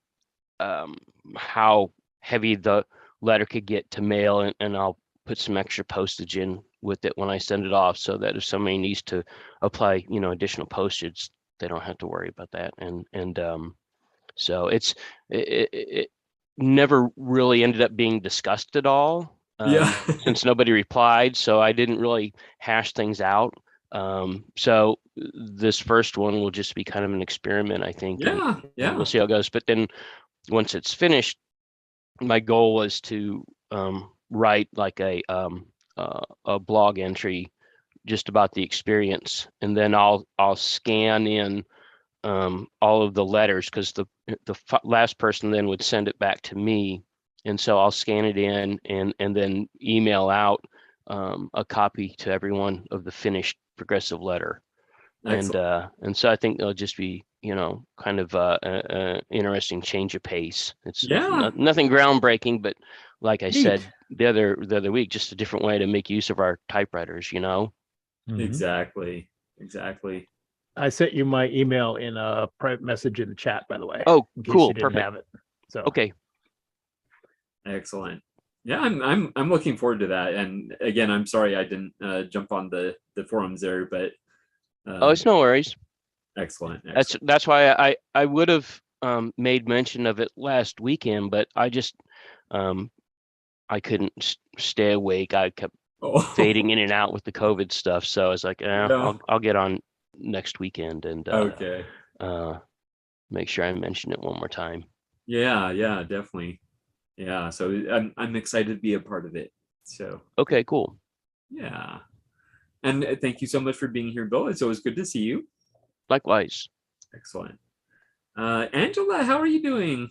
how heavy the letter could get to mail, and I'll put some extra postage in with it when I send it off so that if somebody needs to apply, additional postage, they don't have to worry about that. And so it never really ended up being discussed at all. Yeah. Since nobody replied, so I didn't really hash things out. So this first one will just be kind of an experiment, I think. Yeah. Yeah. We'll see how it goes. But then once it's finished, my goal was to write like a blog entry just about the experience, and then I'll scan in all of the letters, because the last person then would send it back to me, and so I'll scan it in and then email out a copy to everyone of the finished progressive letter. Excellent. And so I think it'll just be kind of a interesting change of pace. It's nothing groundbreaking, but like I said the other week, just a different way to make use of our typewriters. Exactly. I sent you my email in a private message in the chat, by the way. Oh, in case cool. You didn't Perfect. have it. So okay. Excellent. Yeah, I'm looking forward to that. And again, I'm sorry I didn't jump on the forums there, but oh, it's no worries. Excellent. That's why I would have made mention of it last weekend, but I just I couldn't stay awake. I kept fading in and out with the COVID stuff, so I was like, I'll get on next weekend and okay. Make sure I mention it one more time. Yeah, definitely. Yeah, so I'm excited to be a part of it. So okay, cool. Yeah, and thank you so much for being here, Bill. It's always good to see you. Likewise. Excellent. Angela, how are you doing?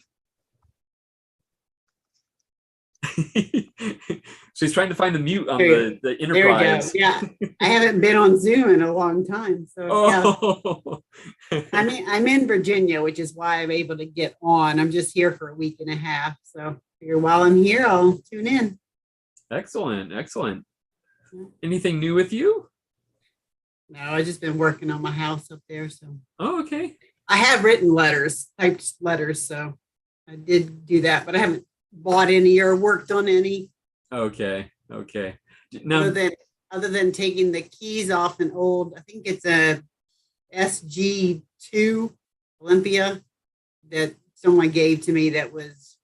She's trying to find the mute on the Enterprise. There we go. Yeah, I haven't been on Zoom in a long time, so yeah. I'm in Virginia, which is why I'm able to get on. I'm just here for a week and a half, so while I'm here, I'll tune in. Excellent. Anything new with you? No, I've just been working on my house up there. So. Oh, okay. I have written letters, typed letters, so I did do that, but I haven't bought any or worked on any. Okay. Now, other than taking the keys off an old, I think it's a SG2 Olympia that someone gave to me that was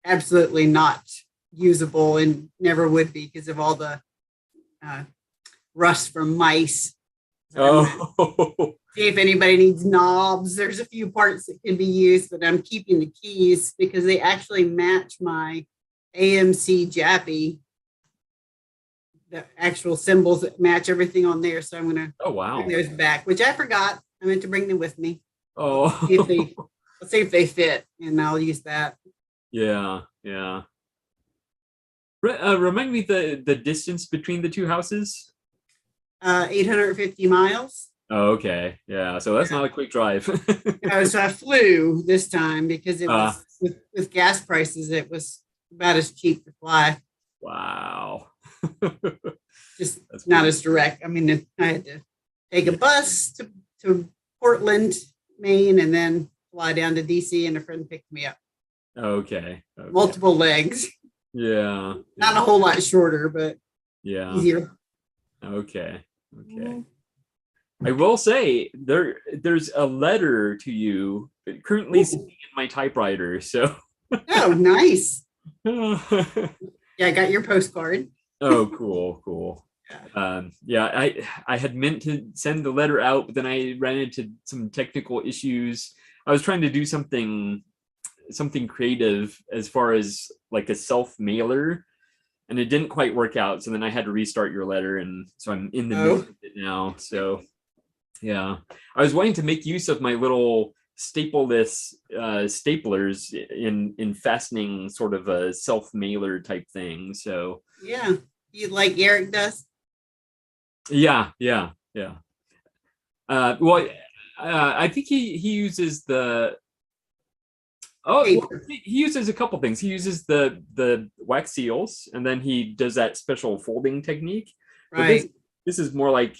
absolutely not usable and never would be because of all the rust from mice. Oh. See if anybody needs knobs. There's a few parts that can be used, but I'm keeping the keys because they actually match my AMC Jappy, the actual symbols that match everything on there. So I'm going to bring those back, which I forgot. I meant to bring them with me. Oh, let's see if they fit, and I'll use that. Yeah. Remind me the distance between the two houses. 850 miles. Oh, okay. Yeah. So that's not a quick drive. So I flew this time because it was with gas prices, it was about as cheap to fly. Wow. Just not as direct. I mean, I had to take a bus to Portland, Maine, and then fly down to DC, and a friend picked me up. Okay. Multiple legs. Yeah. Not a whole lot shorter, but yeah. easier. Okay. Okay. Mhm. I will say there's a letter to you currently sitting in my typewriter. So. Oh, nice. Oh, Yeah, I got your postcard. cool, cool. Yeah, I had meant to send the letter out, but then I ran into some technical issues. I was trying to do something creative as far as like a self mailer, and it didn't quite work out. So then I had to restart your letter, and so I'm in the midst of it now. So yeah, I was wanting to make use of my little stapleless staplers in fastening sort of a self mailer type thing. So Yeah, you like Eric does. yeah. Well, I think he uses the he uses a couple things. He uses the wax seals, and then he does that special folding technique. Right. This is more like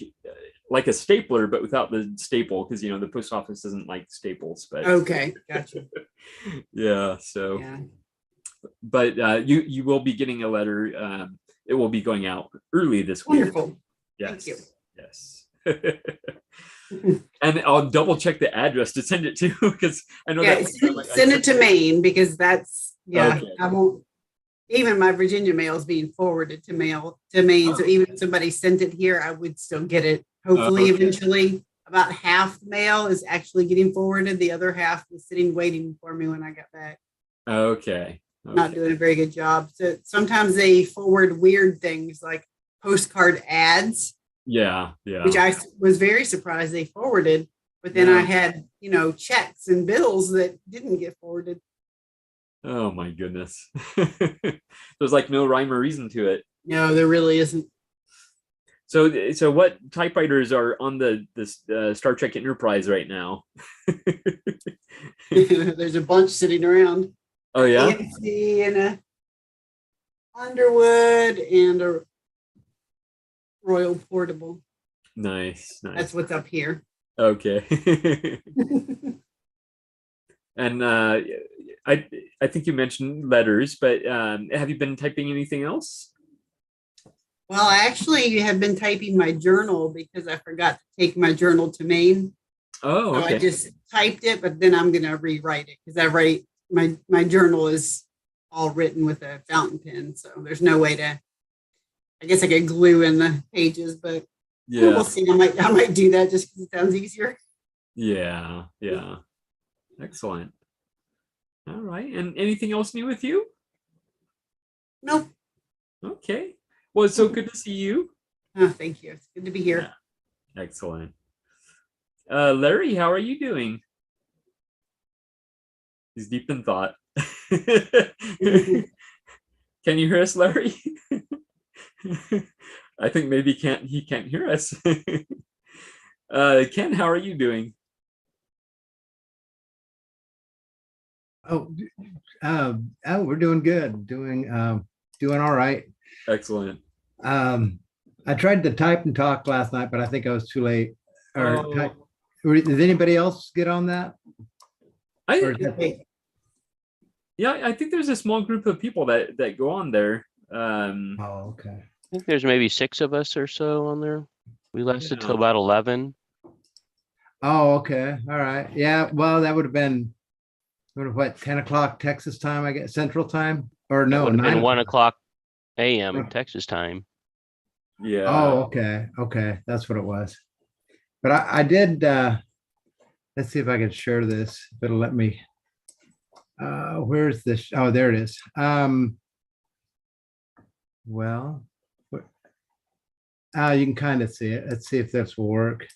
a stapler, but without the staple, because the post office doesn't like staples. But Okay, gotcha. yeah. So, Yeah. but you will be getting a letter. It will be going out early this week. Wonderful. Yes. Thank you. Yes. And I'll double check the address to send it to, because I know Yeah, send it to Maine, because that's Okay. I won't. Even my Virginia mail is being forwarded to Maine. So even if somebody sent it here, I would still get it. Hopefully, Okay. eventually. About half the mail is actually getting forwarded. The other half was sitting waiting for me when I got back. Okay. Not doing a very good job. So sometimes they forward weird things like postcard ads, Yeah. which I was very surprised they forwarded. But then I Yeah. had, checks and bills that didn't get forwarded. Oh my goodness. There's like no rhyme or reason to it. No, there really isn't. So what typewriters are on the Star Trek Enterprise right now? There's a bunch sitting around. Oh yeah. AMC and a Underwood and a Royal Portable. Nice. That's what's up here. Okay. And I think you mentioned letters, but have you been typing anything else? Well, I actually have been typing my journal because I forgot to take my journal to Maine. Oh, So okay. I just typed it, but then I'm going to rewrite it because I write my journal is all written with a fountain pen. So there's no way to, I guess I could glue in the pages, but Yeah. we'll see. I might do that just because it sounds easier. Yeah. Excellent. All right. And anything else new with you? Nope. Okay. Well, it's so good to see you. Oh, thank you. It's good to be here. Yeah. Excellent. Larry, how are you doing? He's deep in thought. Can you hear us, Larry? I think maybe he can't hear us. Ken, how are you doing? We're doing good. Doing all right. Excellent. I tried to type and talk last night, but I think I was too late. Oh. Did anybody else get on that? Yeah, I think there's a small group of people that go on there. Oh, okay. I think there's maybe 6 of us or so on there. We lasted till Yeah. about 11. Oh, okay. All right. Yeah. Well, that would have been what, 10 o'clock Texas time, I guess, Central time, or It no, would have 9 been 1 o'clock. o'clock a.m. Oh. Texas time. Yeah. Oh, okay. Okay. That's what it was. But I did, let's see if I can share this, if it'll let me. Where's this? Oh, there it is. Well, you can kind of see it. Let's see if this will work.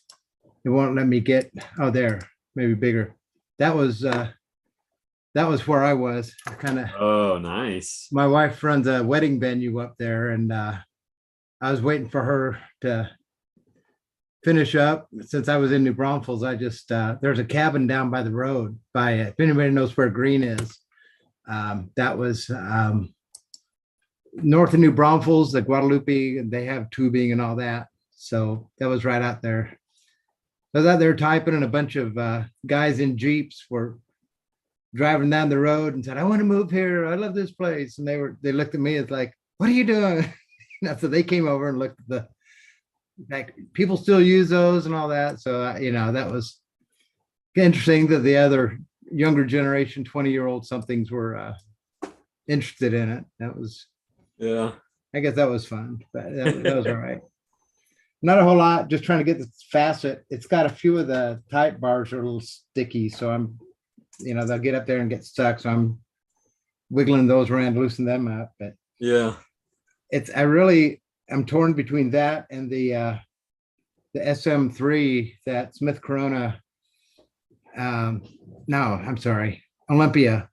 It won't let me get, oh, there, maybe bigger. That was where I was kind of. Oh, nice. My wife runs a wedding venue up there, and I was waiting for her to finish up. Since I was in New Braunfels, I just, there's a cabin down by the road by it. If anybody knows where Green is, that was north of New Braunfels, the Guadalupe, and they have tubing and all that. So that was right out there. I was out there typing, and a bunch of guys in Jeeps were driving down the road and said, "I want to move here. I love this place." And they looked at me as like, "What are you doing?" So they came over and looked at In fact, people still use those and all that. So, that was interesting that the other younger generation, 20-year-old somethings were interested in it. That was, yeah. I guess that was fun, but that was all right. Not a whole lot, just trying to get the facet. It's got a few of the type bars are a little sticky. So I'm, they'll get up there and get stuck. So I'm wiggling those around, loosen them up. But yeah, I'm torn between that and the SM3 that Smith Corona. No, I'm sorry, Olympia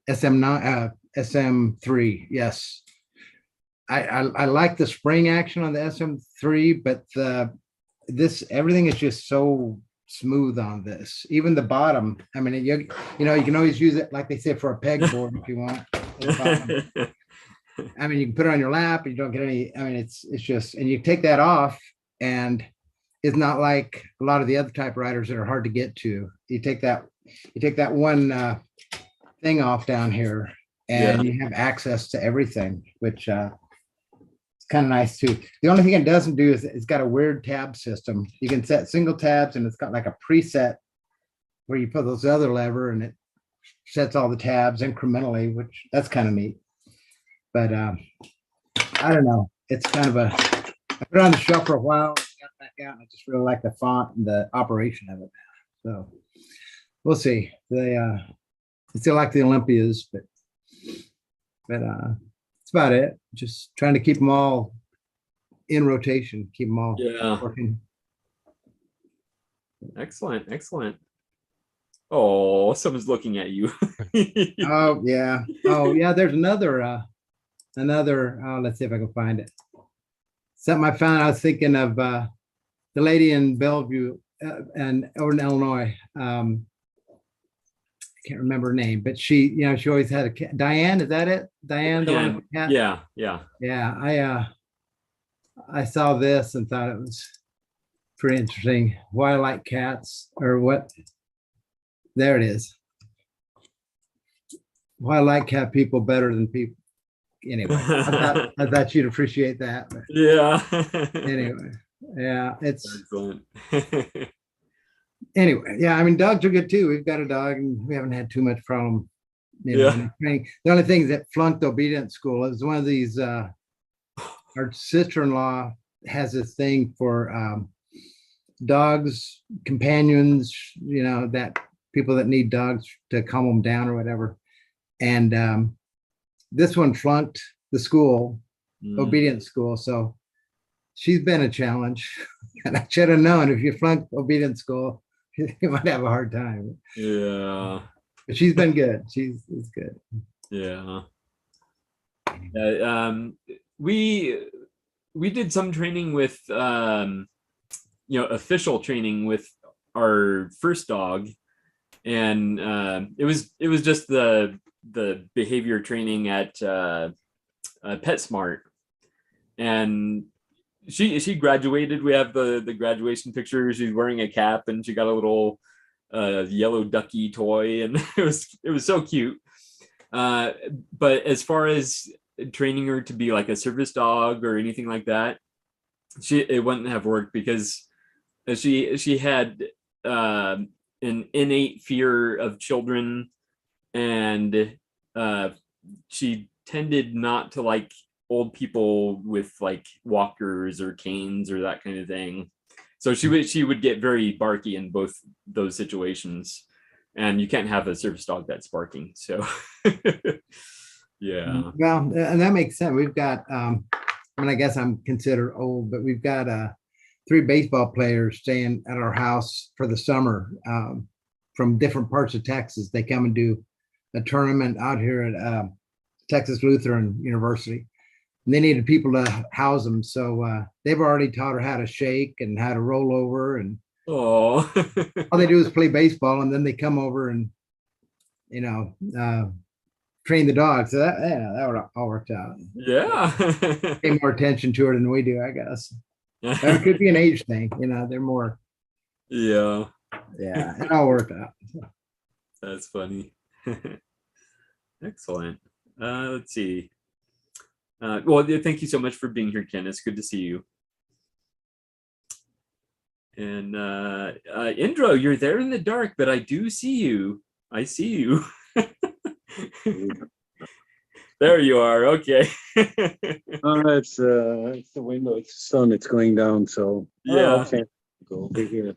SM3. Yes. I like the spring action on the SM3, but everything is just so smooth on this. Even the bottom. I mean, you can always use it, like they say, for a pegboard if you want. I mean, you can put it on your lap. You don't get any. I mean, it's just, and you take that off, and it's not like a lot of the other typewriters that are hard to get to. You take that one thing off down here, and you have access to everything, which it's kind of nice too. The only thing it doesn't do is it's got a weird tab system. You can set single tabs, and it's got like a preset where you put those other lever, and it sets all the tabs incrementally, which that's kind of neat. But I don't know. It's kind of I put it on the shelf for a while, got back out, and I just really like the font and the operation of it. So we'll see. I still like the Olympias, but that's about it. Just trying to keep them all in rotation, keep them all working. Excellent. Oh, someone's looking at you. Oh yeah. There's another. Let's see if I can find it. Something I found. I was thinking of the lady in Bellevue and over in Illinois. I can't remember her name, but she always had a cat. Diane, is that it? Diane, the one with the cat? Yeah. I saw this and thought it was pretty interesting. Why I like cats, or what? There it is. Why I like cat people better than people. Anyway, I thought you'd appreciate that. But yeah. Anyway, yeah, it's excellent. Anyway, yeah, I mean, dogs are good too. We've got a dog, and we haven't had too much problem. The only thing that flunked obedience school is one of these. Our sister-in-law has this thing for dogs, companions. That people that need dogs to calm them down or whatever. And this one flunked the school, obedience school. So she's been a challenge. And I should have known, if you flunk obedience school, you might have a hard time. Yeah. But she's been good. She's good. Yeah. We did some training with official training with our first dog, and it was just the behavior training at PetSmart, and she graduated. We have the graduation picture. She's wearing a cap, and she got a little yellow ducky toy, and it was so cute. But as far as training her to be like a service dog or anything like that, it wouldn't have worked, because she had an innate fear of children, and she tended not to like old people with like walkers or canes or that kind of thing. So she would get very barky in both those situations, and you can't have a service dog that's barking. So yeah. Well, and that makes sense. We've got I guess I'm considered old, but we've got 3 baseball players staying at our house for the summer from different parts of Texas. They come and do a tournament out here at Texas Lutheran University. And they needed people to house them. So they've already taught her how to shake and how to roll over. And all they do is play baseball, and then they come over and, train the dog. So that all worked out. Yeah. Pay more attention to her than we do, I guess. It could be an age thing, they're more. Yeah. Yeah, it all worked out. That's funny. Excellent. Let's see. Well, thank you so much for being here, Ken. It's good to see you. And Indro, you're there in the dark, but I do see you. I see you. There you are. Okay. It's the window. It's the sun. It's going down. So Yeah. okay. Go over here.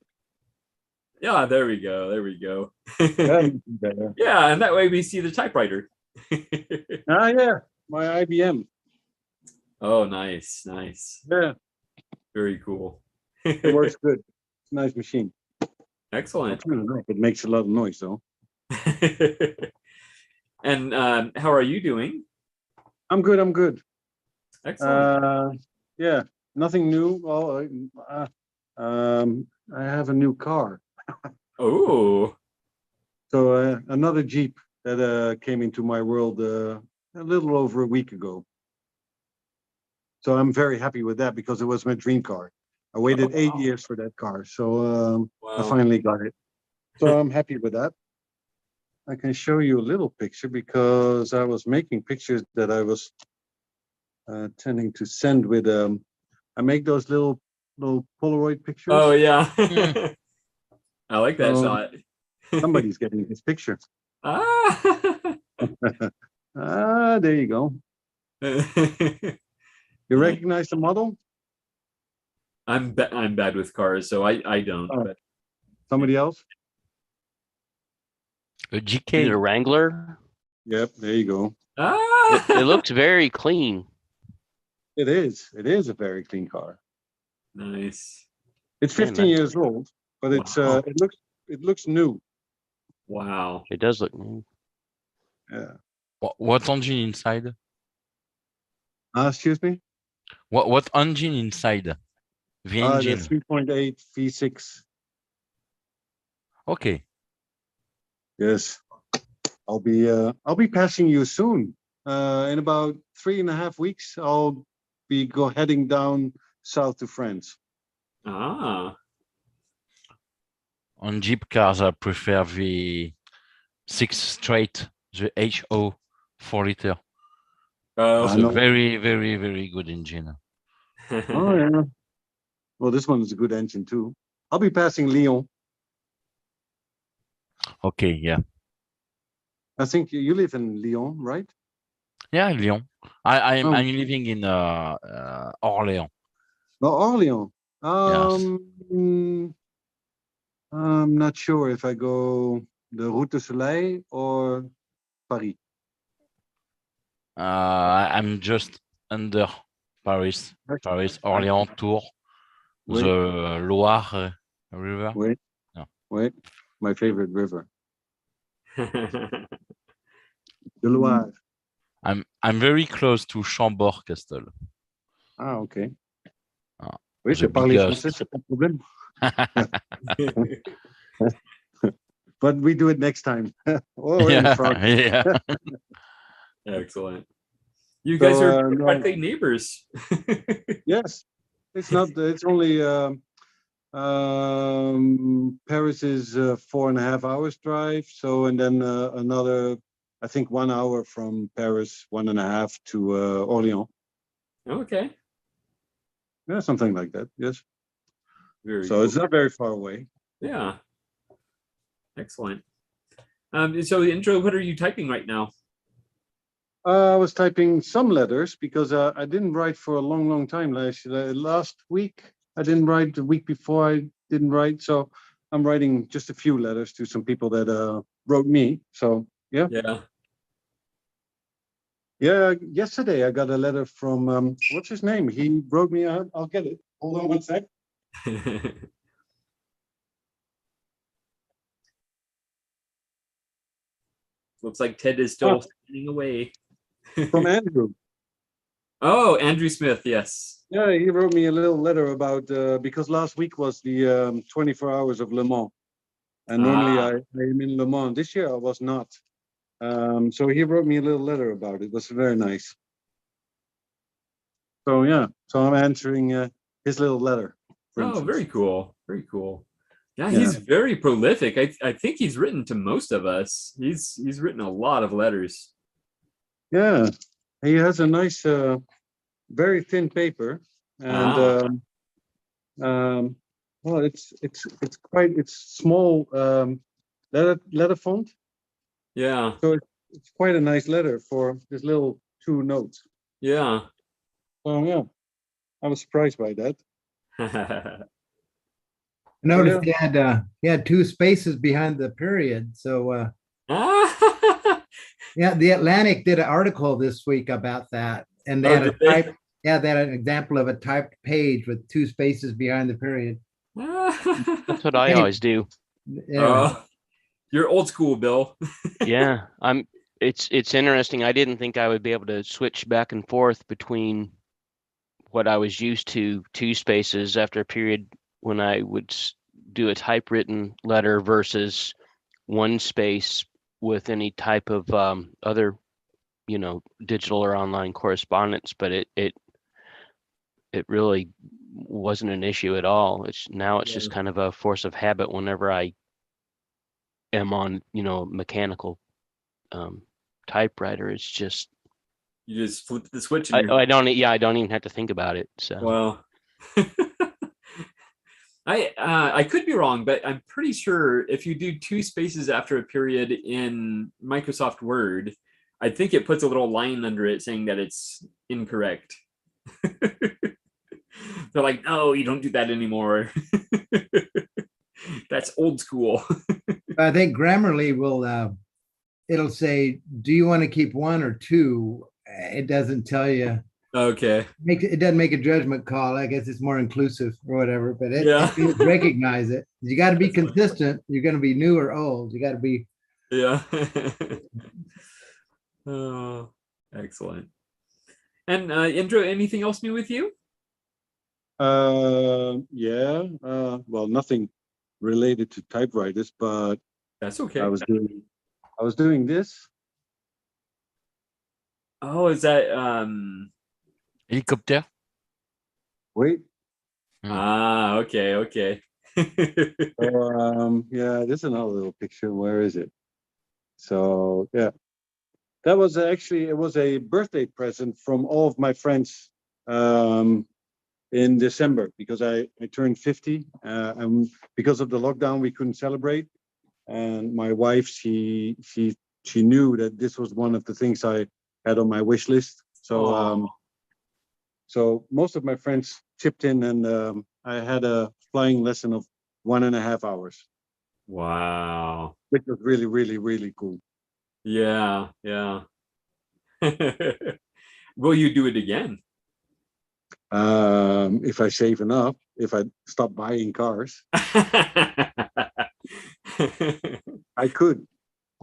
Yeah, there we go. There we go. Better. Yeah, and that way we see the typewriter. Yeah, my IBM. Oh, nice, nice. Yeah, very cool. It works good. It's a nice machine. Excellent. It makes a lot of noise, though. And how are you doing? I'm good. I'm good. Excellent. Yeah, nothing new. Well, I have a new car. Oh. So another Jeep that came into my world a little over a week ago. So I'm very happy with that because it was my dream car. I waited 8 years for that car, so I finally got it. So I'm happy with that. I can show you a little picture because I was making pictures that I was tending to send with. I make those little Polaroid pictures. Oh yeah. I like that shot. Somebody's getting this picture. Ah. There you go. You recognize the model? I'm bad with cars, so I don't. But. Somebody else? A GK, the Wrangler. Yep, there you go. Ah. It looks very clean. It is. It is a very clean car. Nice. It's 15 years old, but it's it looks new. Wow. It does look new. Yeah. What engine inside? Excuse me? What engine inside? The engine. The 3.8 V6. Okay. Yes. I'll be passing you soon. In about 3.5 weeks, I'll be heading down south to France. Ah. On Jeep cars, I prefer the 6 straight, the HO 4 liter. Oh, it's a very, very, very good engine. Oh yeah. Well, this one is a good engine too. I'll be passing Lyon. Okay, yeah. I think you live in Lyon, right? Yeah, Lyon. I'm living in Orléans. Oh, Orléans. Yes. I'm not sure if I go the Route du Soleil or Paris. I'm just under Paris, Orléans, Tours, the Loire River. Wait, no. Wait, my favorite river. The Loire. I'm very close to Chambord Castle. Ah, ok. Oui, je parle français, c'est pas de problème. But we do it next time. In France. Yeah. Excellent. You guys are practically neighbors. Yes, it's not. It's only Paris is 4.5 hours drive. So and then another, I think 1 hour from Paris, 1.5 to Orléans. Okay. Yeah, something like that. Yes. Very so cool. It's not very far away. Yeah. Excellent. So the intro, what are you typing right now? I was typing some letters because I didn't write for a long time. Last week, I didn't write. The week before, I didn't write. So I'm writing just a few letters to some people that wrote me. So yeah. Yeah. Yeah. Yesterday, I got a letter from, what's his name? He wrote me. I'll get it. Hold on one sec. Looks like Ted is still standing away. From Andrew. Oh, Andrew Smith, yes. Yeah, he wrote me a little letter about, because last week was the 24 hours of Le Mans. And normally I am in Le Mans. This year I was not. So he wrote me a little letter about it. It was very nice. So yeah, so I'm answering his little letter. Oh, very cool. Very cool. Yeah, he's very prolific. I think he's written to most of us. He's written a lot of letters. Yeah, he has a nice, very thin paper, and well, it's small letter font. Yeah. So it's quite a nice letter for this little 2 notes. Yeah. So yeah, I was surprised by that. I noticed yeah. he had 2 spaces behind the period. So yeah, the Atlantic did an article this week about that, and they Oh, had did they? they had an example of a typed page with 2 spaces behind the period. That's what I always do. Yeah. You're old school, Bill. Yeah, it's interesting. I didn't think I would be able to switch back and forth between what I was used to, 2 spaces after a period when I would do a typewritten letter versus 1 space with any type of other, digital or online correspondence. But it really wasn't an issue at all. It's just kind of a force of habit whenever I am on, mechanical typewriter. It's just You just flip the switch. I don't even have to think about it. So well, I could be wrong, but I'm pretty sure if you do 2 spaces after a period in Microsoft Word, I think it puts a little line under it saying that it's incorrect. They're like, no, you don't do that anymore. That's old school. I think Grammarly will it'll say, do you want to keep 1 or 2? It doesn't tell you. Okay. It doesn't make a judgment call. I guess it's more inclusive or whatever, but it recognize it. You got to be consistent. You're going to be new or old. You got to be. Yeah. Oh, excellent. And Indra, anything else new with you? Yeah. Well, nothing related to typewriters, but that's okay. I was doing this. Oh, is that helicopter? Wait. Okay. Yeah, this is another little picture. Where is it? So yeah, that was actually, it was a birthday present from all of my friends in December, because I turned 50, and because of the lockdown we couldn't celebrate. And my wife, she knew that this was one of the things I had on my wish list. So so most of my friends chipped in, and I had a flying lesson of 1.5 hours. Wow. Which was really, really, really cool. Yeah. Will you do it again? If I save enough, if I stop buying cars. I could.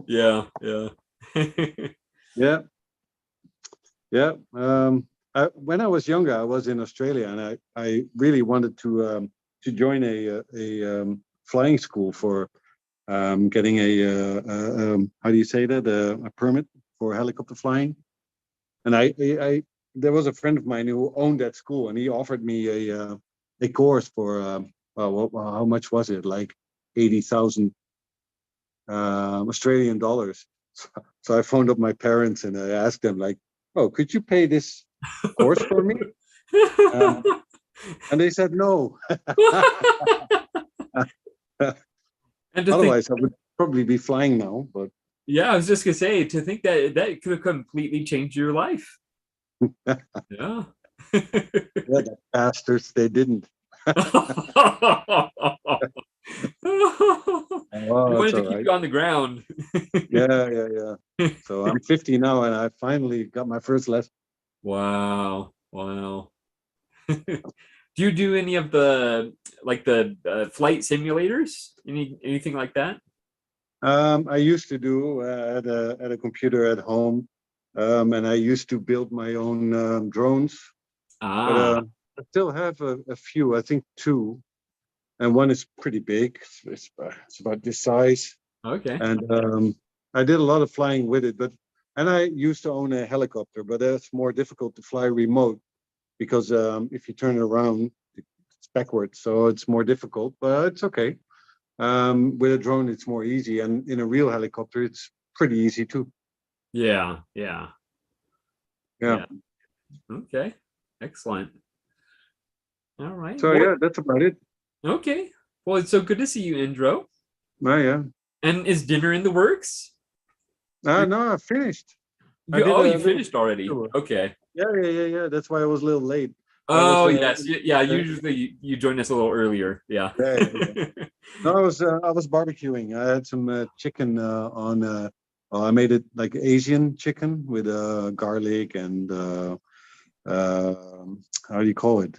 Yeah. When I was younger, I was in Australia, and I really wanted to join a flying school for getting a how do you say that, a permit for helicopter flying. And I there was a friend of mine who owned that school, and he offered me a course for how much was it, like 80,000 Australian dollars. So I phoned up my parents and I asked them, like, oh, could you pay this course for me? And they said no. Otherwise I would probably be flying now. But yeah, I was just gonna say, to think that could have completely changed your life. Yeah. Yeah, the bastards, they didn't. I wanted to keep you on the ground. Yeah. So I'm 50 now, and I finally got my first lesson. Wow. Do you do any of the flight simulators? Anything like that? I used to do at a computer at home, and I used to build my own drones. But I still have a few. I think 2, and one is pretty big. It's about this size. Okay. And I did a lot of flying with it, and I used to own a helicopter, but that's more difficult to fly remote, because if you turn it around, it's backwards, so it's more difficult. But it's okay. With a drone, it's more easy, and in a real helicopter, it's pretty easy too. Yeah. Okay. Excellent. All right. So yeah, that's about it. Okay. Well, it's so good to see you, Indro. Oh, yeah. And is dinner in the works? No, I finished. I did Oh, a you little finised already. tour. Okay. Yeah. That's why I was a little late. Oh, yes. Yeah, usually you join us a little earlier. Yeah. Yeah. No, I was barbecuing. I had some chicken on. I made it like Asian chicken with garlic and how do you call it?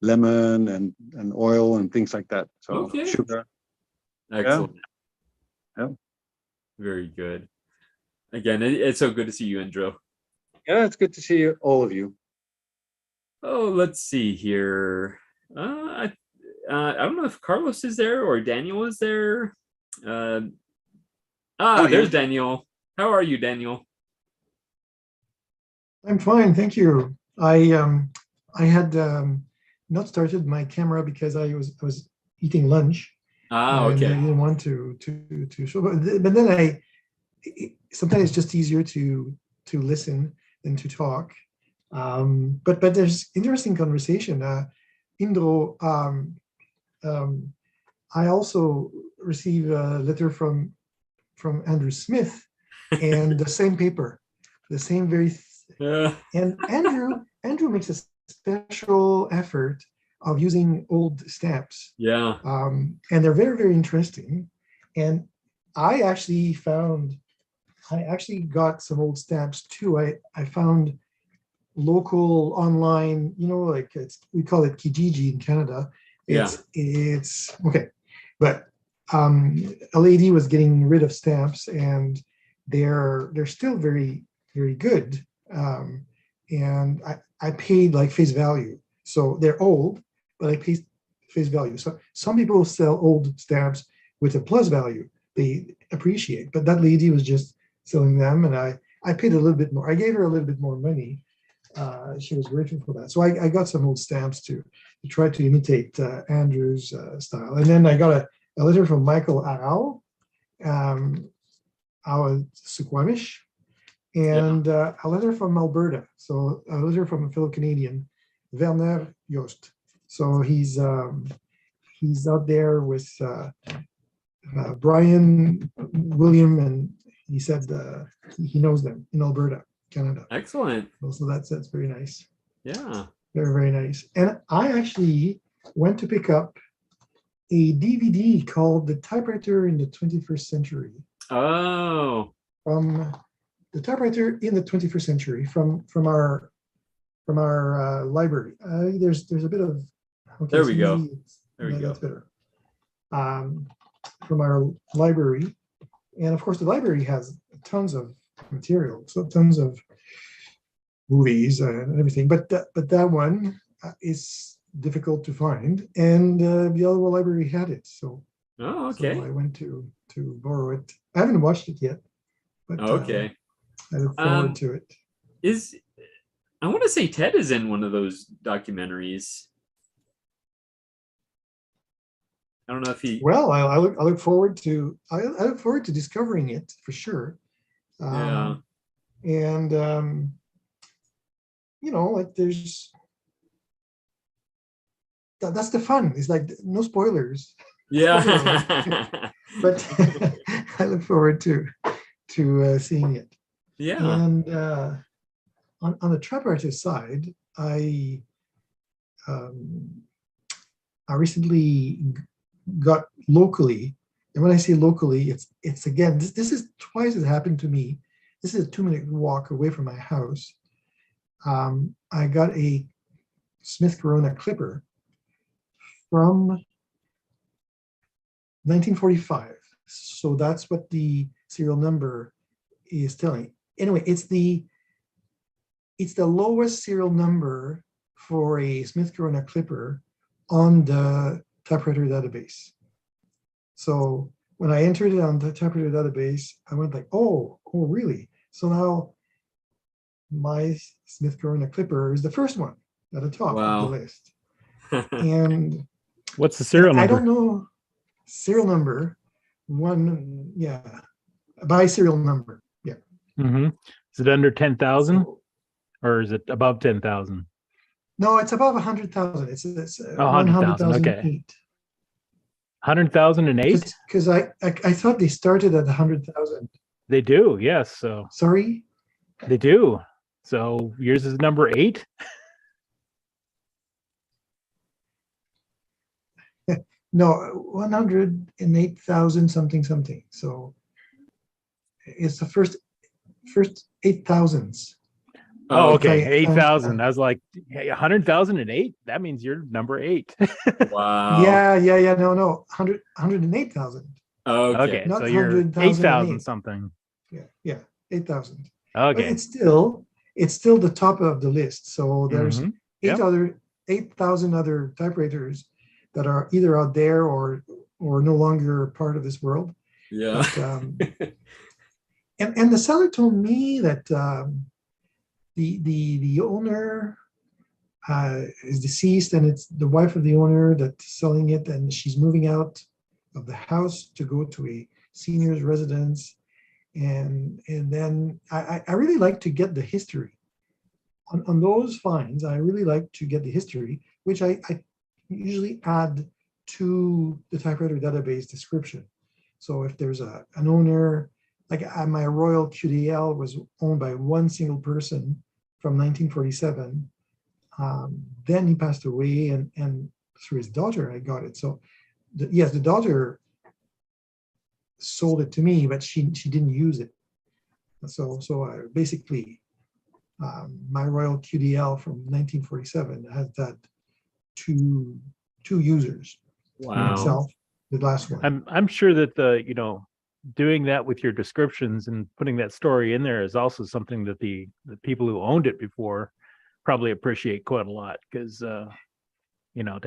Lemon and oil and things like that. So Okay. sugar. Excellent. Yeah. Very good. Again, it's so good to see you, Indro. Yeah, it's good to see you, all of you. Oh, let's see here. I don't know if Carlos is there or Daniel is there. There's Daniel. How are you, Daniel? I'm fine, thank you. I had not started my camera because I was eating lunch. Okay. And I didn't want to show, but then sometimes it's just easier to listen than to talk. But there's interesting conversation. Indro, I also received a letter from Andrew Smith, and the same paper, the same very. And Andrew makes a special effort of using old stamps. Yeah. And they're very, very interesting. And I actually got some old stamps too. I found local online, like we call it Kijiji in Canada. It's okay. But a lady was getting rid of stamps, and they're still very, very good. And I paid like face value. So they're old, but I paid face value. So some people sell old stamps with a plus value. They appreciate, but that lady was just selling them, and I paid a little bit more. I gave her a little bit more money. She was grateful for that. So I got some old stamps to try to imitate Andrew's style. And then I got a letter from Michael Arau, our Suquamish, and a letter from Alberta. So a letter from a fellow Canadian, Werner Joost. So he's out there with Brian, William, and he said he knows them in Alberta, Canada. Excellent. So that's very nice. Yeah. Very, very nice. And I actually went to pick up a DVD called The Typewriter in the 21st Century. Oh. The Typewriter in the 21st Century from our library. There's a bit of. Okay, there we go. There we go. That's better. From our library, and of course the library has tons of material, so tons of movies and everything. But that one is difficult to find, and the other library had it. So. Oh, okay. So I went to borrow it. I haven't watched it yet, but okay. I look forward to it. I want to say Ted is in one of those documentaries. I don't know if he. Well, I look forward to discovering it for sure. Yeah. And like there's that's the fun. It's like no spoilers. Yeah. But I look forward to seeing it. Yeah. And on the typewriter side, I recently got locally, and when I say locally, it's again, this is twice it happened to me. This is a 2-minute walk away from my house. I got a Smith Corona clipper from 1945. So that's what the serial number is telling. Anyway, it's the lowest serial number for a Smith Corona clipper on the typewriter database. So when I entered it on the typewriter database, I went like, oh, really? So now my Smith Corona clipper is the first one at the top of the list. And what's the serial number? I don't know. Serial number one, yeah. By serial number, yeah. Mm-hmm. Is it under 10,000 or is it above 10,000? No, it's above 100,000. It's 100,000. Okay. 100,008? Because I thought they started at 100,000. They do, yes. So sorry, they do. So yours is number 8. No, 108,000 something. So it's the first 8,000s. Oh, okay. 8,000. I was like, hey, 100,008? That means you're number 8. Wow. Yeah. No, 108,000. Okay. Not So you're 8,000 something. Yeah, 8,000. Okay. But it's still the top of the list. So there's 8,000 other typewriters that are either out there or no longer part of this world. Yeah. But, and the seller told me that the owner is deceased, and it's the wife of the owner that's selling it, and she's moving out of the house to go to a senior's residence. And then I really like to get the history on those finds. I really like to get the history, which I usually add to the typewriter database description. So if there's an owner, like my Royal QDL was owned by one single person from 1947. Then he passed away, and through his daughter, I got it. So yes, the daughter sold it to me, but she didn't use it. So I basically, my Royal QDL from 1947 has that two users. Wow. Myself, the last one. I'm sure that doing that with your descriptions and putting that story in there is also something that the people who owned it before probably appreciate quite a lot, because to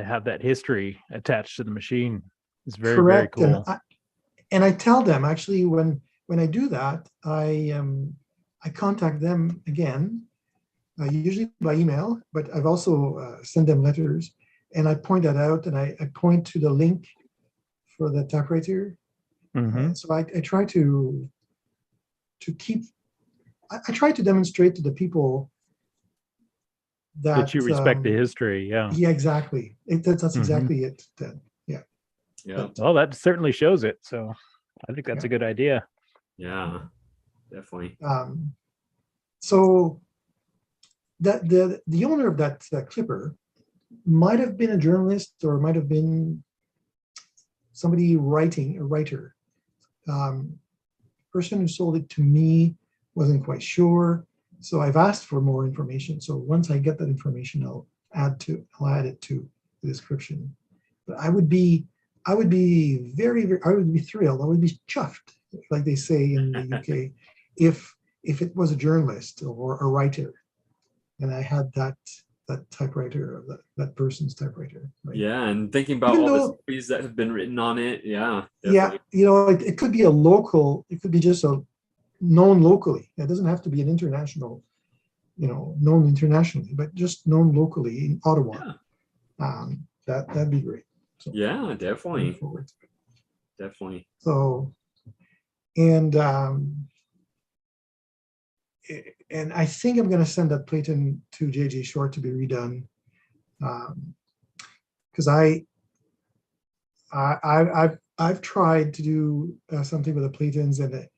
have that history attached to the machine is very, correct. very cool. And I tell them, actually, when I do that, I contact them again, usually by email, but I've also sent them letters, and I point that out, and I point to the link for the typewriter. So I try to keep. I try to demonstrate to the people that you respect the history. Yeah. Yeah, exactly. That's exactly it. Yeah. Yeah. Well, that certainly shows it. So I think that's a good idea. Yeah, definitely. So that the owner of that clipper might have been a journalist, or might have been somebody a writer. Person who sold it to me wasn't quite sure, so I've asked for more information. So once I get that information, I'll add it to the description. But I would be very, I would be thrilled. I would be chuffed, like they say in the UK, if it was a journalist or a writer, and I had that typewriter, or that person's typewriter. Right? Yeah, and thinking about all the stories that have been written on it. Yeah. Definitely. Yeah, it could be a local. It could be just a known locally. It doesn't have to be an international, known internationally, but just known locally in Ottawa. Yeah. That'd be great. So, yeah, definitely. Definitely. So, and I think I'm going to send that Platen to JJ Short to be redone, because I've tried to do something with the Platens, and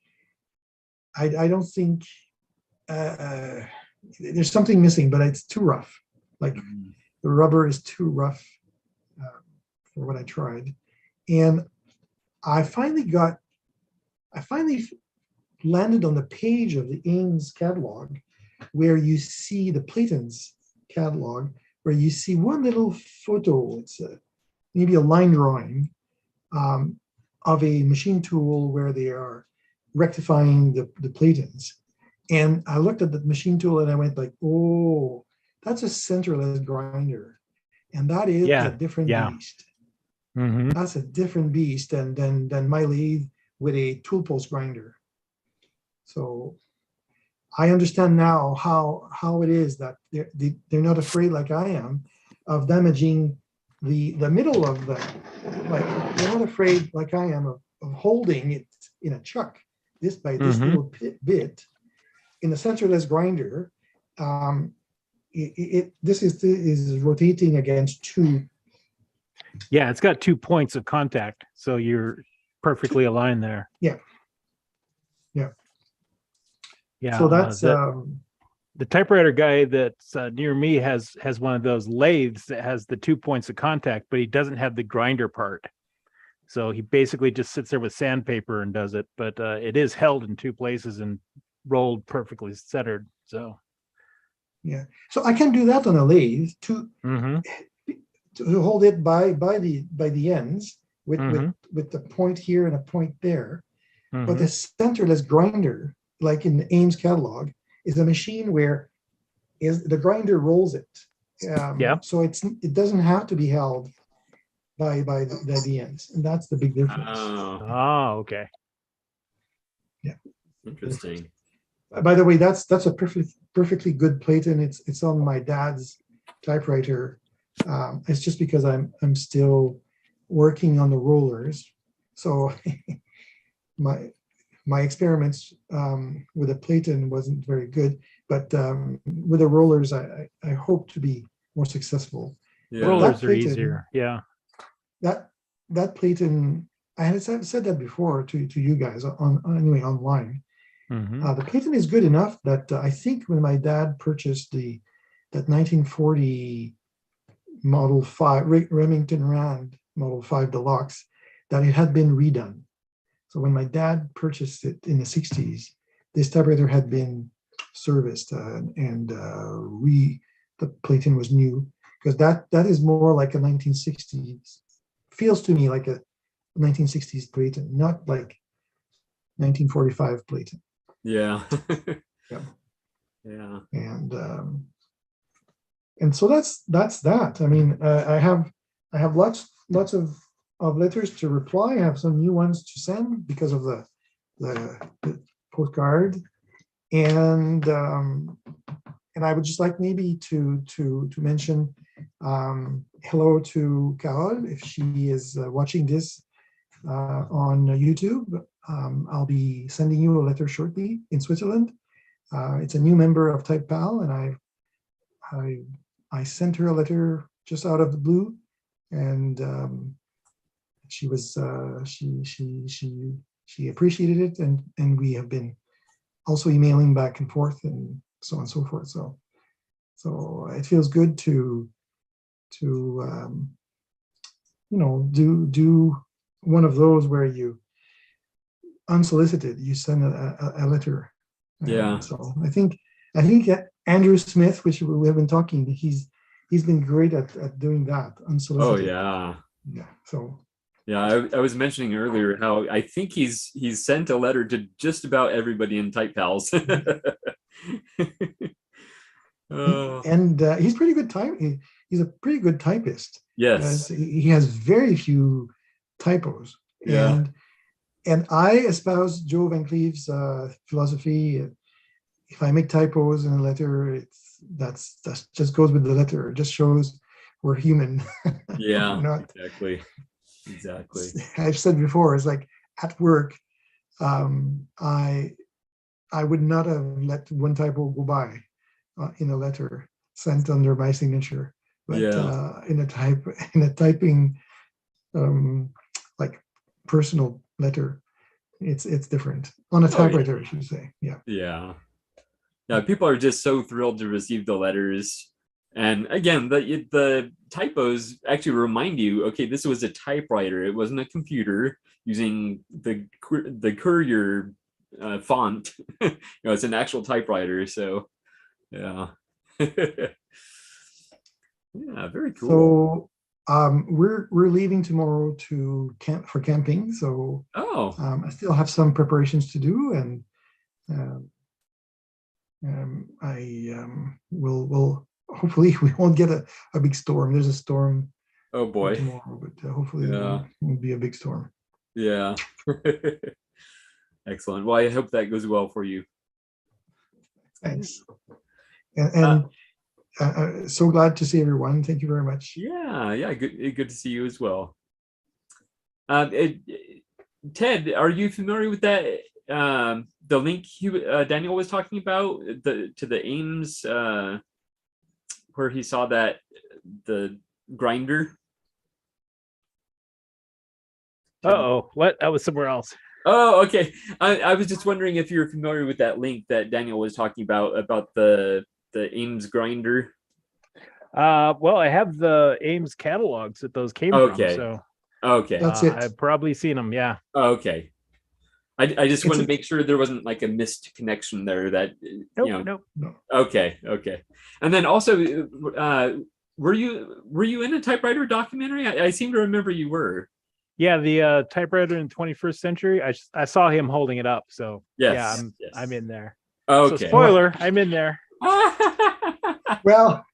I don't think there's something missing, but it's too rough. Like the rubber is too rough for what I tried, and I finally landed on the page of the Ames catalog, where you see the Platens catalog, where you see one little photo. It's maybe a line drawing of a machine tool where they are rectifying the Platens. And I looked at the machine tool and I went like, oh, that's a centerless grinder. And that is a different beast. That's a different beast than my lathe with a tool post grinder. So I understand now how it is that they're not afraid, like I am, of damaging the middle of the, like they're not afraid, like I am, of holding it in a chuck by this little bit in a centerless grinder. this is rotating against 2. Yeah, it's got 2 points of contact, so you're perfectly aligned there. Yeah. Yeah. So that's the typewriter guy that's near me has one of those lathes that has the 2 points of contact, but he doesn't have the grinder part. So he basically just sits there with sandpaper and does it, but it is held in 2 places and rolled perfectly centered. So yeah. So I can do that on a lathe to hold it by the ends with the point here and a point there. But the centerless grinder, like in the Ames catalog, is a machine where the grinder rolls it. So it doesn't have to be held by the ends, and that's the big difference. Oh, okay. Yeah. Interesting. By the way, that's a perfectly good plate, and it's on my dad's typewriter. It's just because I'm still working on the rollers, so my experiments with the platen wasn't very good, but with the rollers, I hope to be more successful. Yeah. Rollers are easier. Yeah. That platen, I had said that before to you guys online. The platen is good enough that I think when my dad purchased that 1940 Model 5 Remington Rand Model 5 Deluxe, that it had been redone. So when my dad purchased it in the 60s, this typewriter had been serviced and the platen was new, because that is more like a 1960s, feels to me like a 1960s platen, not like 1945 platen. Yeah. Yeah. Yeah. And so that's that. I mean, I have lots of letters to reply. I have some new ones to send because of the postcard, and I would just like maybe to mention hello to Carol if she is watching this on YouTube. I'll be sending you a letter shortly in Switzerland. It's a new member of TypePal, and I sent her a letter just out of the blue, and she was she appreciated it, and we have been also emailing back and forth and so on and so forth. So it feels good to do one of those where you unsolicited, you send a letter. Yeah. So I think Andrew Smith, which we have been talking, he's been great at doing that unsolicited. Oh yeah. Yeah. So. Yeah, I was mentioning earlier how I think he's sent a letter to just about everybody in TypePals. And he's pretty good he's a pretty good typist. Yes. He has very few typos. Yeah. And I espouse Joe Van Cleve's philosophy. If I make typos in a letter, that's just goes with the letter. It just shows we're human. Yeah, exactly. I've said before, it's like at work, I would not have let one typo go by in a letter sent under my signature, but in a typing like personal letter, it's different on a typewriter, I should say. Yeah, people are just so thrilled to receive the letters. And again, the typos actually remind you, okay, this was a typewriter. It wasn't a computer using the Courier font. It's an actual typewriter. So, yeah. Yeah, very cool. So we're leaving tomorrow to camp for camping. So I still have some preparations to do, and I will. Hopefully we won't get a big storm. There's a storm. Oh boy. Tomorrow, but hopefully it won't be a big storm. Yeah. Excellent. Well, I hope that goes well for you. Thanks. And so glad to see everyone. Thank you very much. Yeah. Good to see you as well. Ted, are you familiar with that? The link Daniel was talking about to the Ames where he saw that the grinder. Uh-oh, what? That was somewhere else. Oh, okay. I was just wondering if you're familiar with that link that Daniel was talking about the Ames grinder. Well, I have the Ames catalogs that those came from, so okay, That's it. I've probably seen them. Yeah. Okay. I just want to a- make sure there wasn't like a missed connection there that Nope. Okay. And then also, were you in a typewriter documentary? I seem to remember you were. Yeah, the typewriter in the 21st century. I saw him holding it up, so Yes, yeah, I'm in there. Okay. So spoiler, I'm in there. Well,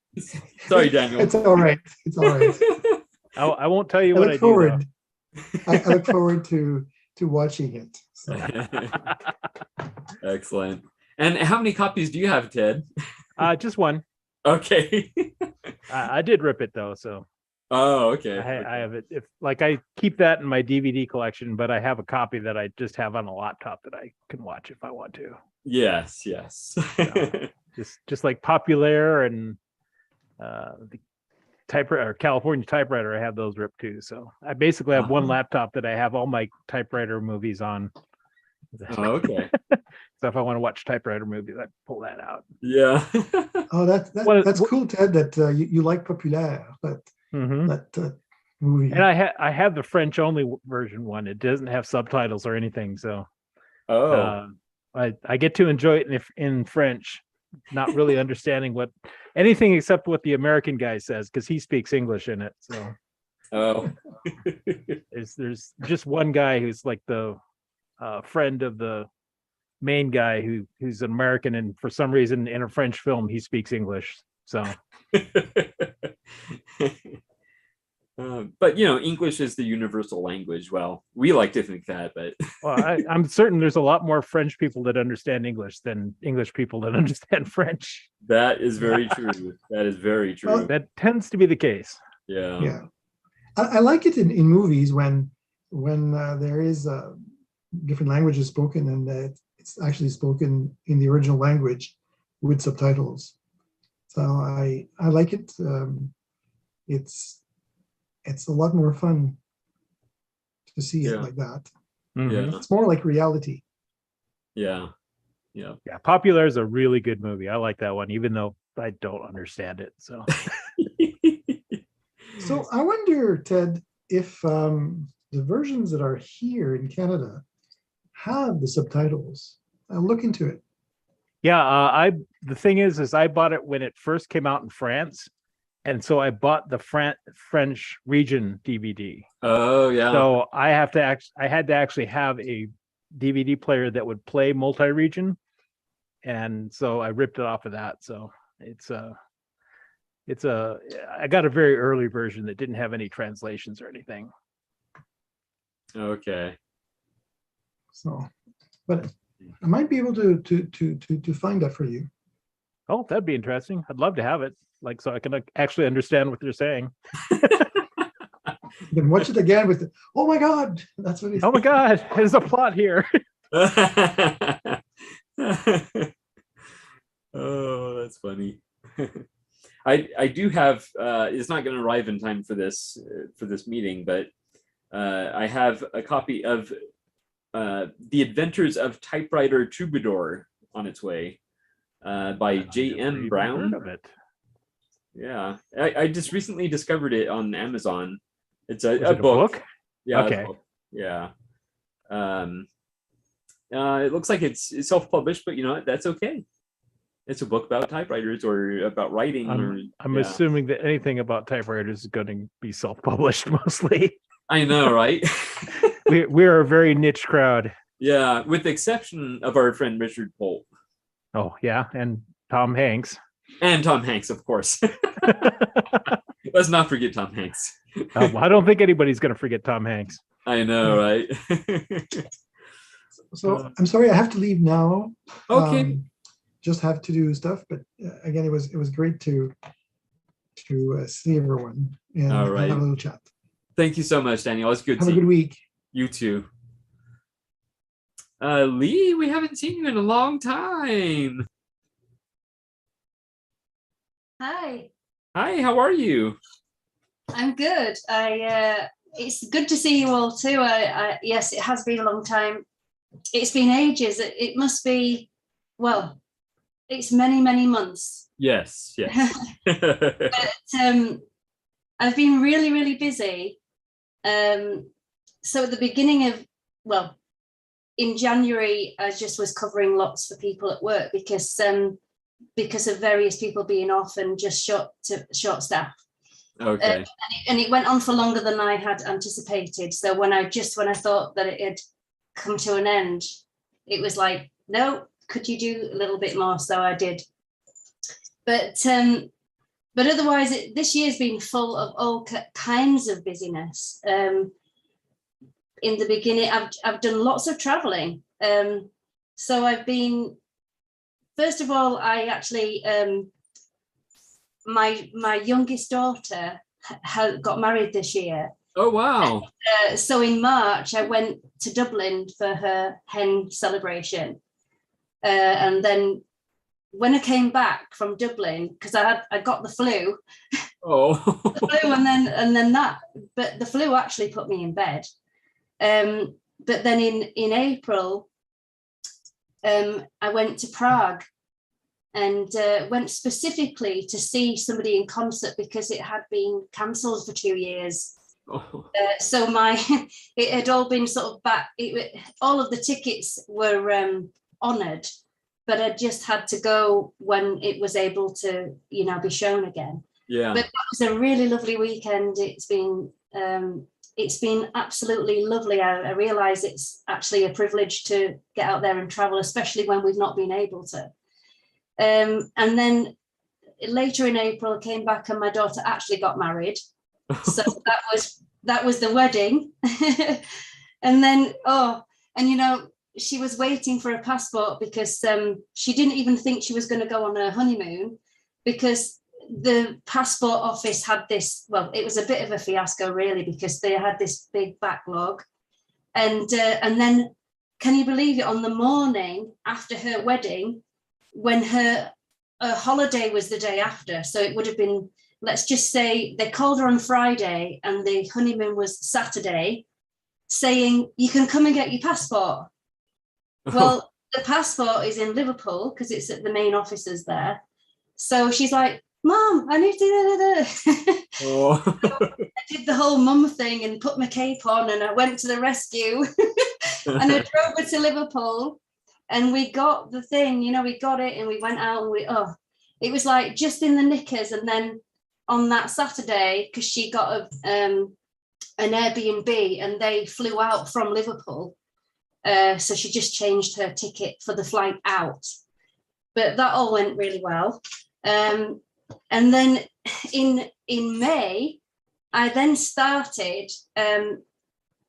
sorry, Daniel. It's all right. It's all right. I won't tell you I what look I forward. do. I look forward to watching it. So. Excellent. And how many copies do you have, Ted? Just one. Okay. I did rip it though, so. Oh, okay. I have it. If like I keep that in my DVD collection, but I have a copy that I just have on a laptop that I can watch if I want to. Yes. So, just like Populaire and the typewriter, California Typewriter, I have those ripped too. So I basically have one laptop that I have all my typewriter movies on. Oh, okay. So if I want to watch typewriter movies, I pull that out. Yeah. Oh, that's cool, Ted. That you like Populaire, but that movie. And I have the French only version one. It doesn't have subtitles or anything, so I get to enjoy it in French, not really understanding what anything except what the American guy says because he speaks English in it. So there's just one guy who's like the friend of the main guy who's an American, and for some reason in a French film he speaks English. So but English is the universal language. Well, we like to think that, but well, I'm certain there's a lot more French people that understand English than English people that understand French. That is very true. That is very true. Well, that tends to be the case. Yeah. I like it in movies when there is different languages spoken and that it's actually spoken in the original language with subtitles. So I like it. It's a lot more fun to see it like that. Mm-hmm. It's more like reality. Yeah. Populaire is a really good movie. I like that one, even though I don't understand it. So So I wonder, Ted, if the versions that are here in Canada have the subtitles. I'll look into it. Yeah, the thing is I bought it when it first came out in France, and so I bought the French region DVD. Oh yeah. So I had to actually have a DVD player that would play multi-region, and so I ripped it off of that. So I got a very early version that didn't have any translations or anything. Okay. So, but I might be able to find that for you. Oh, that'd be interesting. I'd love to have it, like so I can actually understand what they're saying. Then watch it again with the, oh my God, that's what he's. Oh my God, there's a plot here. Oh, that's funny. I do have it's not going to arrive in time for this meeting, but I have a copy of The Adventures of Typewriter Troubadour on its way by J.M. Brown. Of it. Yeah, I just recently discovered it on Amazon. It's a it book. Yeah. Okay. Yeah. It looks like it's self-published, but you know what? That's okay. It's a book about typewriters or about writing. I'm assuming that anything about typewriters is going to be self-published mostly. I know, right? We're a very niche crowd. Yeah, with the exception of our friend Richard Polt. Oh yeah, and Tom Hanks. And Tom Hanks, of course. Let's not forget Tom Hanks. I don't think anybody's going to forget Tom Hanks. I know, right? So I'm sorry, I have to leave now. Okay. Just have to do stuff, but again, it was great to see everyone and All right. have a little chat. Thank you so much, Daniel. It's good. Have a good week. You too. Lee, we haven't seen you in a long time. Hi. Hi, how are you? I'm good. It's good to see you all too. Yes, it has been a long time. It's been ages. It must be, well, it's many, many months. Yes, yes. But I've been really, really busy. So at the beginning of, well, in January, I just was covering lots for people at work because of various people being off and just short staff. Okay. And it went on for longer than I had anticipated. So when I thought that it had come to an end, it was like, no, could you do a little bit more? So I did. But otherwise, this year's been full of all kinds of busyness. In the beginning, I've done lots of traveling. So I've been, first of all, I actually, my youngest daughter got married this year. Oh, wow. So in March, I went to Dublin for her hen celebration. And then when I came back from Dublin, because I got the flu. Oh. The flu and then that, but the flu actually put me in bed. But then in April, I went to Prague and went specifically to see somebody in concert because it had been cancelled for 2 years. Oh. So it had all been sort of back. All of the tickets were honoured, but I just had to go when it was able to, be shown again. Yeah. But that was a really lovely weekend. It's been absolutely lovely. I realise it's actually a privilege to get out there and travel, especially when we've not been able to. And then later in April, I came back and my daughter actually got married. So that was the wedding. And then, she was waiting for a passport because she didn't even think she was going to go on her honeymoon because the passport office had this, well, it was a bit of a fiasco really because they had this big backlog. And then, can you believe it, on the morning after her wedding, when her holiday was the day after, so it would have been, let's just say they called her on Friday and the honeymoon was Saturday, saying, you can come and get your passport. Well, the passport is in Liverpool because it's at the main offices there. So she's like, Mom, I need to Oh. I did the whole mum thing and put my cape on and I went to the rescue and I drove her to Liverpool and we got the thing, we got it and we went out and it was like just in the knickers. And then on that Saturday, because she got an Airbnb and they flew out from Liverpool. So she just changed her ticket for the flight out. But that all went really well. And then in May, I then started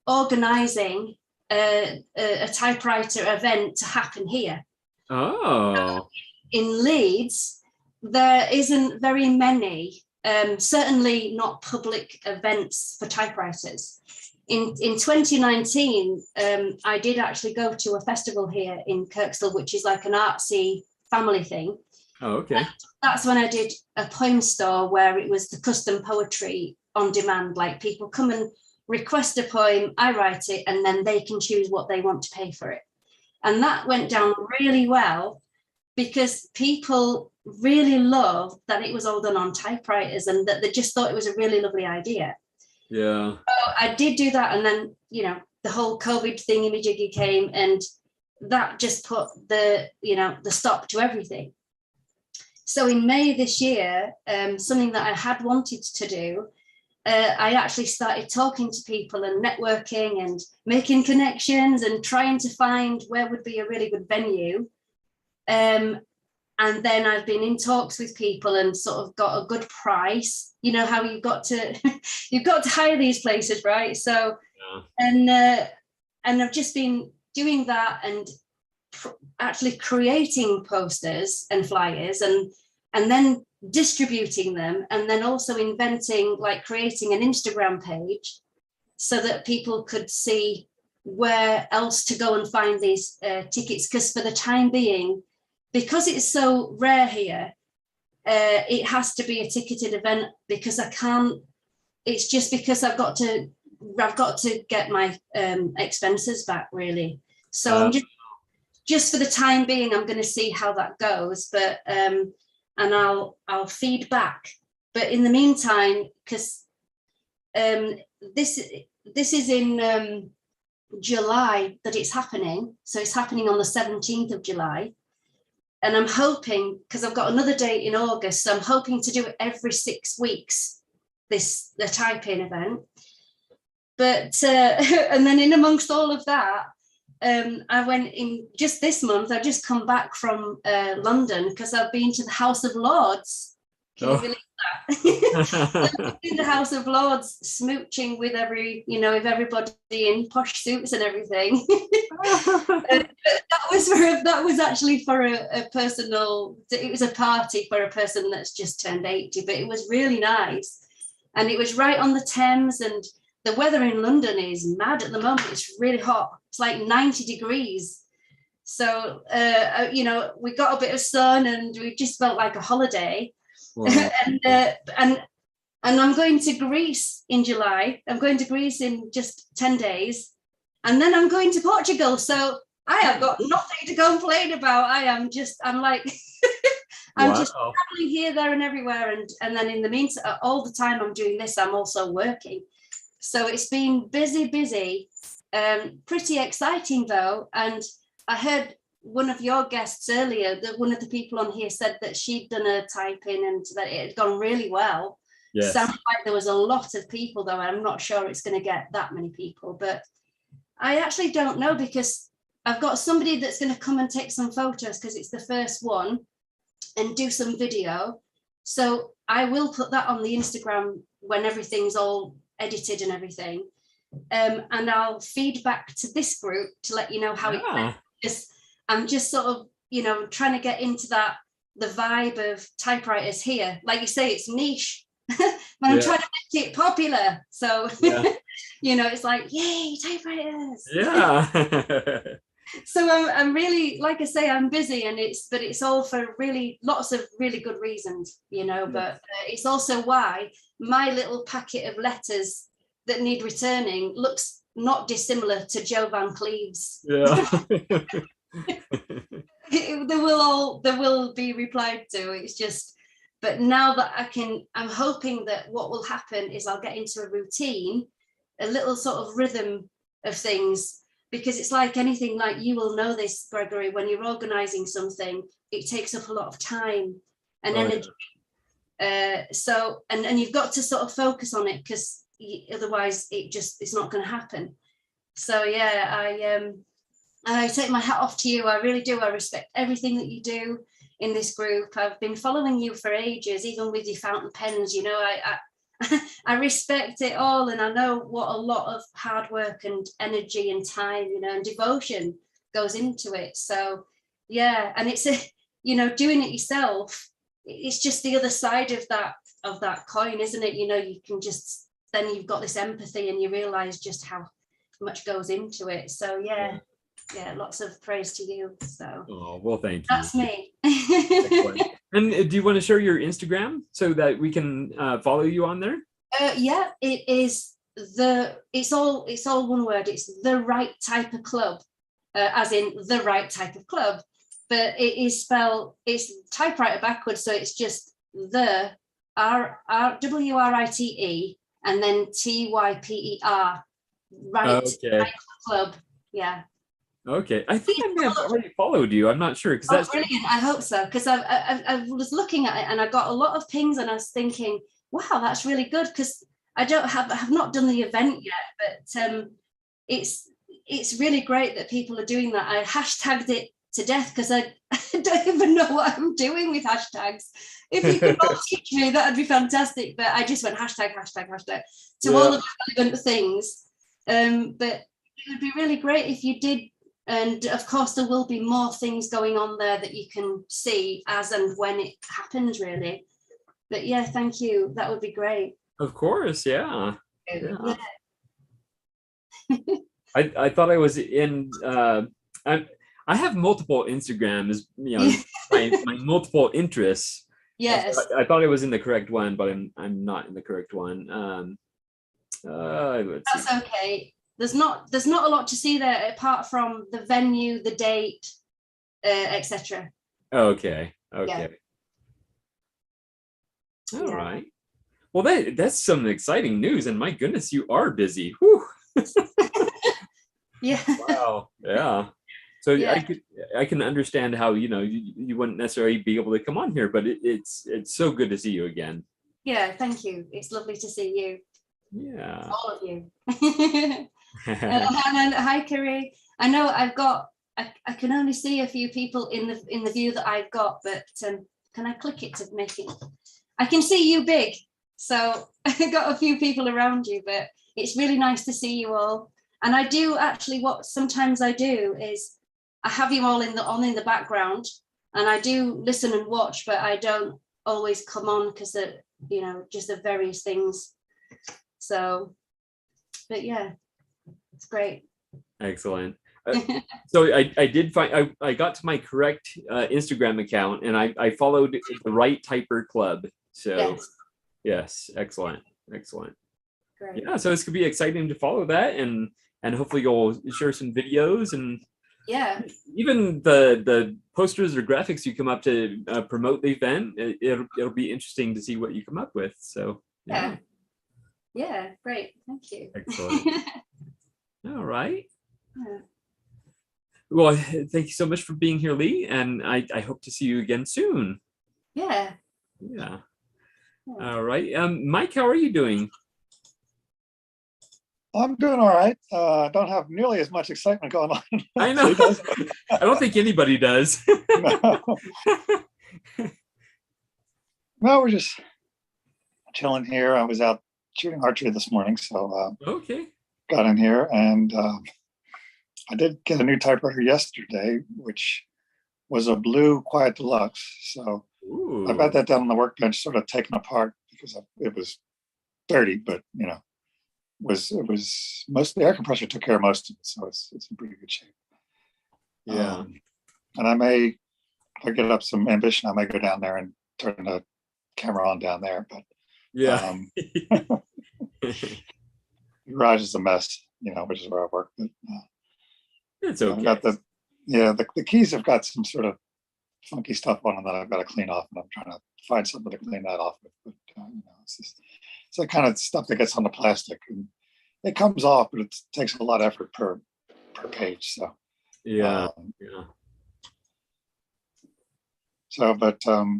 organising a typewriter event to happen here. Oh. In Leeds, there isn't very many, certainly not public events for typewriters. In 2019, I did actually go to a festival here in Kirkstall, which is like an artsy family thing. Oh, okay. That's when I did a poem store where it was the custom poetry on demand. Like people come and request a poem, I write it, and then they can choose what they want to pay for it. And that went down really well because people really loved that it was all done on typewriters and that they just thought it was a really lovely idea. Yeah. So I did do that. And then, the whole COVID thingy-majiggy came and that just put the stop to everything. So in May this year, something that I had wanted to do, I actually started talking to people and networking and making connections and trying to find where would be a really good venue. And then I've been in talks with people and sort of got a good price. You know how you've got to hire these places, right? So, yeah. And I've just been doing that and actually creating posters and flyers and then distributing them, and then also creating an Instagram page so that people could see where else to go and find these tickets. Because for the time being, because it's so rare here, it has to be a ticketed event because I can't. It's just because I've got to get my expenses back, really. So I'm just for the time being, I'm going to see how that goes, but and I'll feed back. But in the meantime, because this is in July that it's happening, so it's happening on the 17th of July, and I'm hoping, because I've got another date in August, so I'm hoping to do it every 6 weeks, the type-in event. But and then in amongst all of that, I went in just this month. I've just come back from London because I've been to the House of Lords. Can you believe that? In the House of Lords, smooching with everybody in posh suits and everything. That was actually for a personal. It was a party for a person that's just turned 80, but it was really nice, and it was right on the Thames. And the weather in London is mad at the moment. It's really hot. It's like 90 degrees. So, we got a bit of sun and we just felt like a holiday. Wow. and I'm going to Greece in July. I'm going to Greece in just 10 days. And then I'm going to Portugal. So I have got nothing to complain about. I'm like, I'm just traveling here, there and everywhere. And then in the meantime, all the time I'm doing this, I'm also working. So it's been busy, pretty exciting though. And I heard one of your guests earlier, that one of the people on here said that she'd done a type-in and that it had gone really well. Yes. Sounds like there was a lot of people though. I'm not sure it's going to get that many people, but I actually don't know, because I've got somebody that's going to come and take some photos because it's the first one, and do some video. So I will put that on the Instagram when everything's all edited and everything. And I'll feed back to this group to let you know how it went. I'm just sort of, trying to get into the vibe of typewriters here. Like you say, it's niche, but I'm trying to make it popular. So, it's like, yay, typewriters. Yeah. So I'm really, like I say, I'm busy, and it's all for really lots of really good reasons, but it's also why my little packet of letters that need returning looks not dissimilar to Joe Van Cleve's. Yeah. They will be replied to. It's just, but now that I'm hoping that what will happen is I'll get into a routine, a little sort of rhythm of things, because it's like anything, like you will know this, Gregory, when you're organizing something, it takes up a lot of time and energy. So you've got to sort of focus on it, because otherwise it's not going to happen. So I take my hat off to you. I really do. I respect everything that you do in this group. I've been following you for ages, even with your fountain pens. I respect it all, and I know what a lot of hard work and energy and time, and devotion goes into it. So and it's doing it yourself. It's just the other side of that coin, isn't it? You can just, then you've got this empathy and you realize just how much goes into it. So lots of praise to you. So thank you. That's me. And do you want to share your Instagram so that we can follow you on there? It is it's all one word. It's The Right Type of Club, as in the right type of club, but it is spelled, it's typewriter backwards, so it's just the WRITE and then TYPER, right type of club. Yeah. Okay, I think I may have already followed you. I'm not sure, because that's brilliant. I hope so, because I was looking at it and I got a lot of pings, and I was thinking, wow, that's really good, because I have not done the event yet, but it's really great that people are doing that. I hashtagged it to death because I don't even know what I'm doing with hashtags. If you could all teach me, that'd be fantastic. But I just went hashtag to all of the relevant things. But it would be really great if you did. And of course, there will be more things going on there that you can see as and when it happens, really. But thank you. That would be great. Of course, I thought I was in. I have multiple Instagrams, my multiple interests. Yes. I thought I was in the correct one, but I'm not in the correct one. Let's That's see. okay. There's not a lot to see there apart from the venue, the date, etc. Okay. Okay. All right. Well, that's some exciting news, and my goodness, you are busy. Whew. Yeah. Wow. Yeah. So Yeah. I can understand how you wouldn't necessarily be able to come on here, but it's so good to see you again. Yeah, thank you. It's lovely to see you. Yeah. All of you. And hi, Kerry. I know I can only see a few people in the view that I've got, but can I click it to make it? I can see you big, so I got a few people around you, but it's really nice to see you all. And I do actually, what sometimes I do is I have you all in the background, and I do listen and watch, but I don't always come on because of just the various things. So, but yeah, it's great. Excellent. So I did find I got to my correct Instagram account, and I followed the Right Typer Club. So yes, excellent. Great. Yeah, so this could be exciting to follow that, and hopefully you'll share some videos, and yeah, even the posters or graphics you come up to promote the event. It'll be interesting to see what you come up with. So yeah, great, thank you. Excellent. All right. Yeah. Well, thank you so much for being here, Lee, and I hope to see you again soon. Yeah. Yeah. All right. Mike, how are you doing? I'm doing all right. Don't have nearly as much excitement going on. I know. I don't think anybody does. No, we're just chilling here. I was out shooting archery this morning, so okay. Got in here, and I did get a new typewriter yesterday, which was a blue Quiet Deluxe. So I've got that down on the workbench, sort of taken apart because it was dirty, but it was most the air compressor took care of most of it, so it's in pretty good shape. Yeah. And I may, if I get up some ambition, I may go down there and turn the camera on down there. But yeah, the garage is a mess, which is where I work. But it's okay. I've got the keys have got some sort of funky stuff on them that I've got to clean off, and I'm trying to find something to clean that off with. But it's that kind of stuff that gets on the plastic, and it comes off, but it takes a lot of effort per page. So yeah. So, but so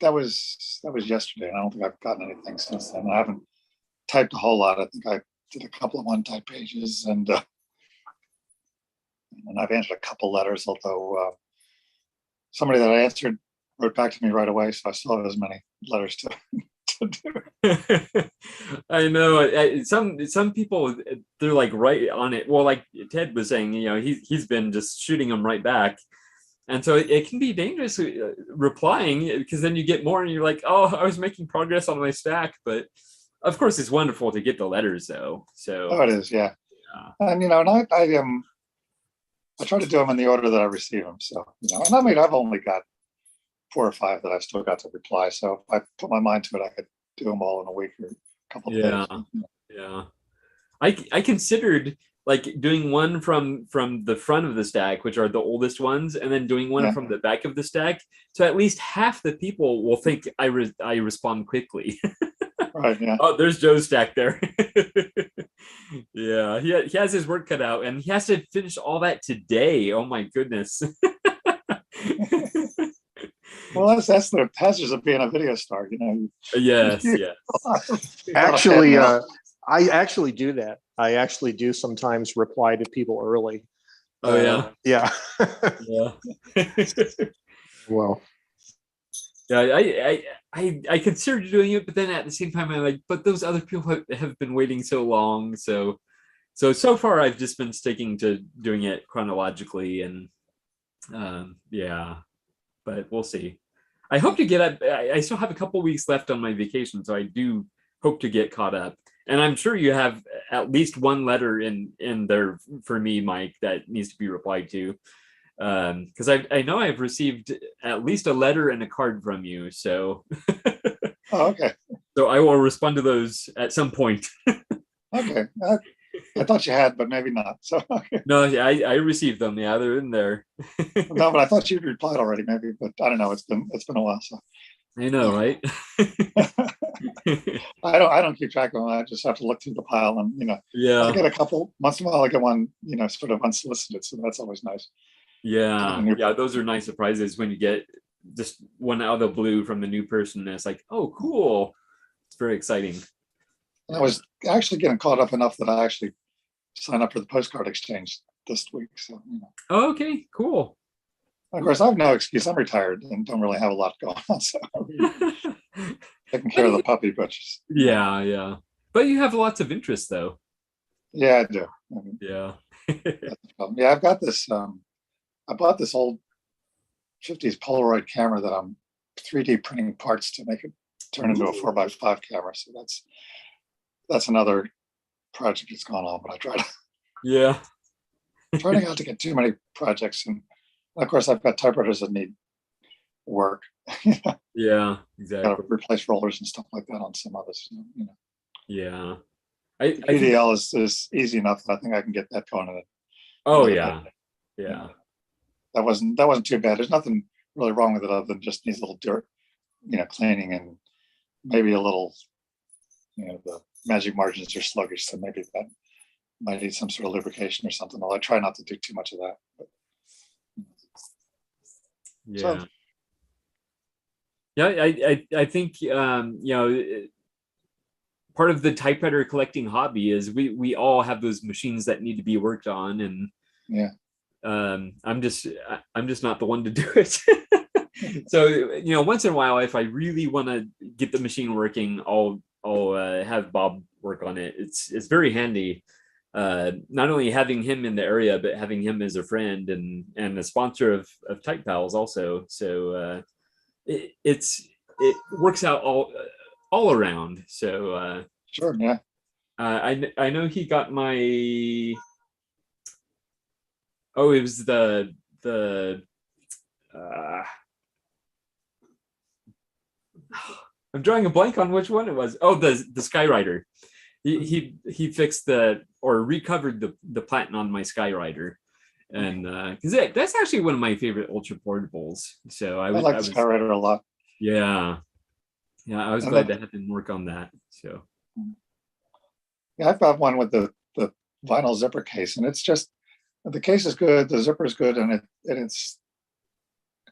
that was yesterday, and I don't think I've gotten anything since then. I haven't typed a whole lot. I think I did a couple of one-type pages, and I've answered a couple letters, although somebody that I answered wrote back to me right away, so I still have as many letters to do. I know. Some people, they're like right on it. Well, like Ted was saying, he's been just shooting them right back. And so it can be dangerous replying, because then you get more and you're like, oh, I was making progress on my stack. But of course, it's wonderful to get the letters, though. So it is, yeah. And and I try to do them in the order that I receive them. So and I mean, I've only got 4 or 5 that I've still got to reply. So if I put my mind to it, I could do them all in a week or a couple of days. Yeah. I considered like doing one from the front of the stack, which are the oldest ones, and then doing one from the back of the stack. So at least half the people will think I respond quickly. Right. Yeah. Oh, there's Joe's stack there. Yeah, he has his work cut out, and he has to finish all that today. Oh my goodness. Well, that's the hazards of being a video star, Yes. Actually, I actually do that. I actually do sometimes reply to people early. Oh yeah. Yeah. Yeah. Well. Yeah, I considered doing it, but then at the same time I'm like, but those other people have been waiting so long. So far I've just been sticking to doing it chronologically, and but we'll see. I hope to get up. I still have a couple weeks left on my vacation, so I do hope to get caught up. And I'm sure you have at least one letter in there for me, Mike, that needs to be replied to. Because I know I've received at least a letter and a card from you. So, Oh, okay. So I will respond to those at some point. Okay. I thought you had, but maybe not. So okay. No, yeah, I received them. Yeah, they're in there. No, but I thought you'd replied already, maybe. But I don't know. It's been a while. So I know, right? I don't keep track of them. I just have to look through the pile, and Yeah. I get a couple once in a while. I get one, sort of unsolicited, so that's always nice. Yeah, yeah, those are nice surprises when you get just one out of the blue from the new person. And it's like, oh, cool. It's very exciting. And I was actually getting caught up enough that I actually signed up for the postcard exchange this week. So Oh, okay, cool. Of course, I have no excuse. I'm retired and don't really have a lot going on. So taking care of the puppy, but just, Yeah, yeah. But you have lots of interest, though. yeah, I do. Yeah. Yeah, I've got this. I bought this old 50s Polaroid camera that I'm 3D printing parts to make it turn into a 4x5 camera. So that's another project that's gone on. But I tried. Yeah. Trying not to get too many projects, and of course, I've got typewriters that need work. Yeah, exactly. Got to replace rollers and stuff like that on some others. Yeah. PDL is easy enough that I think I can get that going. Oh yeah, yeah. That wasn't too bad. There's nothing really wrong with it other than just needs a little dirt, cleaning, and maybe a little, the magic margins are sluggish, so maybe that might need some sort of lubrication or something. Although I try not to do too much of that. But, Yeah. So, Yeah, I think part of the typewriter collecting hobby is we all have those machines that need to be worked on, and yeah, I'm just not the one to do it. So once in a while, if I really want to get the machine working, I'll have Bob work on it. It's very handy. Not only having him in the area, but having him as a friend and a sponsor of Type Pals also. So it works out all around. So sure, yeah. I know he got my. Oh, it was the. I'm drawing a blank on which one it was. Oh, the Skywriter. He fixed or recovered the platen on my Skywriter, and because that's actually one of my favorite ultra portables. So I like the Skywriter a lot. Yeah, I was glad to have him work on that. So yeah, I've got one with the vinyl zipper case, and it's just the case is good, the zipper is good, and it's.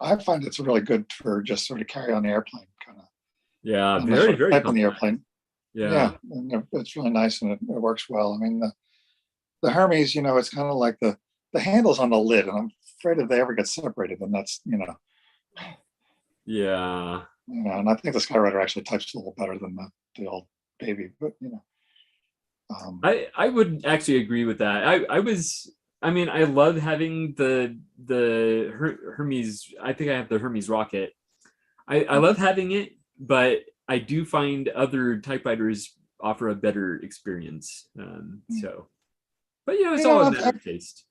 I find it's really good for just sort of carry on the airplane kind of. Yeah, very type on the airplane. Yeah, and it's really nice and it works well. I mean, the Hermes, it's kind of like the handle's on the lid, and I'm afraid if they ever get separated, then that's yeah. And I think the Skywriter actually types a little better than the old baby, but I would actually agree with that. I love having the Hermes. I think I have the Hermes Rocket. I love having it, but I do find other typewriters offer a better experience. So, but it's all a matter of taste.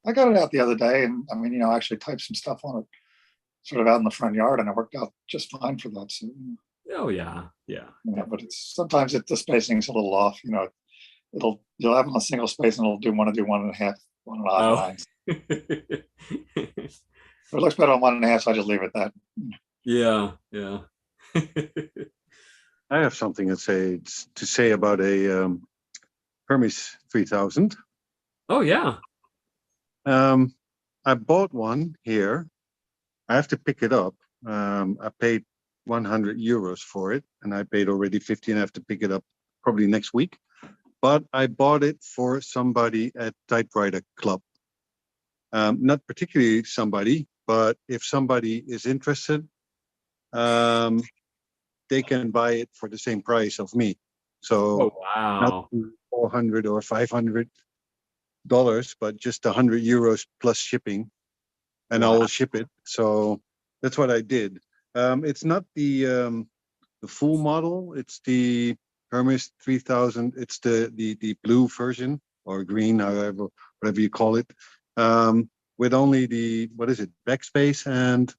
I got it out the other day, and I mean, I actually typed some stuff on it, sort of out in the front yard, and it worked out just fine for that. So, oh yeah. But sometimes the spacing's a little off. You'll have it on a single space, and it'll want to do 1.5, 1.5 lines. It looks better on 1.5, so I just leave it at that. Yeah. I have something to say about a Hermes 3000. Oh yeah. I bought one here. I have to pick it up. I paid 100 euros for it, and I paid already 50, and I have to pick it up probably next week. But I bought it for somebody at Typewriter Club. Not particularly somebody, but if somebody is interested, they can buy it for the same price of me. So wow. Not $400 or $500, but just 100 euros plus shipping, and I will ship it. So that's what I did. It's not the full model. It's the Hermes 3000. It's the blue version or green, whatever you call it. with only the, what is it, backspace and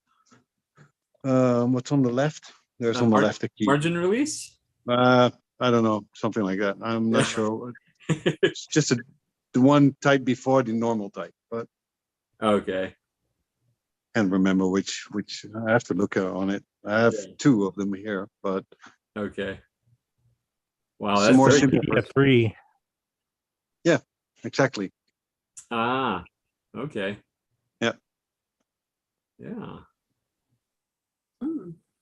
what's on the left? There's on the left a key. Margin release? I don't know, something like that. I'm not sure. It's just the one type before the normal type, but okay. Can't remember which. I have to look on it. I have two of them here, but okay. Wow, it's that's more very simple. Free. Yeah, exactly. Ah, okay. Yeah. Yeah.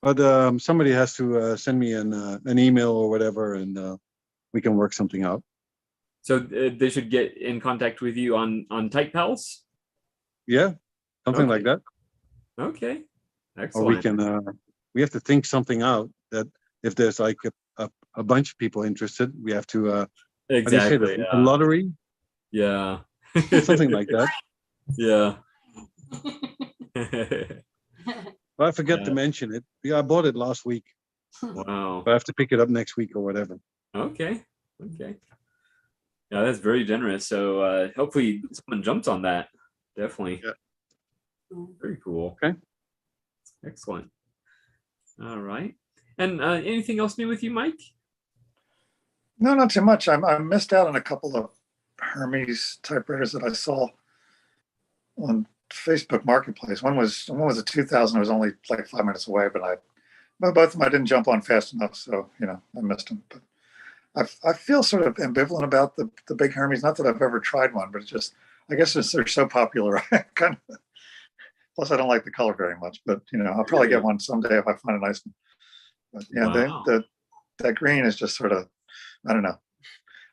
But somebody has to send me an email or whatever, and we can work something out. So they should get in contact with you on TypePals? Yeah, something like that. Okay, Or excellent. we can. We have to think something out that if there's like a bunch of people interested, we have to. How do you say Exactly. that? A lottery. Yeah. Something like that. Yeah. Well, I forgot to mention it. Yeah, I bought it last week. Wow. I have to pick it up next week or whatever. Okay. Okay. Yeah, that's very generous. So hopefully someone jumps on that. Definitely. Yeah. Very cool. Okay. Excellent. All right. And anything else new with you, Mike? No, not too much. I missed out on a couple of Hermes typewriters that I saw on Facebook Marketplace. One was a 2000. It was only like 5 minutes away, but both of them I didn't jump on fast enough, so I missed them. But I feel sort of ambivalent about the big Hermes. Not that I've ever tried one, but it's just I guess they're so popular. Kind of. Plus, I don't like the color very much, but I'll probably get one someday if I find a nice one. But yeah, Wow. that green is just sort of, I don't know.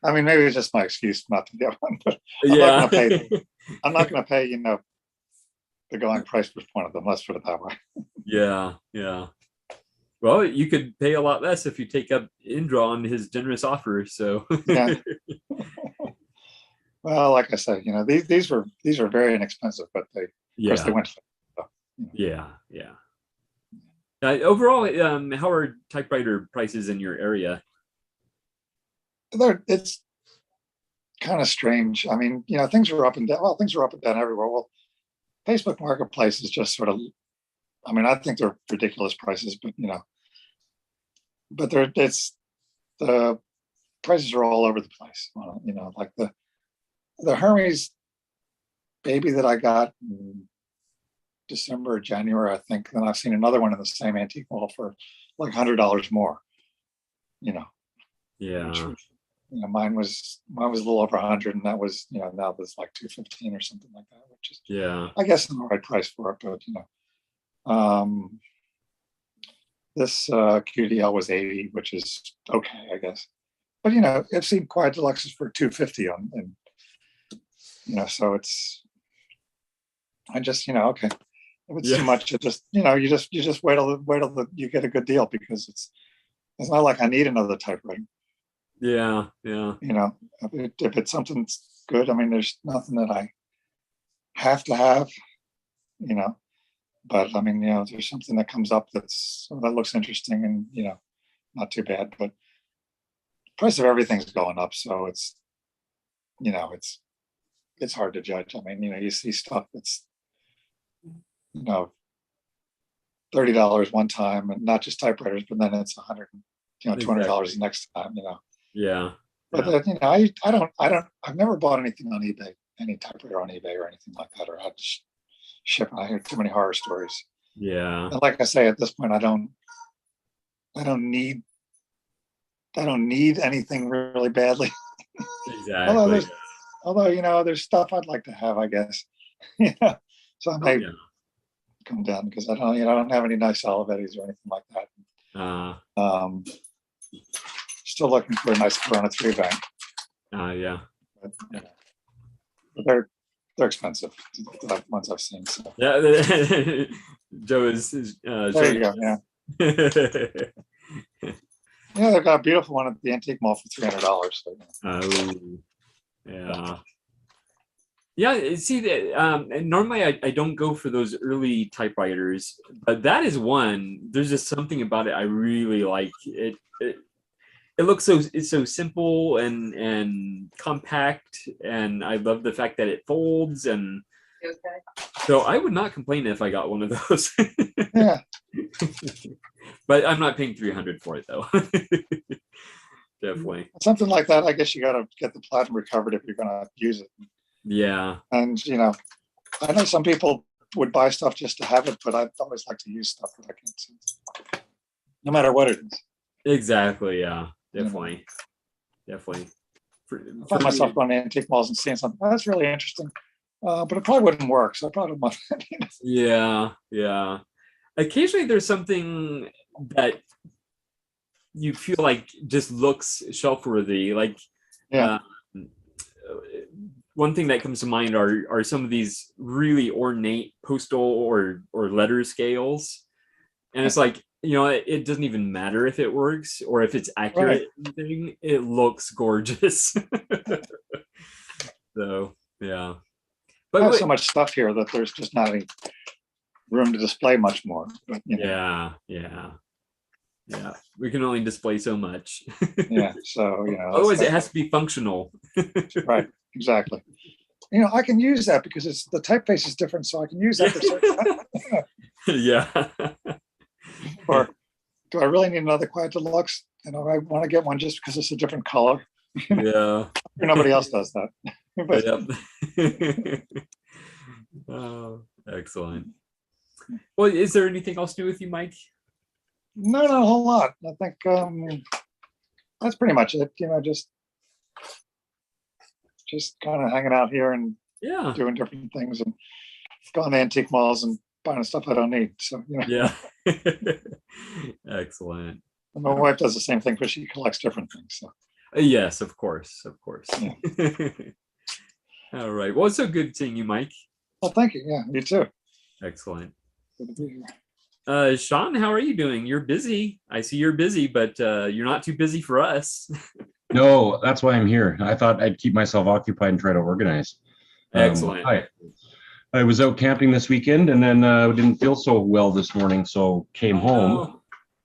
I mean, maybe it's just my excuse not to get one, but I'm not going to pay, the going price for one of them. Let's put it that way. Yeah. Yeah. Well, you could pay a lot less if you take up Indra on his generous offer. So Yeah. Well, like I said, these were very inexpensive, but of course they went. Yeah. Yeah. Overall, how are typewriter prices in your area? It's kind of strange. I mean, things are up and down. Well, things are up and down everywhere. Well, Facebook Marketplace is just sort of, I mean, I think they're ridiculous prices, but the prices are all over the place. Like the Hermes baby that I got in December or January, I think. Then I've seen another one in the same antique model for like $100 more. Yeah. Which, mine was a little over 100, and that was now there's like 215 or something like that, which is I guess the right price for it. But this QDL was 80, which is okay, I guess. But I've seen Quiet Deluxes for 250 on, and so it's. I just okay. If it's too much, it just you just wait till you get a good deal, because it's not like I need another typewriter. Yeah, yeah. If it's something good, I mean, there's nothing that I have to have, but I mean, there's something that comes up that looks interesting and, not too bad, but the price of everything's going up. So it's hard to judge. I mean, you see stuff that's, $30 one time, and not just typewriters, but then it's $100, $200 the next time, Yeah. But I've never bought anything on eBay, any typewriter on eBay or anything like that, or had to ship. I hear too many horror stories. Yeah. And like I say, at this point, I don't need anything really badly. Exactly. although there's stuff I'd like to have, I guess. So I may come down, because I don't have any nice Olivettis or anything like that. Still looking for a nice Corona 3 bank. Yeah. But they're expensive, the ones I've seen. So. Yeah. Joe is there you go. Yeah. They've got a beautiful one at the antique mall for $300. So. Oh, yeah. Yeah, see that normally I don't go for those early typewriters, but that is one. There's just something about it I really like. It looks it's so simple and compact, and I love the fact that it folds, and So I would not complain if I got one of those. Yeah. But I'm not paying 300 for it though. Definitely. Something like that, I guess you got to get the platinum recovered if you're going to use it. Yeah. And, you know, I know some people would buy stuff just to have it, but I'd always like to use stuff that I can see, no matter what it is. Exactly. Yeah. Definitely. Definitely. I find myself going to antique malls and seeing something, oh, that's really interesting. But it probably wouldn't work. So I probably don't want it. Yeah. Yeah. Occasionally there's something that you feel like just looks shelf worthy. Like, yeah. One thing that comes to mind are some of these really ornate postal or letter scales. And it's like, you know, it doesn't even matter if it works or if it's accurate. Right. It looks gorgeous. So, yeah. But I have so much stuff here that there's just not any room to display much more. But, you know. Yeah, yeah. Yeah, we can only display so much. Yeah, so, you know. Otherwise, it has to be functional. Right, exactly. You know, I can use that because it's the typeface is different, so I can use that for certain. Yeah. Or do I really need another Quiet Deluxe? You know, I want to get one just because it's a different color. Yeah. Nobody else does that. But, yep. Oh, excellent. Well, is there anything else new with you, Mike? No, not a whole lot. I think that's pretty much it. You know, just kind of hanging out here and doing different things and going to antique malls and buying stuff I don't need. So, you know. Yeah. Excellent. And my wife does the same thing, but she collects different things. So. Yes, of course. Of course. Yeah. All right. Well, it's so good seeing you, Mike. Well, thank you. Yeah, you too. Excellent. Good to be here. Sean, how are you doing? You're busy. I see you're busy, but you're not too busy for us. No, that's why I'm here. I thought I'd keep myself occupied and try to organize. Excellent. I was out camping this weekend and then didn't feel so well this morning, so came home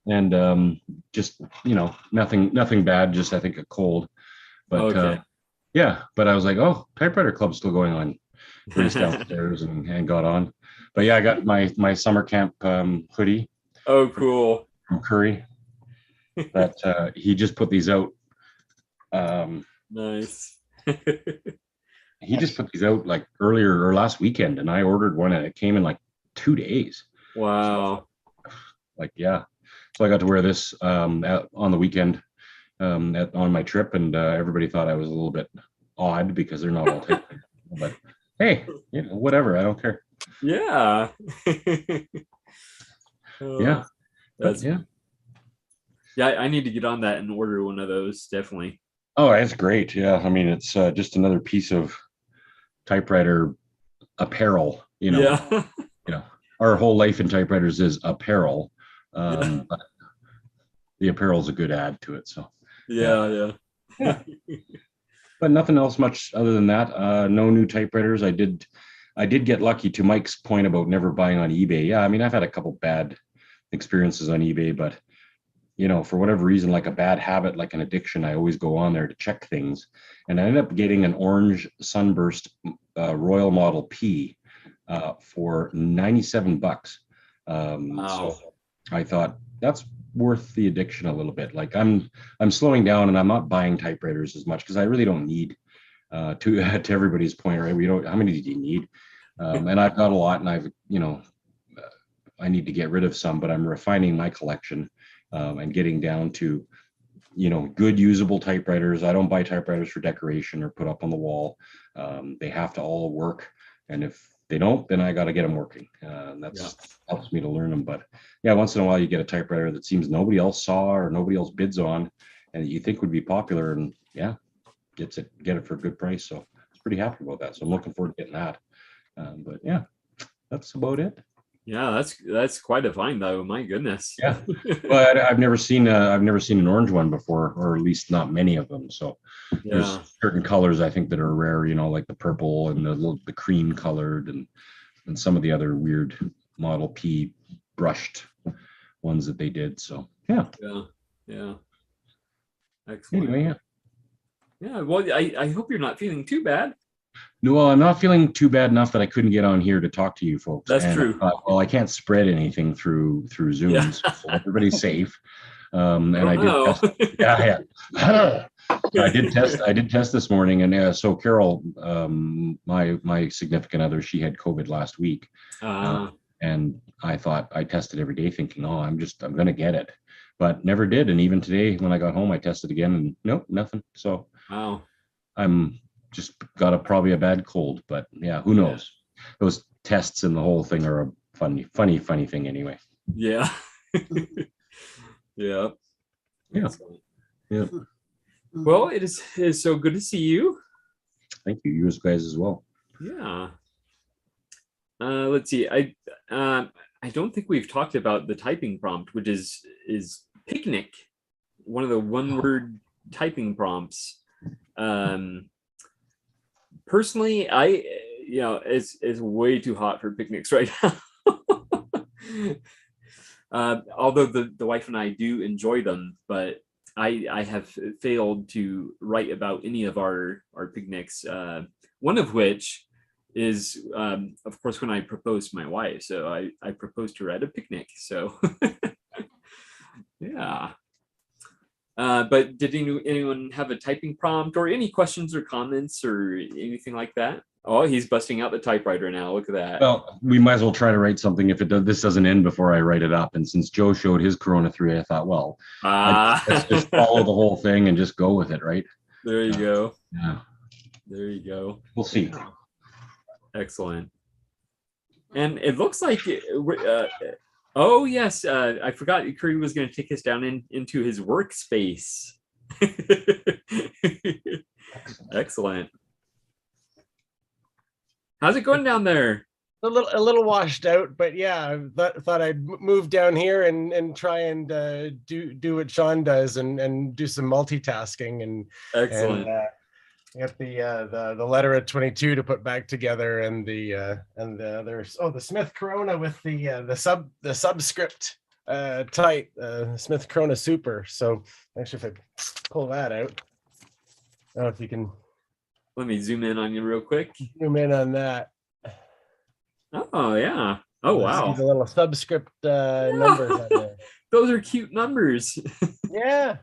and just, you know, nothing bad, just I think a cold. But yeah, but I was like, oh, Typewriter Club's still going on. Raced downstairs and got on. But yeah, I got my summer camp hoodie. Oh, cool. From Curry. That he just put these out. Nice. He just put these out like earlier or last weekend, and I ordered one and it came in like 2 days. Wow. So, like, yeah. So I got to wear this on the weekend on my trip, and everybody thought I was a little bit odd because they're not all typewriter. But hey, you know, whatever, I don't care. Yeah. Yeah. Yeah, I need to get on that and order one of those, definitely. Oh, that's great. Yeah, I mean, it's just another piece of typewriter apparel, you know. Yeah. You know, our whole life in typewriters is apparel. But the apparel is a good add to it. So yeah. But nothing else much other than that. No new typewriters. I did get lucky, to Mike's point about never buying on eBay. Yeah, I mean, I've had a couple bad experiences on eBay, but you know, for whatever reason, like a bad habit, like an addiction, I always go on there to check things. And I ended up getting an orange Sunburst Royal Model P for $97. Wow. So I thought that's worth the addiction a little bit. Like I'm slowing down and I'm not buying typewriters as much because I really don't need to everybody's point, right? We don't, how many do you need? And I've got a lot, and I've, you know, I need to get rid of some, but I'm refining my collection and getting down to, you know, good usable typewriters. I don't buy typewriters for decoration or put up on the wall. They have to all work. And if they don't, then I got to get them working. That's helps me to learn them. But yeah, once in a while you get a typewriter that seems nobody else saw or nobody else bids on and that you think would be popular, and yeah, get it for a good price. So I was pretty happy about that. So I'm looking forward to getting that. But yeah, that's about it. Yeah, that's quite a find though. My goodness. Yeah, but I've never seen an orange one before, or at least not many of them. So there's certain colors I think that are rare, you know, like the purple and the cream colored and some of the other weird Model P brushed ones that they did. So yeah. Excellent. Anyway, yeah. Well, I hope you're not feeling too bad. No, well, I'm not feeling too bad enough that I couldn't get on here to talk to you folks. That's and true. Well, I can't spread anything through Zoom, Yeah. so everybody's safe. And I I did know. test. Yeah. I did test this morning, and so Carol, my significant other, she had COVID last week, and I thought I tested every day, thinking, oh, I'm gonna get it, but never did. And even today, when I got home, I tested again, and nope, nothing. So wow, I'm just got probably a bad cold, but yeah, who knows? Those tests and the whole thing are a funny thing anyway. Yeah. Yeah. Yeah. Yeah. Well, it is so good to see you. Thank you. You guys as well. Yeah. Let's see. I don't think we've talked about the typing prompt, which is picnic, one of the one-word typing prompts. Personally, it's way too hot for picnics right now. Although the wife and I do enjoy them, but I have failed to write about any of our picnics. One of which is, of course, when I proposed to my wife. So I proposed to her at a picnic. So yeah. But did anyone have a typing prompt or any questions or comments or anything like that? Oh, he's busting out the typewriter now. Look at that. Well, we might as well try to write something if this doesn't end before I write it up. And since Joe showed his Corona 3, I thought, well, let's just follow the whole thing and just go with it, right? There you go. Yeah. There you go. We'll see. Excellent. And it looks like, oh yes, I forgot Curry was going to take us down into his workspace. Excellent. How's it going down there? A little washed out, but yeah, I thought I'd move down here and try and do what Sean does and do some multitasking and excellent. And get the letter at 22 to put back together and there's the Smith Corona with the subscript type, Smith Corona Super. So actually, if I pull that out, I don't know if you can. Let me zoom in on you real quick. Zoom in on that. Oh yeah. Oh wow. The little subscript numbers on there. Those are cute numbers. Yeah.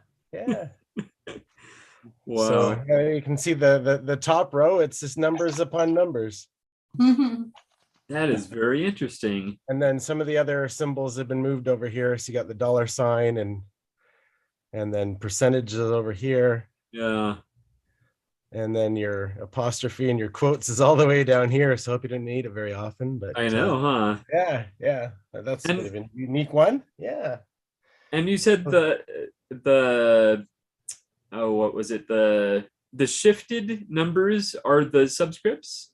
Wow. So you can see the top row. It's just numbers upon numbers. That is very interesting. And then some of the other symbols have been moved over here. So you got the dollar sign and then percentages over here. Yeah. And then your apostrophe and your quotes is all the way down here. So I hope you didn't need it very often, but I know, huh? Yeah. That's a bit of a unique one. Yeah. And you said the what was it? The shifted numbers are the subscripts?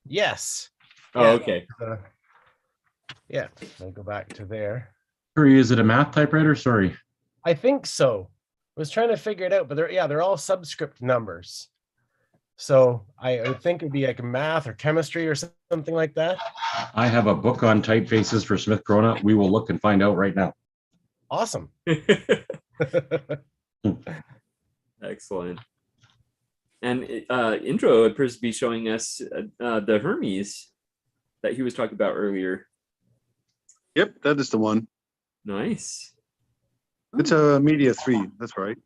Yes. Oh, okay. Yeah. I'll go back to there. Curry, is it a math typewriter? Sorry. I think so. I was trying to figure it out, but they're all subscript numbers. So I would think it'd be like math or chemistry or something like that. I have a book on typefaces for Smith Corona. We will look and find out right now. Awesome. Excellent. And Intro appears to be showing us the Hermes that he was talking about earlier. Yep, that is the one. Nice. It's a Media 3, that's right.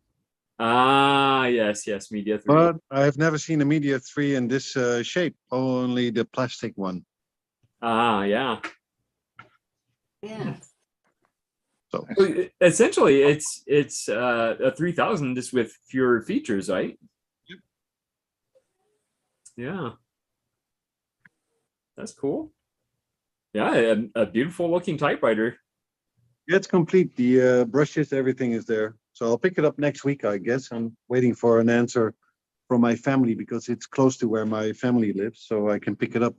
Ah, yes, Media 3. But I have never seen a Media 3 in this shape, only the plastic one. Ah, yeah. Yeah. So essentially, it's a 3000 just with fewer features, right? Yep. Yeah. That's cool. Yeah, a beautiful looking typewriter. Yeah, it's complete. The brushes, everything is there. So I'll pick it up next week, I guess. I'm waiting for an answer from my family because it's close to where my family lives, so I can pick it up.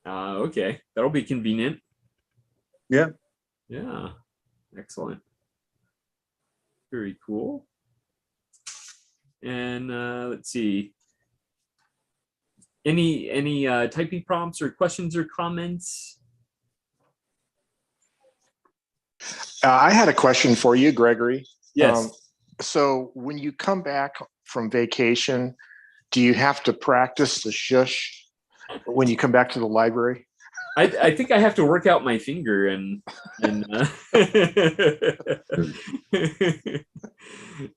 Okay, that'll be convenient. Yeah. Yeah, excellent. Very cool. And let's see. Any typing prompts or questions or comments? I had a question for you, Gregory. Yes. So when you come back from vacation, do you have to practice the shush when you come back to the library? I think I have to work out my finger and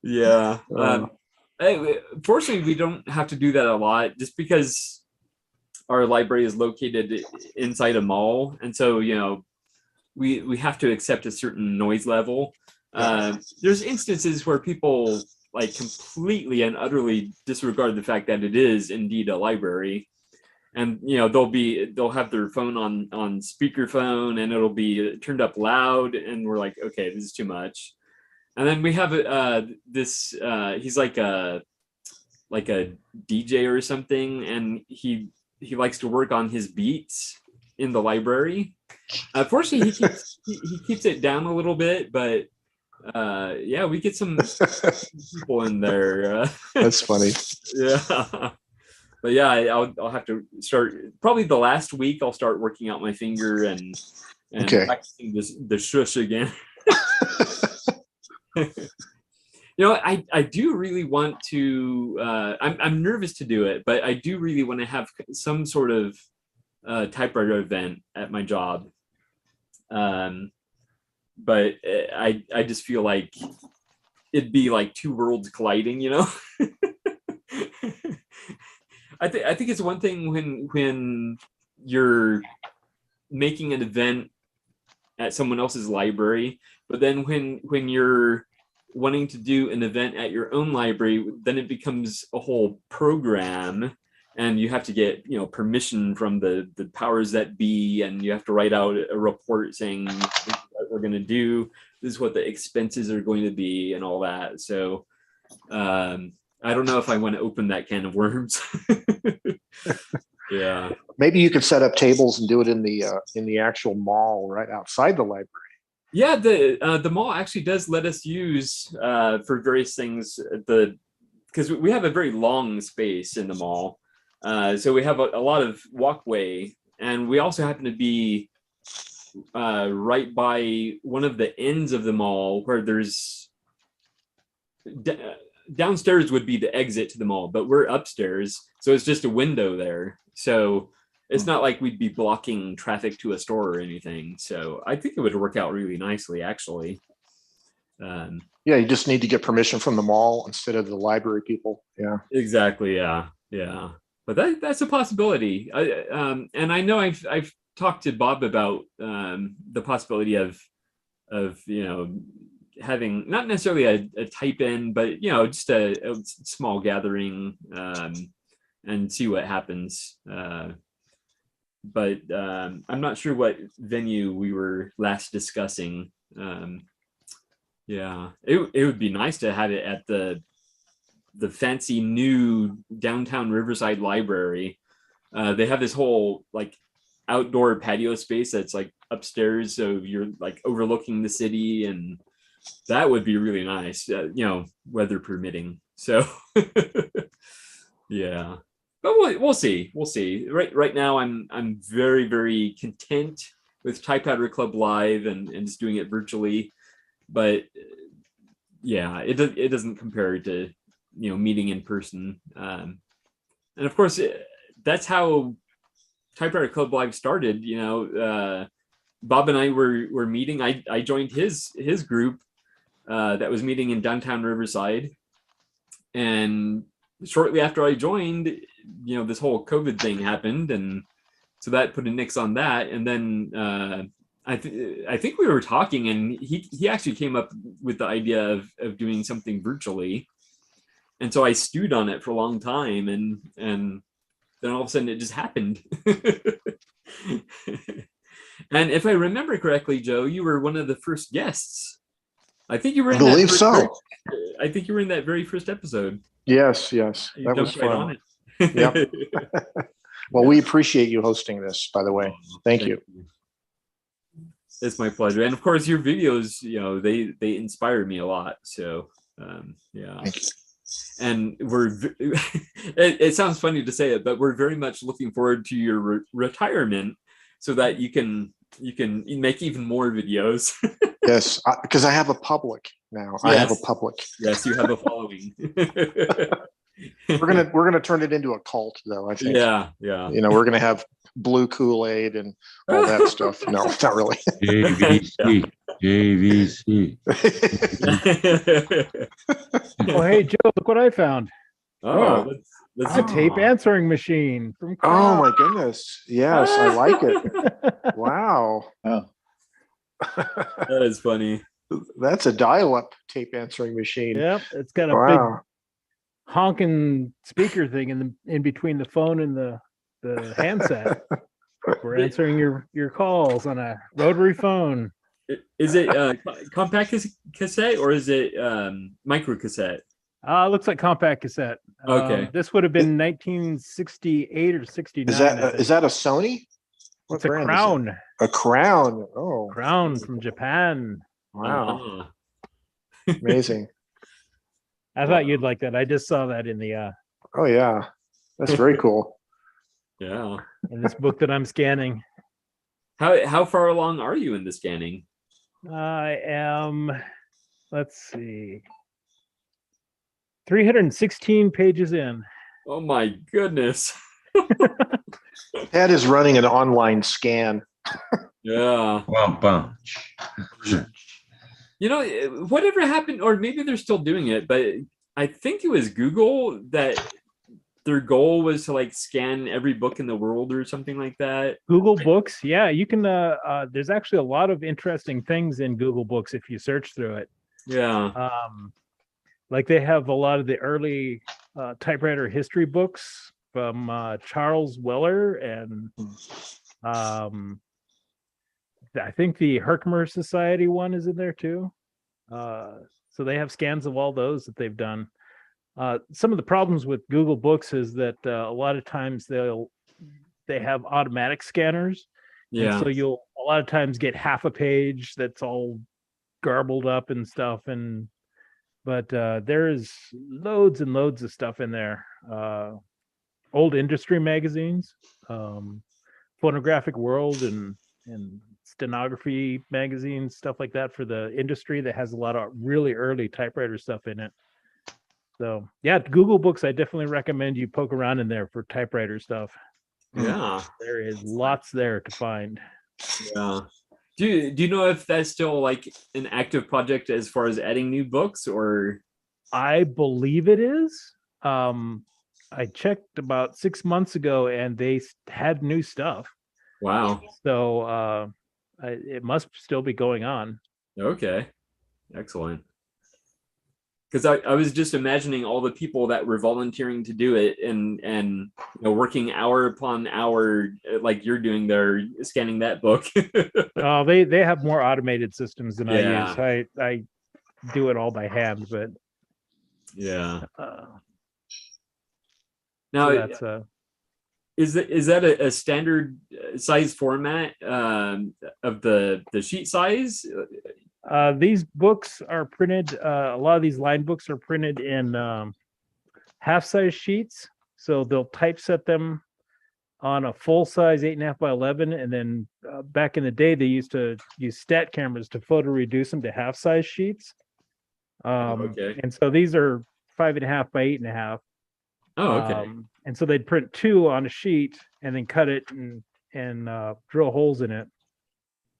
yeah. Fortunately, we don't have to do that a lot, just because our library is located inside a mall, and so we have to accept a certain noise level. There's instances where people like completely and utterly disregard the fact that it is indeed a library. And they'll have their phone on speakerphone, and it'll be turned up loud, and we're like, okay, this is too much. And then we have this he's like a DJ or something, and he likes to work on his beats in the library. Fortunately, he keeps it down a little bit, but yeah, we get some people in there. That's funny. Yeah. But yeah, I'll have to start probably the last week. I'll start working out my finger and practicing the shush again. I do really want to. I'm nervous to do it, but I do really want to have some sort of typewriter event at my job. But I just feel like it'd be like two worlds colliding, I think it's one thing when you're making an event at someone else's library, but then when you're wanting to do an event at your own library, then it becomes a whole program, and you have to get permission from the powers that be, and you have to write out a report saying this is what we're going to do, this is what the expenses are going to be, and all that. So I don't know if I want to open that can of worms. Yeah. Maybe you could set up tables and do it in the actual mall right outside the library. Yeah, the mall actually does let us use for various things because we have a very long space in the mall, so we have a lot of walkway, and we also happen to be right by one of the ends of the mall where there's. Downstairs would be the exit to the mall, but we're upstairs, so it's just a window there. So it's not like we'd be blocking traffic to a store or anything. So I think it would work out really nicely, actually. Yeah, you just need to get permission from the mall instead of the library people. Yeah, exactly. Yeah. But that's a possibility. And I know I've talked to Bob about the possibility of having not necessarily a type in, but just a small gathering and see what happens. But I'm not sure what venue we were last discussing. Yeah, it would be nice to have it at the fancy new downtown Riverside Library. They have this whole like outdoor patio space that's like upstairs, so you're like overlooking the city, and that would be really nice, weather permitting. So yeah, but we'll see. Right now I'm very, very content with Typewriter Club Live and just doing it virtually, but yeah, it doesn't compare to meeting in person. And of course that's how Typewriter Club Live started. Bob and I were meeting. I joined his group that was meeting in downtown Riverside, and shortly after I joined, this whole COVID thing happened, and so that put a nix on that. And then I think we were talking, and he actually came up with the idea of doing something virtually, and so I stewed on it for a long time, and then all of a sudden it just happened. And if I remember correctly, Joe, you were one of the first guests. I think you were. I believe so. I think you were in that very first episode. Yes, that was fun. On it. Yep. Well, we appreciate you hosting this, by the way. Thank you. It's my pleasure, and of course, your videos, they inspire me a lot. So, yeah. Thank you. And it sounds funny to say it, but we're very much looking forward to your retirement, so that you can make even more videos. Yes, because I have a public now. Yes. I have a public. Yes, you have a following. We're gonna turn it into a cult, though. I think. Yeah, yeah. You know, we're gonna have blue Kool-Aid and all that stuff. No, not really. JVC, JVC. Oh, hey, Joe, look what I found. Oh, It's a tape answering machine from Oh my goodness! Yes, I like it. Wow. That is funny. That's a dial-up tape answering machine. Yep, it's got a big honking speaker thing in between the phone and the handset. We're answering your calls on a rotary phone. Is it compact cassette or is it micro cassette? Looks like compact cassette. Okay. This would have been 1968 or 69. Is that a Sony? It's a Crown. A Crown. Oh. Crown from Japan. Wow. Amazing. I thought you'd like that. I just saw that in the Oh yeah. That's very cool. Yeah. In this book that I'm scanning. How far along are you in the scanning? I am, let's see, 316 pages in. Oh my goodness. Ted is running an online scan. Yeah. You know, whatever happened, or maybe they're still doing it, but I think it was Google that their goal was to like scan every book in the world or something like that. Google Books, yeah, you can. There's actually a lot of interesting things in Google Books if you search through it. Yeah. Like they have a lot of the early typewriter history books from Charles Weller, and I think the Herkimer Society one is in there too. So they have scans of all those that they've done. Some of the problems with Google Books is that a lot of times they have automatic scanners. Yeah. And so you'll a lot of times get half a page that's all garbled up and stuff. But there is loads and loads of stuff in there. Old industry magazines, Phonographic World and stenography magazines, stuff like that for the industry that has a lot of really early typewriter stuff in it. So yeah, Google Books, I definitely recommend you poke around in there for typewriter stuff. Yeah. There is lots there to find. Yeah. Do you know if that's still like an active project as far as adding new books, or? I believe it is. I checked about 6 months ago and they had new stuff. Wow. So it must still be going on. Okay. Excellent. Because I was just imagining all the people that were volunteering to do it and you know, working hour upon hour like you're doing there, scanning that book. Oh, they have more automated systems than Yeah. I use. I do it all by hand, but Yeah. so Now, that's is that a standard size format of the sheet size? these books are printed. A lot of these line books are printed in half-size sheets, so they'll typeset them on a full-size 8.5 by 11, and then back in the day they used to use stat cameras to photo reduce them to half-size sheets. Okay. And so these are 5.5 by 8.5. Oh, okay. And so they'd print 2 on a sheet and then cut it and drill holes in it.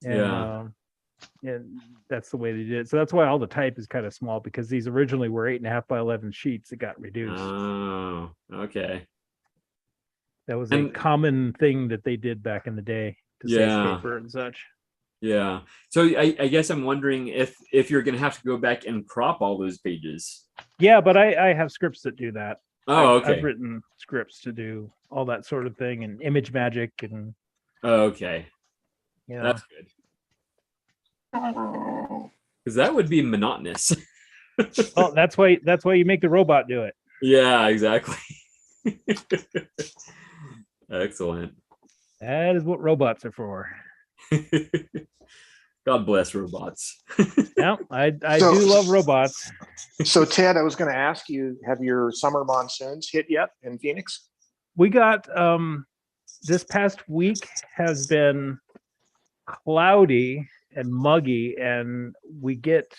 And, Yeah. and that's the way they did it. So that's why all the type is kind of small, because these originally were 8.5 by 11 sheets that got reduced. Oh, okay. That was a common thing that they did back in the day to save Yeah. paper and such. Yeah. So I guess I'm wondering if you're going to have to go back and crop all those pages. Yeah, but I have scripts that do that. Oh, I've okay. written scripts to do all that sort of thing, and image magic, and Oh, okay. yeah. That's good. Because that would be monotonous. Oh, that's why you make the robot do it. Yeah, exactly. Excellent. That is what robots are for. God bless robots. Yeah, I do love robots. So Ted, I was going to ask you, have your summer monsoons hit yet in Phoenix? We got this past week has been cloudy and muggy, and we get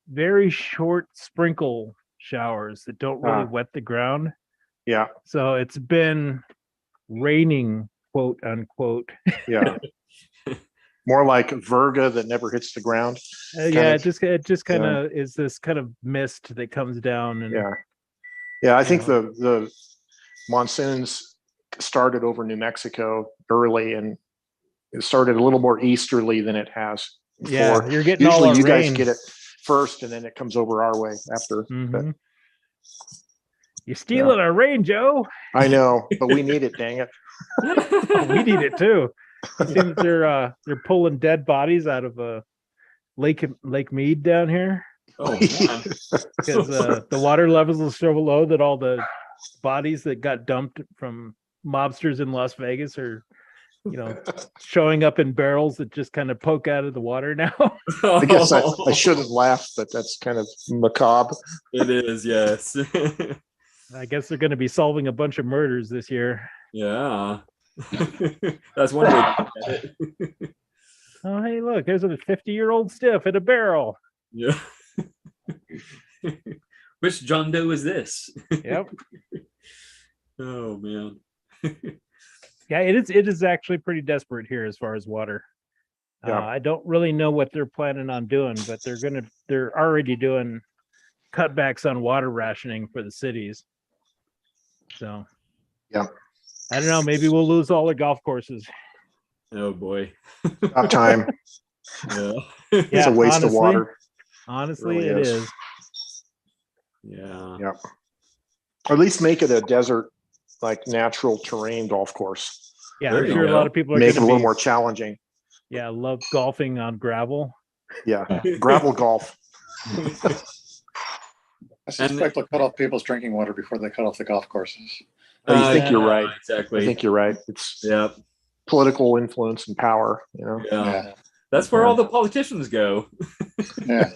very short sprinkle showers that don't really wet the ground. Yeah. So it's been raining, quote unquote. Yeah. More like Virga that never hits the ground. Yeah, it just kind of is this kind of mist that comes down. And yeah, I think the monsoons started over New Mexico early, and it started a little more easterly than it has before. Yeah, you're getting usually all our you guys rain. get it first, and then it comes over our way after. But You're stealing our rain, Joe. I know, but we need it. Dang it! Oh, we need it too. It seems they're pulling dead bodies out of Lake Mead down here. Oh man! Because the water levels are so low that all the bodies that got dumped from mobsters in Las Vegas are, showing up in barrels that just kind of poke out of the water now. I guess I shouldn't laugh, but that's kind of macabre. It is, yes. I guess they're going to be solving a bunch of murders this year. Yeah. That's one way to look at it. Oh, hey, look, there's a 50-year-old stiff in a barrel. Yeah. Which John Doe is this? Yep. Oh man. Yeah, it is actually pretty desperate here as far as water. I don't really know what they're planning on doing, but they're already doing cutbacks on water rationing for the cities. So yeah, I don't know, maybe we'll lose all the golf courses. Oh boy. About time. Yeah. It's a waste of water. Honestly, Really it is. is. Yeah. Yeah. Or at least make it a desert, like natural terrain golf course. Yeah, I'm sure a lot of people are make it a gonna little be- more challenging. Yeah, love golfing on gravel. Yeah, gravel golf. I suspect they'll cut off people's drinking water before they cut off the golf courses. I think you're right. Exactly. I think you're right. It's political influence and power. Yeah. That's where all the politicians go. Yeah.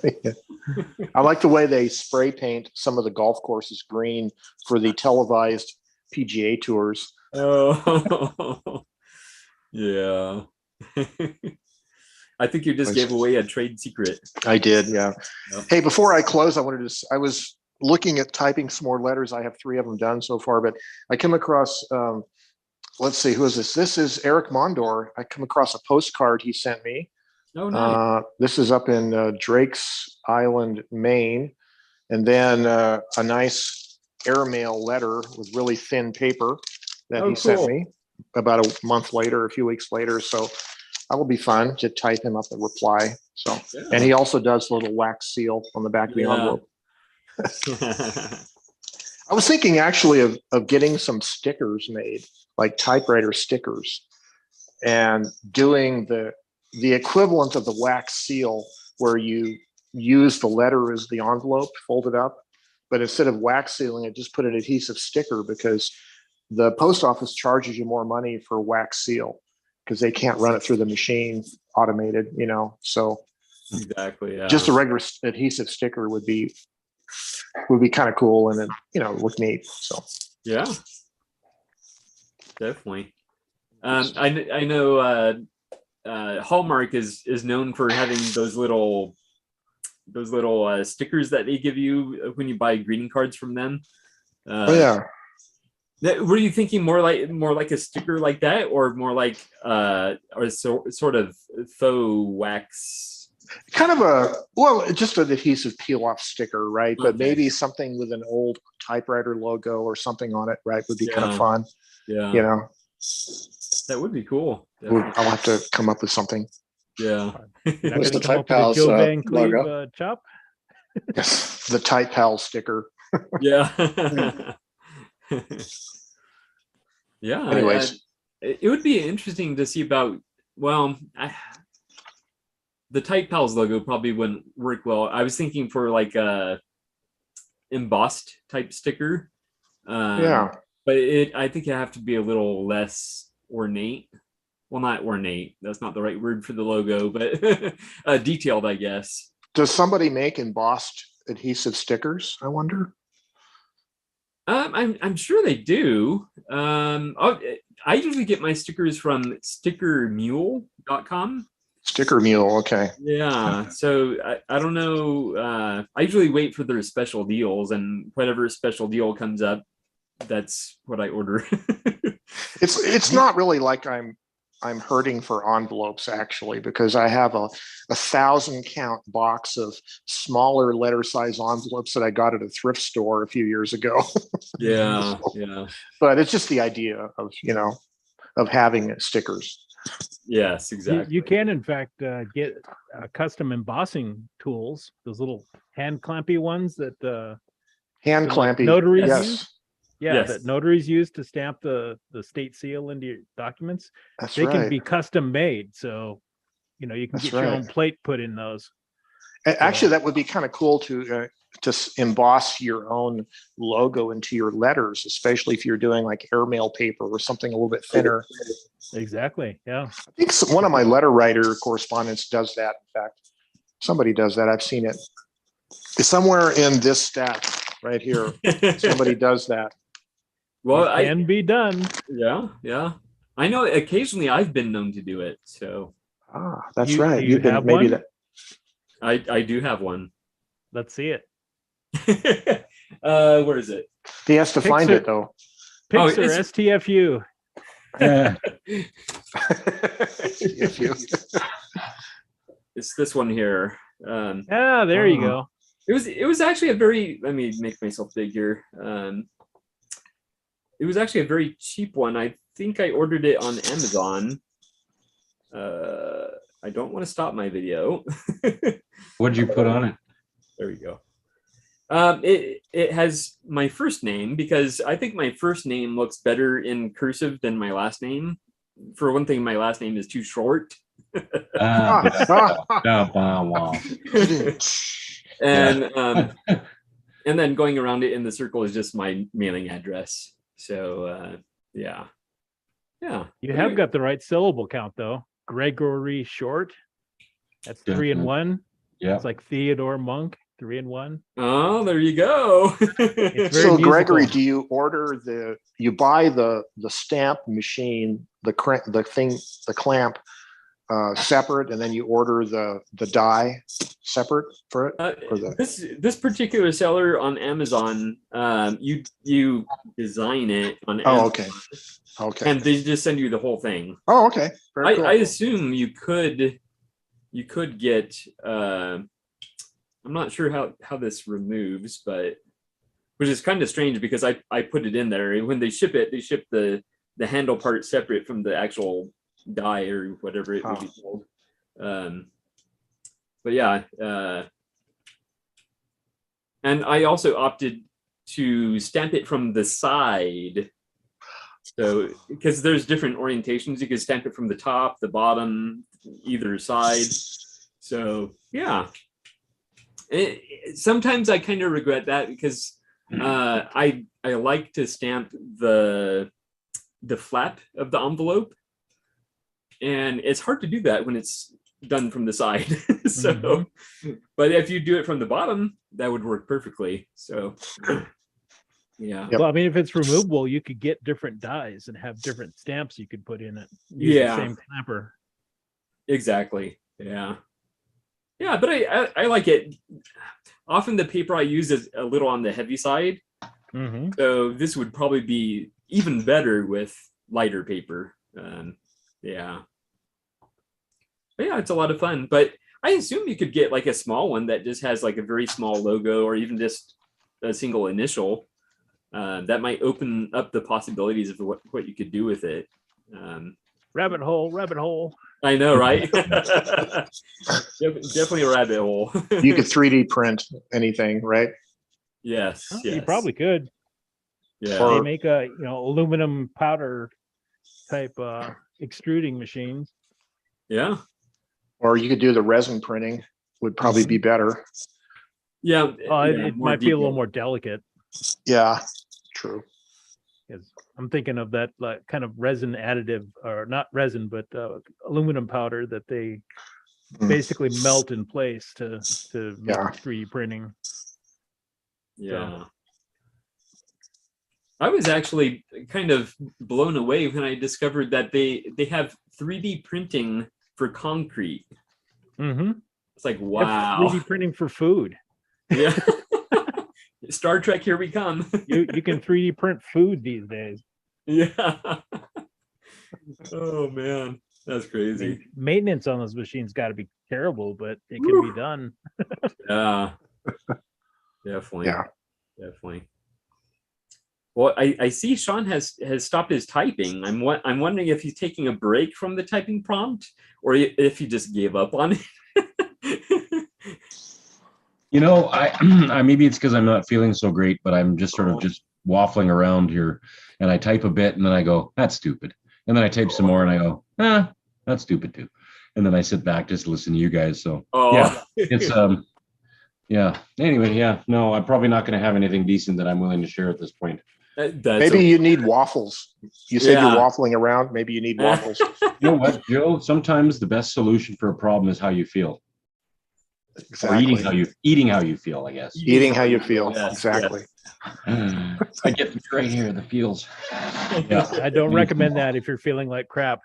I like the way they spray paint some of the golf courses green for the televised PGA tours. Oh, yeah. I think you just gave away a trade secret. I did, yeah. Yep. Hey, before I close, I was looking at typing some more letters. I have 3 of them done so far, but I come across, let's see, who is this? This is Eric Mondor. I come across a postcard he sent me. Oh, nice. This is up in Drake's Island, Maine. And then a nice airmail letter with really thin paper that he sent me about a month later, a few weeks later. So that will be fun to type him up a reply. So, and he also does a little wax seal on the back of the envelope. I was thinking actually of getting some stickers made, like typewriter stickers, and doing the equivalent of the wax seal where you use the letter as the envelope, fold it up, but instead of wax sealing it, just put an adhesive sticker, because the post office charges you more money for wax seal because they can't run it through the machine automated, so exactly. Yeah. Just a regular adhesive sticker would be kind of cool, and then look neat. So yeah, definitely. I know Hallmark is known for having those little stickers that they give you when you buy greeting cards from them. Were you thinking more like a sticker like that, or more like sort of faux wax? Kind of just an adhesive peel off sticker, right? But maybe something with an old typewriter logo or something on it, right? Would be kind of fun. Yeah. That would be cool. I'll have to come up with something. Yeah. What's the Type Pals logo? Chop? Yes, the Type Pal sticker. Yeah. Yeah. Anyways, it would be interesting to see about. The Type Pals logo probably wouldn't work well. I was thinking for like a embossed type sticker. But I think it have to be a little less ornate. Well, not ornate. That's not the right word for the logo, but detailed, I guess. Does somebody make embossed adhesive stickers? I wonder. I'm sure they do. I usually get my stickers from stickermule.com. Sticker mule. Okay. Yeah. So I don't know. I usually wait for their special deals, and whatever special deal comes up, that's what I order. It's not really like I'm hurting for envelopes actually, because I have a 1,000 count box of smaller letter size envelopes that I got at a thrift store a few years ago. Yeah, yeah. But it's just the idea of, of having stickers. Yes, exactly. You can, in fact, get custom embossing tools, those little hand clampy ones that hand clampy notaries yes. use. Yeah, Yes. that notaries use to stamp the state seal into your documents. That's They can right. be custom made, so you can That's get your own right. plate put in those. Actually, that would be kind of cool to emboss your own logo into your letters, especially if you're doing like airmail paper or something a little bit thinner. Exactly. Yeah. I think one of my letter writer correspondents does that. In fact, somebody does that. I've seen it. It's somewhere in this stack right here. Somebody does that. Well, It can be done. Yeah, yeah. I know occasionally I've been known to do it. So That's right. You have one? I do have one. Let's see it. Where is it? He has to find it though. Pixar it's- STFU. It's this one here. There you go. It was actually a very, let me make myself big here. It was actually a very cheap one. I think I ordered it on Amazon. I don't want to stop my video. What'd you put on it? There we go. It has my first name, because I think my first name looks better in cursive than my last name. For one thing, my last name is too short. And and then going around it in the circle is just my mailing address. So yeah. You have got the right syllable count though. Gregory Short. That's 3 and 1. Yeah. It's like Theodore Monk, 3 and 1. Oh, there you go. So Gregory, do you order you buy the stamp machine, the clamp separate, and then you order the die separate for it? This particular seller on Amazon, you design it on Amazon. Oh, okay. Okay. And they just send you the whole thing. Oh, okay. Very cool. I assume you could get I'm not sure how this removes, but which is kind of strange because I put it in there, and when they ship it, they ship the handle part separate from the actual die or whatever it would be called. But yeah, and I also opted to stamp it from the side. So, because there's different orientations, you can stamp it from the top, the bottom, either side. So yeah, sometimes I kind of regret that because I like to stamp the flap of the envelope, and it's hard to do that when it's done from the side. So, but if you do it from the bottom, that would work perfectly. So. Yeah. Well, I mean, if it's removable, you could get different dies and have different stamps you could put in it. Use the same clamper. Exactly. Yeah. Yeah, but I like it. Often the paper I use is a little on the heavy side. So this would probably be even better with lighter paper. Yeah. But yeah, it's a lot of fun. But I assume you could get like a small one that just has like a very small logo or even just a single initial. That might open up the possibilities of what you could do with it. Rabbit hole. I know, right? Definitely a rabbit hole. You could 3D print anything, right? Yes, Oh, yes. You probably could. Yeah. They make a aluminum powder type extruding machines. Yeah. Or you could do the resin printing, would probably be better. Yeah. It might be a little more delicate. Yeah, true. Because I'm thinking of that like kind of resin additive, or not resin, but aluminum powder that they basically melt in place to make 3D printing. Yeah. I was actually kind of blown away when I discovered that they have 3D printing for concrete. Mm-hmm. It's like, wow. 3D printing for food. Yeah. Star Trek, here we come. You can 3D print food these days. Yeah. Oh man, that's crazy. Maintenance on those machines got to be terrible, but it can be done. Yeah. Definitely. Yeah. Definitely. Well, I see Sean has stopped his typing. I'm wondering if he's taking a break from the typing prompt or if he just gave up on it. You know, I maybe it's because I'm not feeling so great, but I'm just sort of just waffling around here, and I type a bit, and then I go, "That's stupid," and then I type some more, and I go, "That's stupid too," and then I sit back just to listen to you guys. So yeah, it's yeah. Anyway, yeah, no, I'm probably not going to have anything decent that I'm willing to share at this point. Maybe you need waffles. You said you're waffling around. Maybe you need waffles. You know what, Joe? Sometimes the best solution for a problem is how you feel. Exactly. Or eating how you feel, I guess. Eating how you feel. Yes, exactly. Yes. I get right here, the feels. Yeah. I don't recommend that if you're feeling like crap.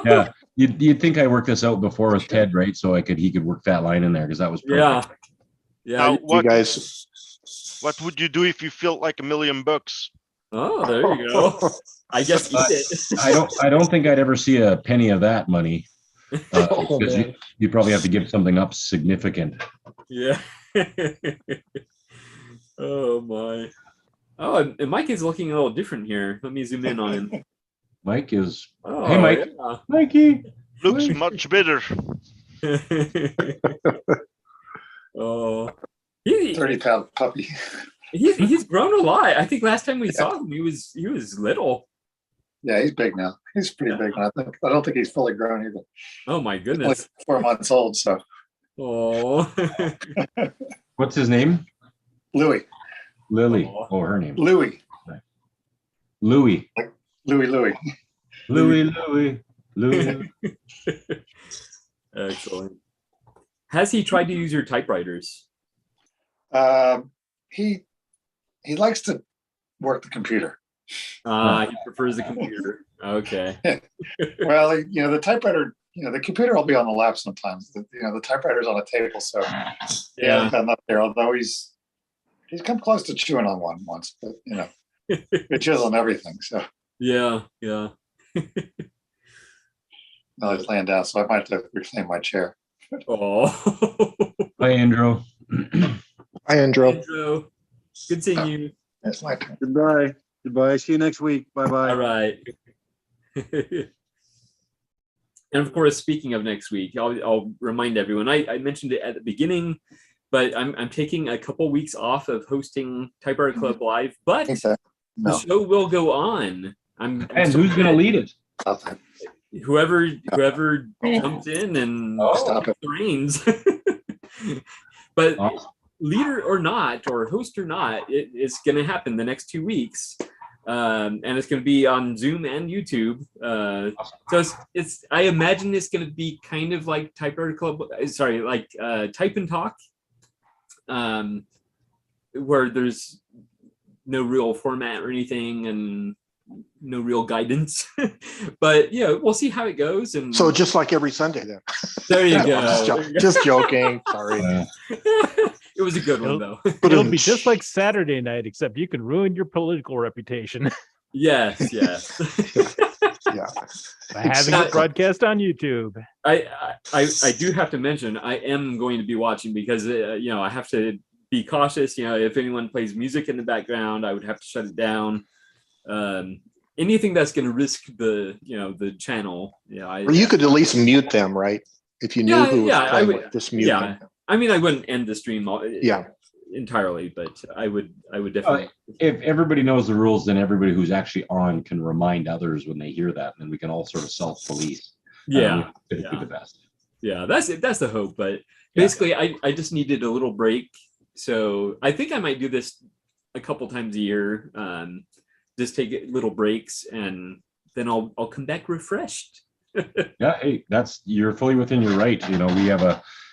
Yeah. You'd think I worked this out before with Ted, right? So he could work that line in there because that was perfect. Yeah. Now, you guys. What would you do if you felt like $1 million? Oh, there you go. I guess eat it. I don't think I'd ever see a penny of that money. Because you probably have to give something up significant. Yeah. Oh my. Oh, and Mike is looking a little different here. Let me zoom in on him. Mike is. Oh, hey, Mike. Yeah. Mikey. Looks much better. Oh, 30-pound puppy. He's grown a lot. I think last time we saw him, he was little. Yeah, he's big now. He's pretty big now. I don't think he's fully grown either. Oh my goodness. Only 4 months old, so. Oh. What's his name? Louis. Lily. Oh, her name. Louis. Louis. Louis. Louis. Excellent. Has he tried to use your typewriters? He likes to work the computer. He prefers the computer. Okay. Well, the typewriter, the computer will be on the lap sometimes. The typewriter's on a table, so he hasn't gotten up there. Although he's come close to chewing on one once, but it chews on everything. So yeah. Now he's laying down, so I might have to reclaim my chair. Oh. Hi, Andrew. Hi, Andrew. Andrew. Good seeing you. That's my turn. Goodbye. Goodbye. See you next week. Bye-bye. All right. And of course, speaking of next week, I'll remind everyone, I mentioned it at the beginning, but I'm taking a couple weeks off of hosting Typewriter Club Live, but the show will go on. And who's going to lead it? Whoever jumps in and stop it. the reins. But leader or not, or host or not, it's going to happen the next 2 weeks. And it's going to be on Zoom and YouTube. So it's I imagine it's going to be kind of like Typewriter Club, like Type and Talk, where there's no real format or anything and no real guidance. But we'll see how it goes. And so just like every Sunday then. There you go. Just joking. Sorry. It was a good one though. It'll be just like Saturday night, except you can ruin your political reputation. Yes. Yeah. By having it broadcast on YouTube. I do have to mention I am going to be watching because I have to be cautious. If anyone plays music in the background, I would have to shut it down. Anything that's going to risk the channel. Or you could at least mute them, right? If you knew who was playing, just mute them. I mean, I wouldn't end the stream entirely, but I would definitely. If everybody knows the rules, then everybody who's actually on can remind others when they hear that, and we can all sort of self-police. Yeah, it'd be the best. Yeah, that's it. That's the hope. But basically, I just needed a little break, so I think I might do this a couple times a year. Just take little breaks, and then I'll come back refreshed. Yeah, hey, you're fully within your right.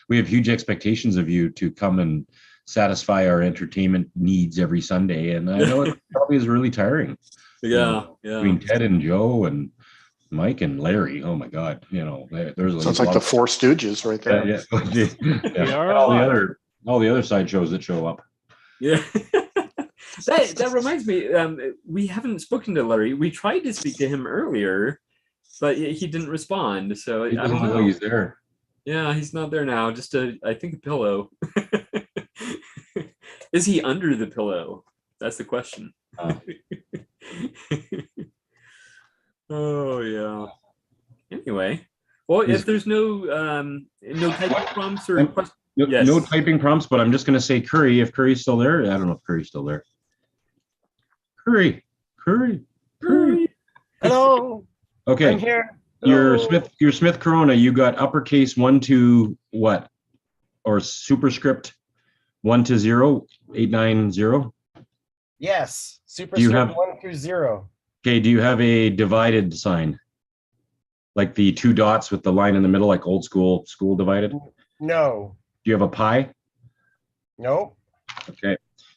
We have huge expectations of you to come and satisfy our entertainment needs every Sunday, and I know it probably is really tiring. Yeah, yeah. Between Ted and Joe and Mike and Larry. Oh my God, there's Sounds like the Four Stooges right there. Yeah. And all the other side shows that show up. Yeah. That reminds me, we haven't spoken to Larry. We tried to speak to him earlier, but he didn't respond. So He I doesn't don't know. know he's there. Yeah, he's not there now. Just I think a pillow. Is he under the pillow? That's the question. Oh yeah. Anyway, well, if there's no typing prompts or questions. Yes. No typing prompts, but I'm just going to say Curry. If Curry's still there, I don't know if Curry's still there. Curry. Hello. Okay. I'm here. Your Hello. Smith Corona, you got uppercase 1 to what? Or superscript 1 to 0, 890? Yes. Do you Superscript have- 1 through 0. Okay, do you have a divided sign? Like the 2 dots with the line in the middle, like old school divided? No. Do you have a pi? Nope. Okay.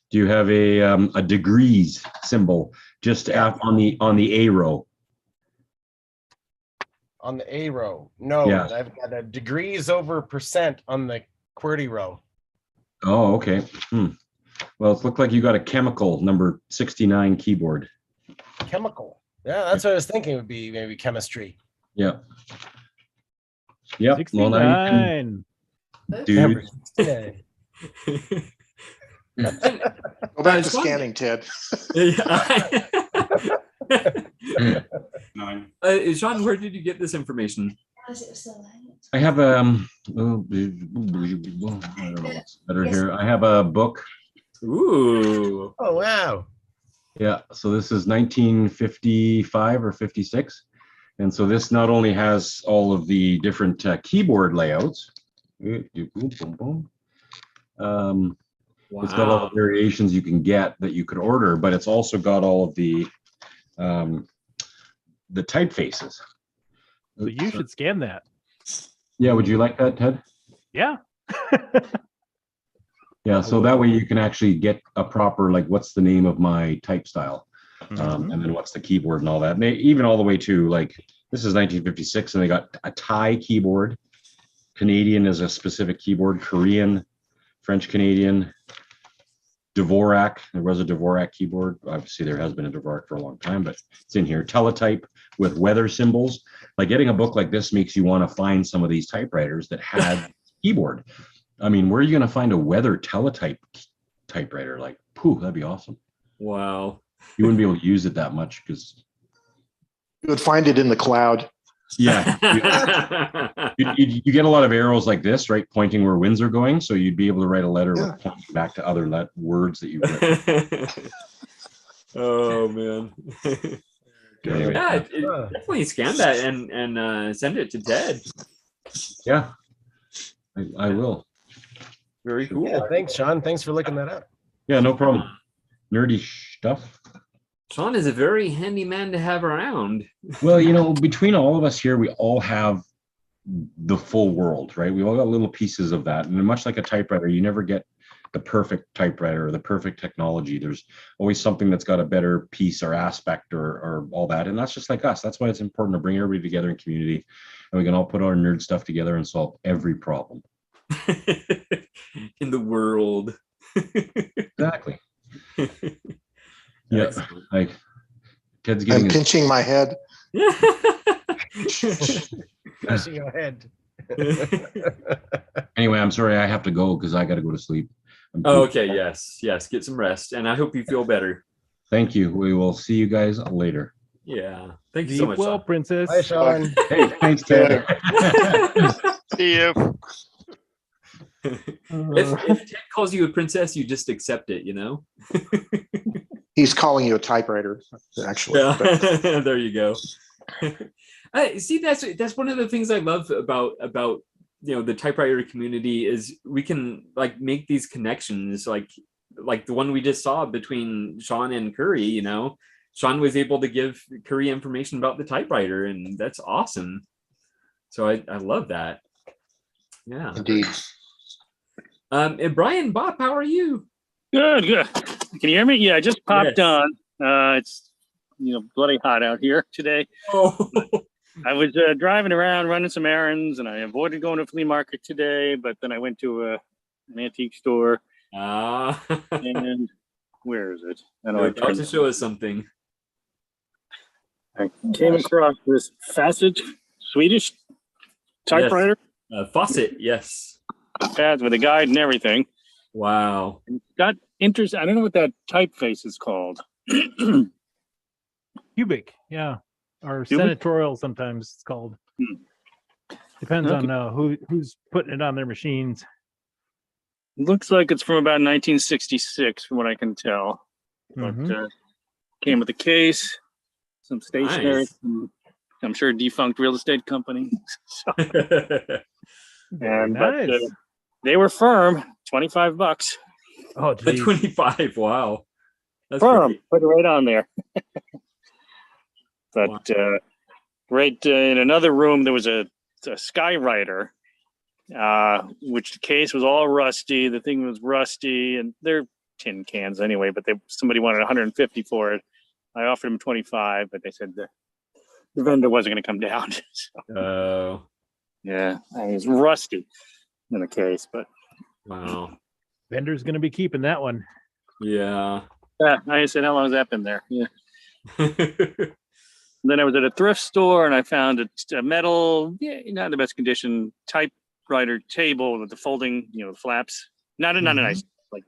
Do you have a degrees symbol just on the A row? On the A row. No, Yeah. I've got a degrees over percent on the QWERTY row. Oh, okay. Well, it looked like you got a chemical number 69 keyboard. Chemical. Yeah, that's what I was thinking would be maybe chemistry. Yeah. Yep. Well, now you can do. Go back to scanning, Ted. Sean, where did you get this information? I have I don't know what's better here. I have a book. Ooh. Oh wow. Yeah. So this is 1955 or 56. And so this not only has all of the different keyboard layouts. It's got all the variations you can get that you could order, but it's also got all of the typefaces. So you should scan that. Yeah, would you like that, Ted? Yeah. Yeah, so that way you can actually get a proper, like, what's the name of my type style? And then what's the keyboard and all that. And they, even all the way to, like, this is 1956, and they got a Thai keyboard. Canadian is a specific keyboard. Korean, French Canadian, Dvorak. There was a Dvorak keyboard. Obviously, there has been a Dvorak for a long time, but it's in here. Teletype with weather symbols. Like, getting a book like this makes you want to find some of these typewriters that had keyboard. I mean, where are you going to find a weather teletype typewriter? Like, pooh, that'd be awesome. Wow. You wouldn't be able to use it that much because you would find it in the cloud. Yeah. You get a lot of arrows like this, right? Pointing where winds are going. So you'd be able to write a letter with pointing back to other words that you've written. Oh, man. Anyway, Yeah, definitely scan that and send it to Ted. Yeah, I will. Very cool. Yeah, thanks, Sean. Thanks for looking that up. Yeah, no problem. Nerdy stuff. Sean is a very handy man to have around. Well, you know, between all of us here, we all have the full world, right? We all got little pieces of that. And much like a typewriter, you never get the perfect typewriter or the perfect technology. There's always something that's got a better piece or aspect or all that. And that's just like us. That's why it's important to bring everybody together in community. And we can all put our nerd stuff together and solve every problem. In the world. Exactly. Yeah, like Ted's getting. I'm pinching my head. Pinching your head. Anyway, I'm sorry I have to go because I got to go to sleep. Okay, yes, get some rest, and I hope you feel better. Thank you. We will see you guys later. Yeah, thank you so much. Well, Princess. Hi, Sean. Hey, thanks, Ted. See you. If Ted calls you a princess, you just accept it, you know? He's calling you a typewriter, actually. Yeah. There you go. See, that's one of the things I love about the typewriter community is we can like make these connections, like the one we just saw between Sean and Curry. You know, Sean was able to give Curry information about the typewriter, and that's awesome. So I love that. Yeah, indeed. And Brian, Bob, how are you? Good. Can you hear me? Yeah, I just popped on. It's bloody hot out here today. Oh. I was driving around running some errands, and I avoided going to a flea market today, but then I went to an antique store. And where is it? You're about to show us something. I came across this Facet Swedish typewriter. Yes. Faucet, yes. Pads with a guide and everything. Wow. It's got interest. I don't know what that typeface is called. Cubic, yeah, or Cubic? senatorial sometimes it's called. Depends on who's putting it on their machines. Looks like it's from about 1966, from what I can tell. But came with a case, some stationery. Nice. From, I'm sure, defunct real estate company. And nice. but they were firm, $25. Oh, the 25. Wow. That's firm. great. Put it right on there. But right in another room, there was a Skywriter, which the case was all rusty. The thing was rusty, and they're tin cans anyway. But somebody wanted 150 for it. I offered them 25, but they said the vendor wasn't going to come down. Oh. Yeah, it was rusty in the case, but wow. Vendor's going to be keeping that one. Yeah. Yeah, I said, how long has that been there? Yeah. Then I was at a thrift store and I found a metal, not in the best condition, typewriter table with the folding, the flaps. Not a nice, like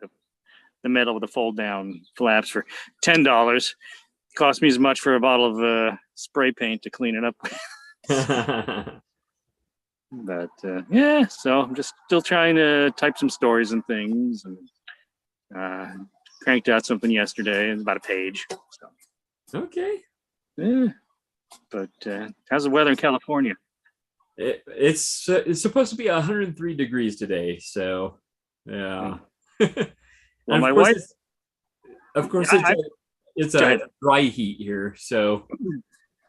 the metal with the fold down flaps for $10. Cost me as much for a bottle of spray paint to clean it up. But yeah, so I'm just still trying to type some stories and things, and cranked out something yesterday, about a page. So. Okay. Yeah. But how's the weather in California? It's supposed to be 103 degrees today, so yeah. Well, my wife. Of course, it's a dry heat here, so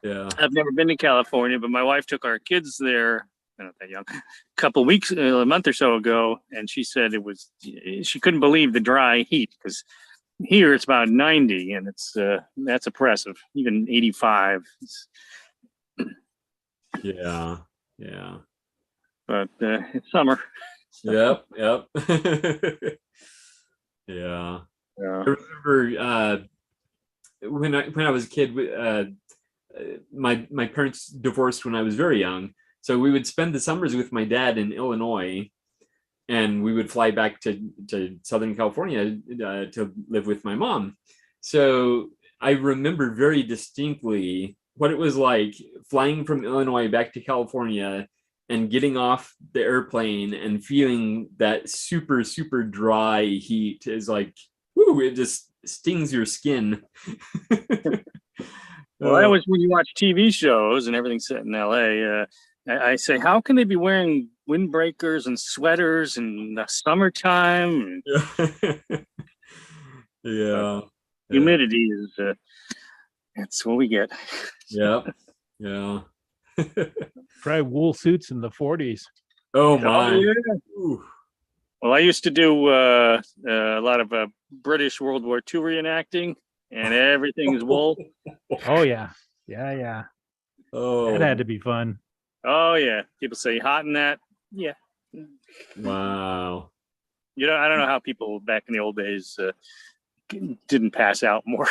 yeah. I've never been to California, but my wife took our kids there. Not that young, a month or so ago, and she said she couldn't believe the dry heat, because here it's about 90, and that's oppressive. Even 85. Yeah. But it's summer. Yep. Yeah. I remember when I was a kid, my parents divorced when I was very young. So we would spend the summers with my dad in Illinois, and we would fly back to Southern California to live with my mom. So I remember very distinctly what it was like flying from Illinois back to California and getting off the airplane and feeling that super, super dry heat is like, whoo, it just stings your skin. Well, I always, when you watch TV shows and everything's set in LA, I say, how can they be wearing windbreakers and sweaters in the summertime? Yeah. Humidity is, that's what we get. Yep. Yeah. Try wool suits in the 40s. Oh my. Yeah. Well, I used to do a lot of British World War II reenacting, and everything is wool. Oh yeah. Oh, that had to be fun. Oh yeah, people say hot in that. Yeah. Wow. I don't know how people back in the old days didn't pass out more.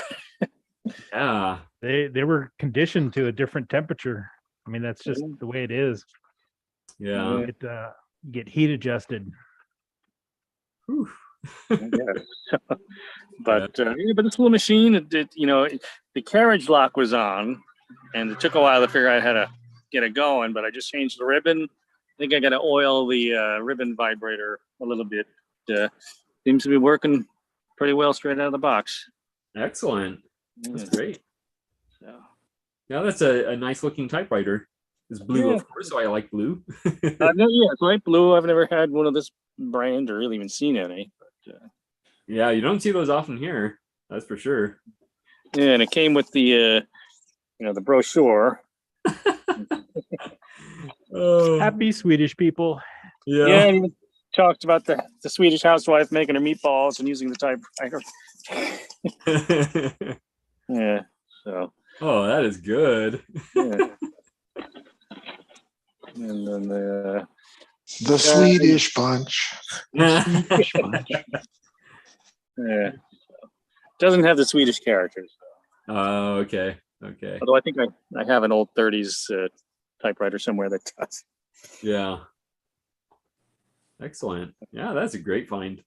Yeah. They were conditioned to a different temperature. I mean, that's just the way it is. Yeah. It get heat adjusted. But this little machine, the carriage lock was on, and it took a while to figure out how to get it going. But I just changed the ribbon. I think I got to oil the ribbon vibrator a little bit. Seems to be working pretty well straight out of the box. Excellent. That's great. So. Yeah, that's a nice looking typewriter. It's blue, of course, so I like blue. It's light blue. I've never had one of this brand or really even seen any. But, yeah, you don't see those often here. That's for sure. Yeah, and it came with the the brochure. Oh. Happy Swedish people. Yeah. Yeah, and even talked about the Swedish housewife making her meatballs and using the typewriter. Yeah. So Oh, that is good. Yeah. And then The Swedish bunch. Swedish bunch. yeah, doesn't have the Swedish characters. Oh, okay. Okay. Although I think I have an old 30s typewriter somewhere that does. Yeah. Excellent. Yeah, that's a great find.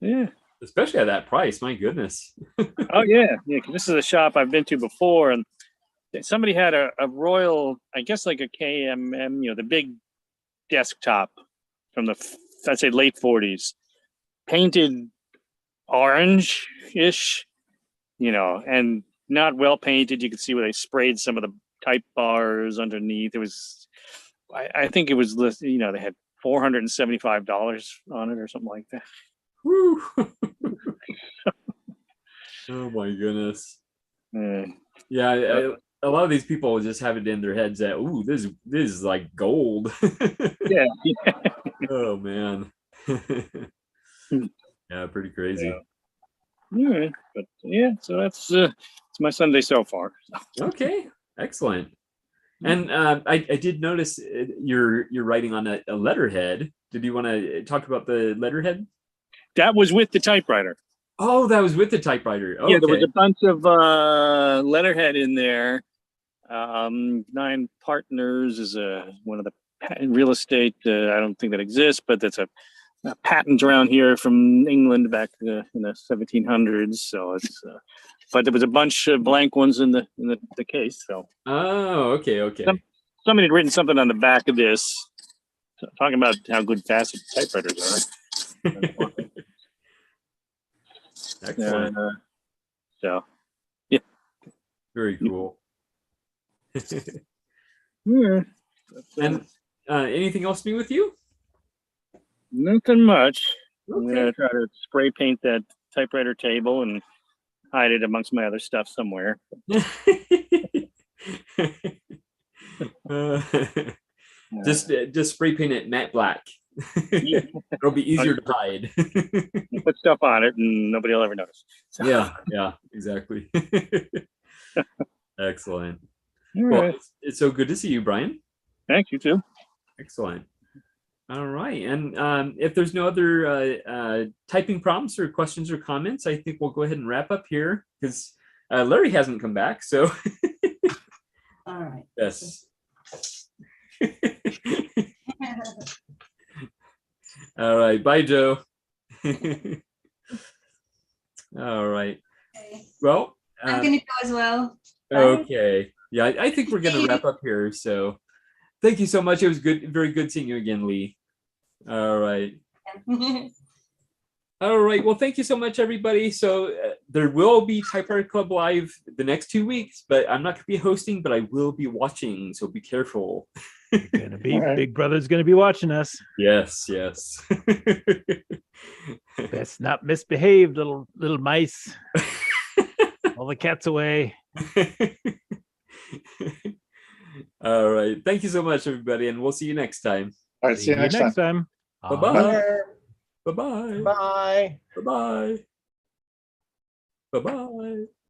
Yeah. Especially at that price. My goodness. Oh yeah, yeah. 'Cause this is a shop I've been to before, and somebody had a Royal, I guess like a KMM, the big desktop from I'd say late 40s, painted orange-ish, and not well painted. You could see where they sprayed some of the type bars underneath. It was, I think it was, they had $475 on it or something like that. Woo. Oh my goodness. Yeah, a lot of these people just have it in their heads that, ooh, this is like gold. Yeah. Oh man. Yeah, pretty crazy. Yeah, but yeah, so that's it's my Sunday so far. Okay, excellent. And I did notice you're writing on a letterhead. Did you want to talk about the letterhead? That was with the typewriter. Oh, that was with the typewriter. Okay. Yeah, there was a bunch of letterhead in there. 9 Partners is one of the real estate. I don't think that exists, but that's a patent around here from England back in the 1700s. So it's, but there was a bunch of blank ones in the case. So. Oh, okay, okay. Somebody had written something on the back of this, talking about how good facet typewriters are. Excellent. So, yeah. Very cool. Yeah. And anything else new with you? Nothing much. Okay. I'm gonna try to spray paint that typewriter table and hide it amongst my other stuff somewhere. Just spray paint it matte black. It'll be easier to hide. You put stuff on it and nobody will ever notice. So. Yeah, exactly. Excellent. All Well, right. it's so good to see you, Brian. Thank you too. Excellent. All right. And if there's no other typing prompts or questions or comments, I think we'll go ahead and wrap up here because Larry hasn't come back. So, All right. yes. All right. Bye, Joe. All right. Okay. Well, I'm going to go as well. okay. Yeah, I think we're going to wrap up here. So thank you so much. It was good. Very good seeing you again, Lee. All right. All right. Well, thank you so much, everybody. So there will be Typewriter Club Live the next 2 weeks, but I'm not going to be hosting, but I will be watching. So be careful. Gonna be Big Brother's gonna be watching us. Yes, yes. Best not misbehave, little mice. All the cats away. All right. Thank you so much, everybody, and we'll see you next time. All right. See you next time. Bye-bye. Bye-bye. Bye. Bye-bye. Bye-bye.